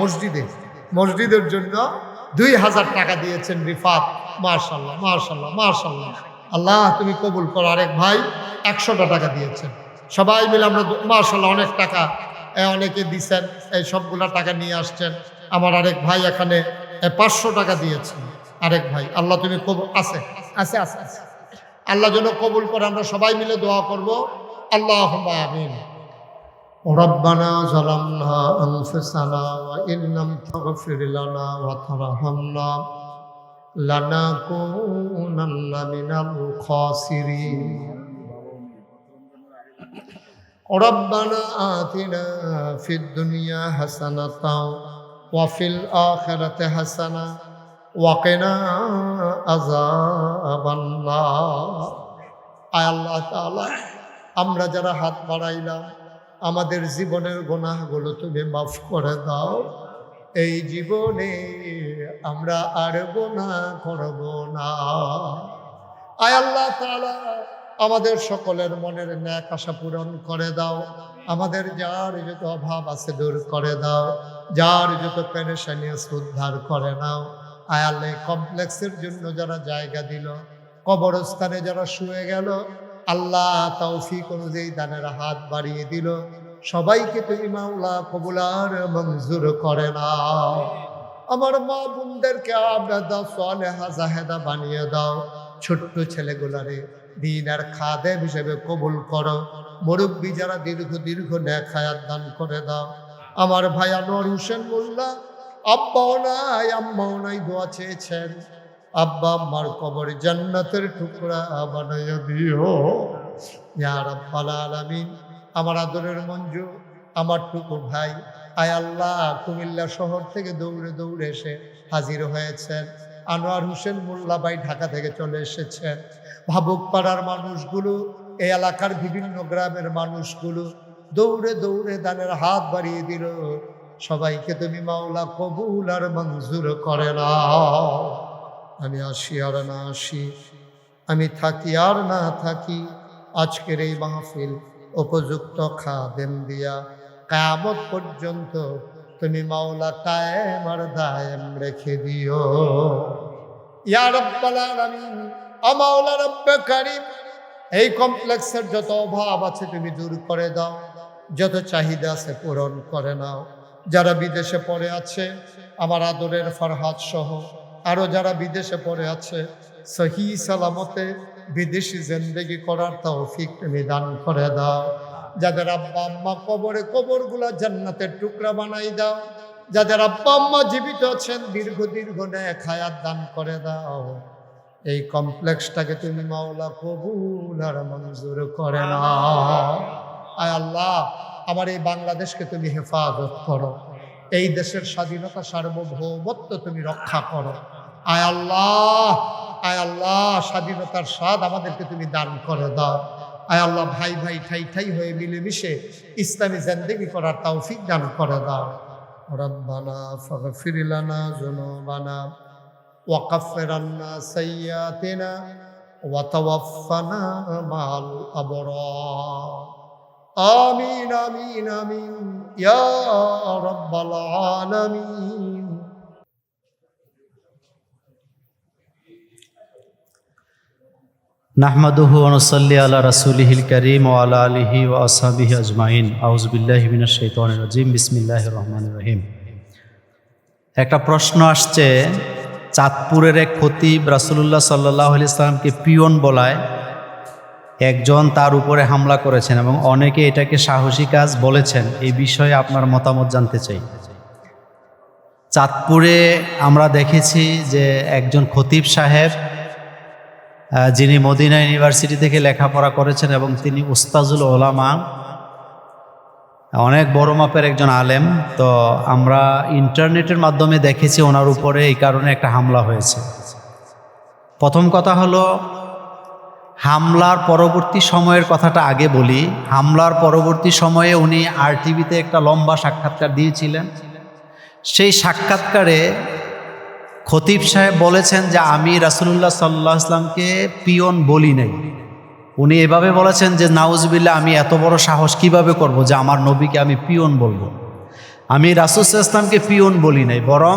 মসজিদের জন্য 2,000 টাকা দিয়েছেন রিফাত। মাশাআল্লাহ, মাশাআল্লাহ, মাশাআল্লাহ, আল্লাহ তুমি কবুল করো। আরেক ভাই 100 টাকা দিয়েছেন। সবাই মিলে আমরা মাশাআল্লাহ অনেক টাকা অনেকে দিচ্ছেন, এই সবগুলা টাকা নিয়ে আসছেন। আমার আরেক ভাই এখানে 500 টাকা দিয়েছেন। আরেক ভাই, আল্লাহ তুমি কবুল আছে। আছে আছে আছে। আল্লাহ যেন কবুল করে, আমরা সবাই মিলে দোয়া করব। আল্লাহুম্মা আমিন। ربنا ظلمنا أنفسنا وإن لم تغفر لنا وترحمنا لنكونن من الخاسرين ربنا آتنا في الدنيا حسنة وفي الآخرة حسنة وقنا عذاب النار আয় আল্লাহ তাআলা, আমরা যারা হাত বাড়াইলাম আমাদের জীবনের গুনাহগুলো তুমি মাফ করে দাও। এই জীবনে আমরা আর গুনাহ করব না। আয় আল্লাহ তাআলা, আমাদের সকলের মনের ন্যাক আশা পূরণ করে দাও। আমাদের যার যত অভাব আছে দূর করে দাও, যার যত পেরেশানি আছে উদ্ধার করে নাও। আয় আল্লাহ, কমপ্লেক্সের জন্য যারা জায়গা দিল, কবরস্থানে যারা শুয়ে গেল, আল্লাহ তৌফিক অনুযায়ী দানের হাত বাড়িয়ে দিল, সবাইকে তুমি মাওলা কবুল আর মঞ্জুর করে নাও। আমার মা বোনদেরকে আবেদা সালেহা জাহেদা বানিয়ে দাও। ছোট্ট ছেলেগুলারে দিন আর খাদেম হিসেবে কবুল করো। মুরব্বী যারা দীর্ঘ নেক হায়াত দান করে দাও। আমার ভাই আনোয়ার হোসেন মোল্লা আব্বাও নাই আম্মাও নাই দোয়া চেয়েছেন, আব্বা আম্মার কবর জান্নাতের টুকরা বানাইয়া দিও ইয়া রাব্বাল আলামিন। আমার আদরের মঞ্জু, আমার টুকু ভাই, আয় আল্লাহ কুমিল্লা শহর থেকে দৌড়ে দৌড়ে এসে হাজির হয়েছেন। আনোয়ার হোসেন মোল্লা ভাই ঢাকা থেকে চলে এসেছেন। ভাবুক পাড়ার মানুষগুলো, এই এলাকার বিভিন্ন গ্রামের মানুষগুলো দৌড়ে দৌড়ে দানের হাত বাড়িয়ে দিল। সবাইকে তুমি মাওলা কবুল আর মঞ্জুর করে নাও। আমি আসি আর না আসি, আমি থাকি আর না থাকি, আজকের এই মাহফিল উপযুক্ত খাদেম দিয়া কিয়ামত পর্যন্ত তুমি মাওলা কায়েম আর দায়েম রেখে দিও ইয়া রাব্বাল আলামিন। ও মাওলা রব্বে কারীম, এই কমপ্লেক্সের যত অভাব আছে তুমি দূর করে দাও, যত চাহিদা আছে পূরণ করে নাও। যারা বিদেশে পড়ে আছে, আমার আদরের ফরহাদ সহ আরো যারা বিদেশে পড়ে আছে, সহি সালামতে বিদেশি জিন্দেগি করার তৌফিক তুমি দান করে দাও। যাদের আব্বা আম্মা কবরে, কবরগুলা জান্নাতের টুকরা বানাই দাও। যাদের আব্বা আম্মা জীবিত আছেন, দীর্ঘ নেক হায়াত দান করে দাও। এই কমপ্লেক্সটাকে তুমি মাওলা কবুল আর মঞ্জুর করে নাও। আয় আল্লাহ, আমার এই বাংলাদেশকে তুমি হেফাজত করো, এই দেশের স্বাধীনতা সার্বভৌমত্ব তুমি রক্ষা করো। আয় আল্লাহ, আয় আল্লাহ, স্বাধীনতার স্বাদ আমাদেরকে তুমি দান করে দাও। আয় আল্লাহ, ভাই ভাই ঠাই ঠাই হয়ে মিলেমিশে ইসলামী জিন্দেগি করার তৌফিক দান করে দাও। রব্বানা ফাগফির লানা যুনুবানা ওয়া কাফির আন্না সাইয়্যাতিনা ওয়া তাওয়াফানা মাল আবরার। আমিন আমিন আমিন ইয়া রাব্বাল আলামিন। নাহমাদুহু ওয়া নুসাল্লি আলা রাসূলিহিল কারীম ওয়া আলা আলিহি ওয়া আসহাবিহি আজমাইন। আউযু বিল্লাহি মিনাশ শাইতানির রাজীম। বিসমিল্লাহির রহমানির রহিম। একটা প্রশ্ন আসছে, চাঁদপুরের এক খতিব রাসূলুল্লাহ সাল্লাল্লাহু আলাইহি সাল্লামকে পিয়ন বলায় একজন তার উপরে হামলা করেছেন এবং অনেকে এটাকে সাহসী কাজ বলেছেন। এই বিষয়ে আপনার মতামত জানতে চাই। চাঁদপুরে আমরা দেখেছি যে একজন খতিব সাহেব, যিনি মদিনা ইউনিভার্সিটি থেকে লেখাপড়া করেছেন এবং তিনি উস্তাজুল ওলামা, অনেক বড় মাপের একজন আলেম। তো আমরা ইন্টারনেটের মাধ্যমে দেখেছি ওনার উপরে এই কারণে একটা হামলা হয়েছে। প্রথম কথা হলো, হামলার পরবর্তী সময়ের কথাটা আগে বলি। হামলার পরবর্তী সময়ে উনি আরটিভিতে একটা লম্বা সাক্ষাৎকার দিয়েছিলেন। সেই সাক্ষাৎকারে খতিব সাহেব বলেছেন যে আমি রাসূলুল্লাহ সাল্লাল্লাহু আলাইহি ওয়াসাল্লামকে পিয়ন বলি নাই। উনি এভাবে বলেছেন যে নাউজুবিল্লাহ, আমি এত বড় সাহস কিভাবে করব যে আমার নবীকে আমি পিয়ন বলবো। আমি রাসূল সাল্লাল্লাহু আলাইহি ওয়াসাল্লামকে পিয়ন বলি নাই, বরং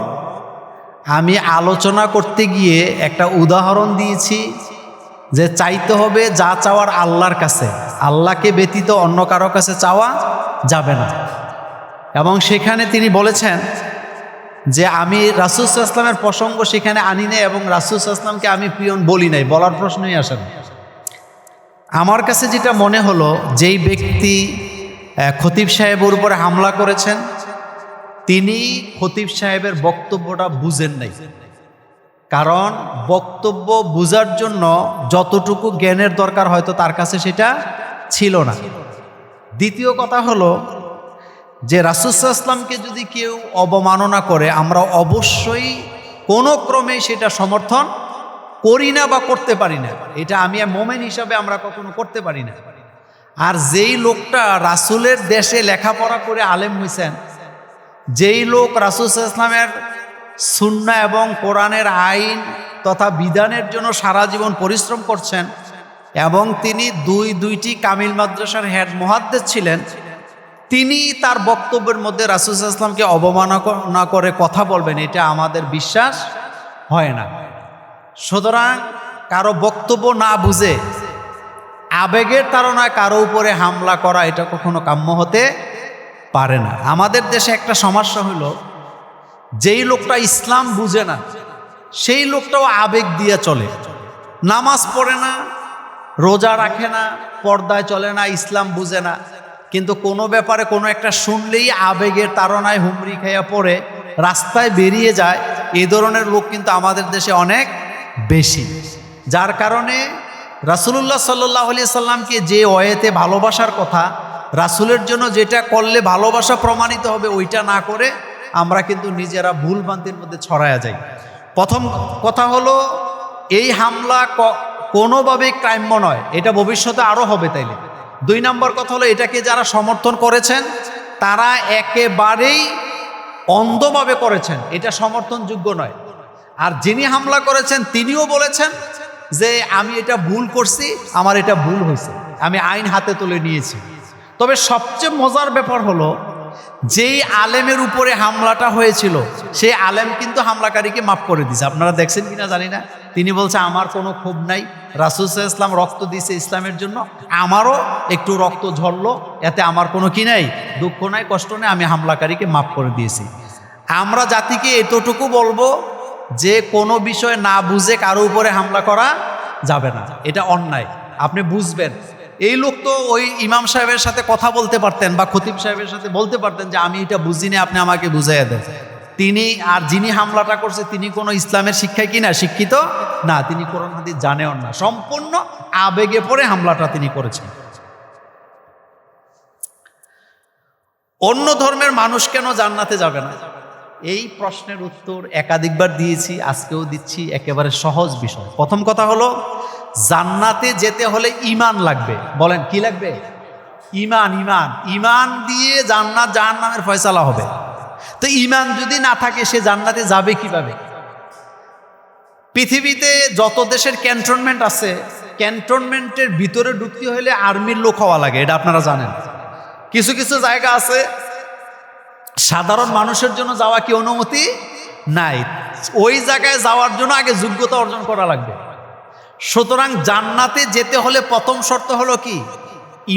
আমি আলোচনা করতে গিয়ে একটা উদাহরণ দিয়েছি যে চাইতে হবে যা চাওয়ার আল্লাহর কাছে, আল্লাহকে ব্যতীত অন্য কারো কাছে চাওয়া যাবে না। এবং সেখানে তিনি বলেছেন যে আমি রাসূল সাল্লাল্লাহু আলাইহি ওয়াসাল্লামের প্রসঙ্গ সেখানে আনি নাই এবং রাসূল সাল্লাল্লাহু আলাইহি ওয়াসাল্লামকে আমি পিয়ন বলি নাই, বলার প্রশ্নই আসে না। আমার কাছে যেটা মনে হলো, যেই ব্যক্তি খতিব সাহেবের উপরে হামলা করেছেন তিনি খতিব সাহেবের বক্তব্যটা বুঝেন নাই। কারণ বক্তব্য বুঝার জন্য যতটুকু জ্ঞানের দরকার হয়তো তার কাছে সেটা ছিল না। দ্বিতীয় কথা হলো যে রাসূল সাল্লাল্লাহু আলাইহি ওয়াসাল্লামকে যদি কেউ অবমাননা করে আমরা অবশ্যই কোনো ক্রমে সেটা সমর্থন করি না বা করতে পারি না। এটা আমি মোমেন হিসাবে আমরা কখনো করতে পারি না। আর যেই লোকটা রাসূলের দেশে লেখাপড়া করে আলেম হয়েছেন, যেই লোক রাসূল সাল্লাল্লাহু আলাইহি ওয়াসাল্লামের সুন্নাহ এবং কোরআনের আইন তথা বিধানের জন্য সারা জীবন পরিশ্রম করছেন এবং তিনি দুইটি কামিল মাদ্রাসার হেড মুহাদ্দিস ছিলেন, তিনি তার বক্তব্যের মধ্যে রাসূল সাল্লাল্লাহু আলাইহি ওয়াসাল্লামকে অবমাননা করে কথা বলবেন, এটা আমাদের বিশ্বাস হয় না। সুতরাং কারো বক্তব্য না বুঝে আবেগের তাড়নায় কারো উপরে হামলা করা এটা কখনো কাম্য হতে পারে না। আমাদের দেশে একটা সমস্যা হলো, যেই লোকটা ইসলাম বুঝে না সেই লোকটাও আবেগ দিয়ে চলে, নামাজ পড়ে না, রোজা রাখে না, পর্দায় চলে না, ইসলাম বুঝে না, কিন্তু কোনো ব্যাপারে কোনো একটা শুনলেই আবেগের তাড়নায় হুমড়ি খাইয়া পড়ে রাস্তায় বেরিয়ে যায়। এই ধরনের লোক কিন্তু আমাদের দেশে অনেক বেশি, যার কারণে রাসূলুল্লাহ সাল্লাল্লাহু আলাইহি সাল্লামকে যে ওয়েতে ভালোবাসার কথা, রাসূলের জন্য যেটা করলে ভালোবাসা প্রমাণিত হবে ওইটা না করে আমরা কিন্তু নিজেরা ভুল ভ্রান্তির মধ্যে ছড়ায়া যাই। প্রথম কথা হলো এই হামলা কোনোভাবেই কাম্য নয়, এটা ভবিষ্যতে আরও হবে তাইলে। 2 নম্বর কথা হলো এটাকে যারা সমর্থন করেছেন তারা একেবারেই অন্ধভাবে করেছেন, এটা সমর্থনযোগ্য নয়। আর যিনি হামলা করেছেন তিনিও বলেছেন যে আমি এটা ভুল করছি, আমার এটা ভুল হয়েছে, আমি আইন হাতে তুলে নিয়েছি। তবে সবচেয়ে মজার ব্যাপার হলো যেই আলেমের উপরে হামলাটা হয়েছিল সেই আলেম কিন্তু হামলাকারীকে মাফ করে দিয়েছে। আপনারা দেখছেন কিনা জানি না, তিনি বলছে আমার কোনো ক্ষোভ নাই, রাসূল সাল্লাল্লাহু আলাইহি ওয়াসাল্লাম রক্ত দিয়েছে ইসলামের জন্য, আমারও একটু রক্ত ঝরলো, এতে আমার কোনো কি নাই, দুঃখ নাই, কষ্ট নেই, আমি হামলাকারীকে মাফ করে দিয়েছি। আমরা জাতিকে এতটুকু বলবো যে কোনো বিষয় না বুঝে কারো উপরে হামলা করা যাবে না, এটা অন্যায়, আপনি বুঝবেন। এই লোক তো ওই ইমাম সাহেবের সাথে কথা বলতে পারতেন বা খতিব সাহেবের সাথে বলতে পারতেন যে আমি এটা বুঝিনি, আপনি আমাকে বুঝাইয়া দেন। তিনি আর যিনি হামলাটা করছে তিনি কোনো ইসলামের শিক্ষায় কিনা শিক্ষিত না, তিনি কোরআন হাদিস জানেও না, সম্পূর্ণ আবেগে পড়ে হামলাটা তিনি করেছেন। অন্য ধর্মের মানুষ কেন জান্নাতে যাবে না? এই প্রশ্নের উত্তর একাধিকবার দিয়েছি, আজকেও দিচ্ছি, একেবারে সহজ বিষয়। প্রথম কথা হলো জান্নাতে যেতে হলে ঈমান লাগবে। বলেন কি লাগবে? ঈমান। ঈমান ঈমান দিয়ে জান্নাত জাহান্নামের ফয়সালা হবে। তো ঈমান যদি না থাকে সে জান্নাতে যাবে কিভাবে? পৃথিবীতে যত দেশের ক্যান্টনমেন্ট আছে, ক্যান্টনমেন্টের ভিতরে ঢুকতে হলে আর্মির লোক হওয়া লাগে, এটা আপনারা জানেন। কিছু কিছু জায়গা আছে সাধারণ মানুষের জন্য যাওয়া কি অনুমতি নাই, ওই জায়গায় যাওয়ার জন্য আগে যোগ্যতা অর্জন করা লাগবে। সুতরাং জান্নাতে যেতে হলে প্রথম শর্ত হলো কি?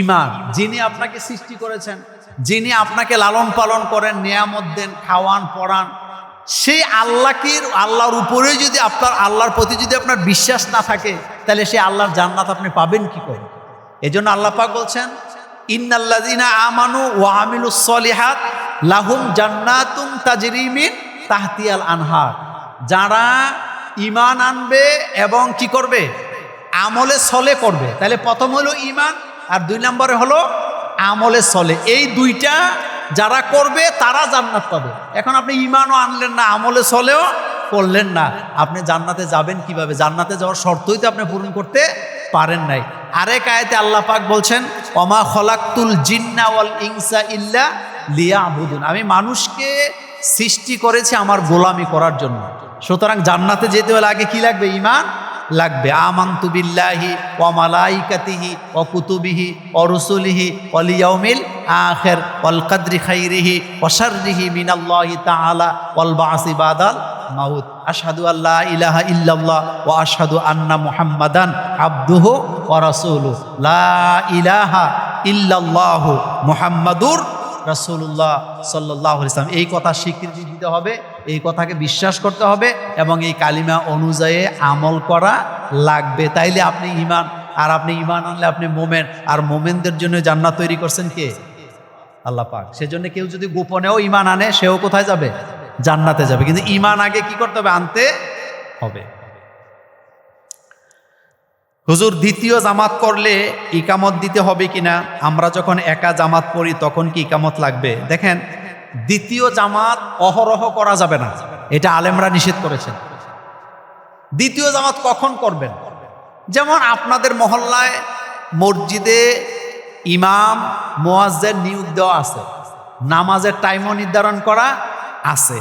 ঈমান। যিনি আপনাকে সৃষ্টি করেছেন, যিনি আপনাকে লালন পালন করেন, নিয়ামত দেন, খাওয়ান পড়ান, সেই আল্লাহর উপরে যদি আপনার আল্লাহর প্রতি যদি আপনার বিশ্বাস না থাকে তাহলে সেই আল্লাহর জান্নাত আপনি পাবেন কি করে? এজন্য আল্লাহ পাক বলছেন ইন্নাল্লাযীনা আমানু ওয়া আমিলুস সলিহাত লাহুম জান্নাতুন তাজরি মিন তাহতিহাল আনহার। যারা ঈমান আনবে এবং কি করবে? আমলে সলে করবে। তাহলে প্রথম হলো ঈমান আর 2 নম্বরে হলো আমলে সলে। এই দুইটা যারা করবে তারা জান্নাত পাবে। এখন আপনি ঈমানও আনলেন না, আমলে সলেও করলেন না, আপনি জান্নাতে যাবেন কিভাবে? জান্নাতে যাওয়ার শর্তই তো আপনি পূরণ করতে পারেন নাই। আরেক আয়াতে আল্লাহ পাক বলছেন ওমা খলাকতুল জিন্না ওয়াল ইনসা ইল্লা লিয়াবুদুন। আমি মানুষকে সৃষ্টি করেছি আমার গোলামি করার জন্য। সুতরাং জান্নাতে যেতে হলে আগে কি লাগবে? ঈমান লাগবে। আমানতু বিল্লাহি ওয়া মালাইকাতিহি ওয়া কুতুবিহি ওয়া রুসুলিহি ওয়াল ইয়াউমিল আখির ওয়াল কদরি খাইরিহি ওয়া শাররিহি মিনাল্লাহি তাআলা ওয়াল বা'সি বাদাল মাউত। আশহাদু আল্লা ইলাহা ইল্লাল্লাহ ওয়া আশহাদু আন্না মুহাম্মাদান আবদুহু ওয়া রাসূলুহু। লা ইলাহা ইল্লাল্লাহু মুহাম্মাদুর রাসূলুল্লাহ সাল্লাল্লাহু আলাইহি ওয়াসাল্লাম। এই কথা স্বীকৃতি দিতে হবে, এই কথাকে বিশ্বাস করতে হবে এবং এই কালিমা অনুযায়ী আমল করা লাগবে। তাইলে আপনি ঈমান, আর আপনি ঈমান আনলে আপনি মোমেন, আর মোমেনদের জন্য জান্নাত তৈরি করছেন কে? আল্লাহ পাক। সেজন্য কেউ যদি গোপনেও ঈমান আনে সেও কোথায় যাবে? জান্নাতে যাবে। কিন্তু ঈমান আগে কি করতে হবে? আনতে হবে। হুজুর দ্বিতীয় জামাত করলে ইকামত দিতে হবে কিনা? আমরা যখন একা জামাত পড়ি তখন কি ইকামত লাগবে? দেখেন, দ্বিতীয় জামাত অহরহ করা যাবে না, এটা আলেমরা নিষেধ করেছেন। দ্বিতীয় জামাত কখন করবেন? যেমন আপনাদের মহল্লায় মসজিদে ইমাম মুয়াজ্জিন নিয়োগ দেওয়া আছে, নামাজের টাইমও নির্ধারণ করা আছে।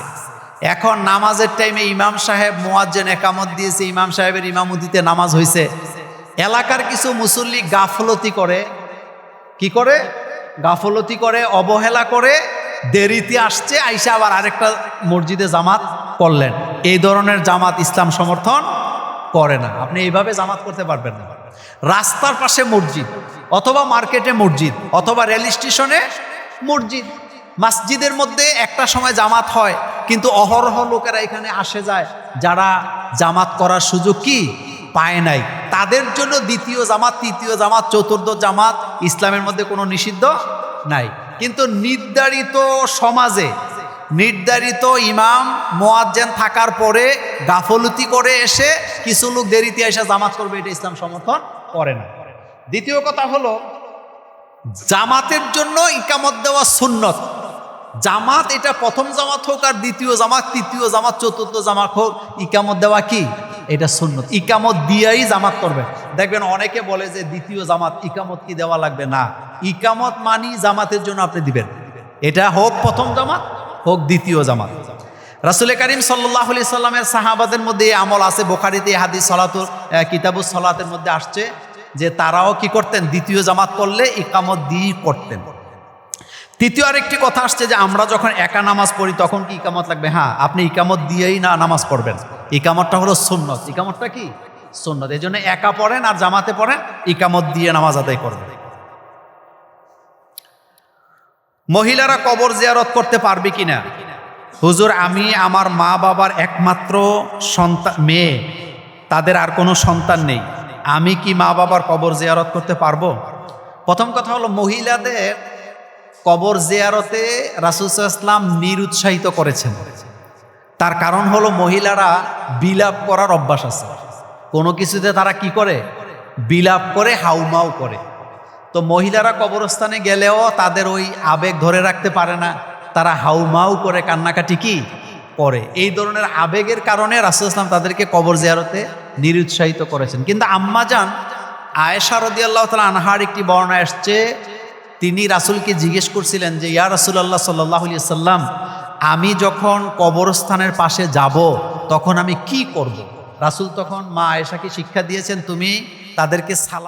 এখন নামাজের টাইমে ইমাম সাহেব মুয়াজ্জিন একামত দিয়েছে, ইমাম সাহেবের ইমামতিতে নামাজ হয়েছে। এলাকার কিছু মুসল্লি গাফলতি করে, কি করে? গাফলতি করে, অবহেলা করে, দেরিতে আসছে, আইসা আবার আরেকটা মসজিদে জামাত করলেন। এই ধরনের জামাত ইসলাম সমর্থন করে না। আপনি এইভাবে জামাত করতে পারবেন না। রাস্তার পাশে মসজিদ, অথবা মার্কেটে মসজিদ, অথবা রেল স্টেশনে মসজিদ, মসজিদের মধ্যে একটা সময় জামাত হয়, কিন্তু অহরহ লোকেরা এখানে আসে যায়, যারা জামাত করার সুযোগ কি পায় নাই, তাদের জন্য দ্বিতীয় জামাত, তৃতীয় জামাত, চতুর্থ জামাত ইসলামের মধ্যে কোনো নিষিদ্ধ নাই। কিন্তু নির্ধারিত সমাজে নির্ধারিত ইমাম মুয়াজ্জিন থাকার পরে গাফলতি করে এসে কিছু লোক দেরিতে এসে জামাত করবে, এটা ইসলাম সমর্থন করে না। দ্বিতীয় কথা হলো, জামাতের জন্য ইকামত দেওয়া সুন্নত। জামাত এটা প্রথম জামাত হোক আর দ্বিতীয় জামাত, তৃতীয় জামাত, চতুর্থ জামাত হোক, ইকামত দেওয়া কি? এটা সুন্নত। ইকামত দিয়েই জামাত করবে। দেখবেন অনেকে বলে যে দ্বিতীয় জামাত, ইকামত কি দেওয়া লাগবে? না, ইকামত মানি জামাতের জন্য আপনি দিবেন, এটা হোক প্রথম জামাত হোক দ্বিতীয় জামাত। রাসূল করিম সাল্লাল্লাহু আলাইহি সাল্লামের সাহাবাদের মধ্যে এই আমল আছে। বুখারীতে হাদিস সালাতুল কিতাবুস সালাতের মধ্যে আসছে যে তারাও কি করতেন? দ্বিতীয় জামাত করলে ইকামত দিয়ে করতেন। তৃতীয় আরেকটি কথা আসছে যে আমরা যখন একা নামাজ পড়ি তখন কি ইকামত লাগবে? হ্যাঁ, আপনি ইকামত দিয়েই না নামাজ পড়বেন। ইকামতটা হলো সুন্নত। ইকামতটা কি? সুন্নত। এই জন্য একা পড়েন আর জামাতে পড়েন, ইকামত দিয়ে নামাজ আদায় করবেন। মহিলারা কবর জিয়ারত করতে পারবে কিনা? হুজুর, আমি আমার মা বাবার একমাত্র সন্তান, মেয়ে, তাদের আর কোনো সন্তান নেই, আমি কি মা বাবার কবর জিয়ারত করতে পারবো? প্রথম কথা হলো, মহিলাদের কবর জিয়ারতে রাসূল সাল্লাল্লাহু আলাইহি ওয়াসাল্লাম নিরুৎসাহিত করেছেন। তার কারণ হলো, মহিলারা বিলাপ করার অভ্যাস আছে। কোনো কিছুতে তারা কি করে? বিলাপ করে, হাউমাউ করে। তো মহিলারা কবরস্থানে গেলেও তাদের ওই আবেগ ধরে রাখতে পারে না, তারা হাউমাউ করে কান্নাকাটি কি করে। এই ধরনের আবেগের কারণে রাসূল সাল্লাল্লাহু আলাইহি ওয়াসাল্লাম তাদেরকে কবর জিয়ারতে নিরুৎসাহিত করেছেন। কিন্তু আম্মাজান আয়েশা রাদিয়াল্লাহু তাআলা আনহার একটি বর্ণনা আসছে, তিনি রাসূলকে জিজ্ঞেস করছিলেন যে, ইয়া রাসূলুল্লাহ সাল্লাল্লাহু আলাইহি ওয়াসাল্লাম, আমি যখন কবরস্থানের পাশে যাব তখন আমি কি করব? রাসূল তখন মা আয়েশাকে শিক্ষা দিয়েছেন, তুমি তাদেরকে সালাম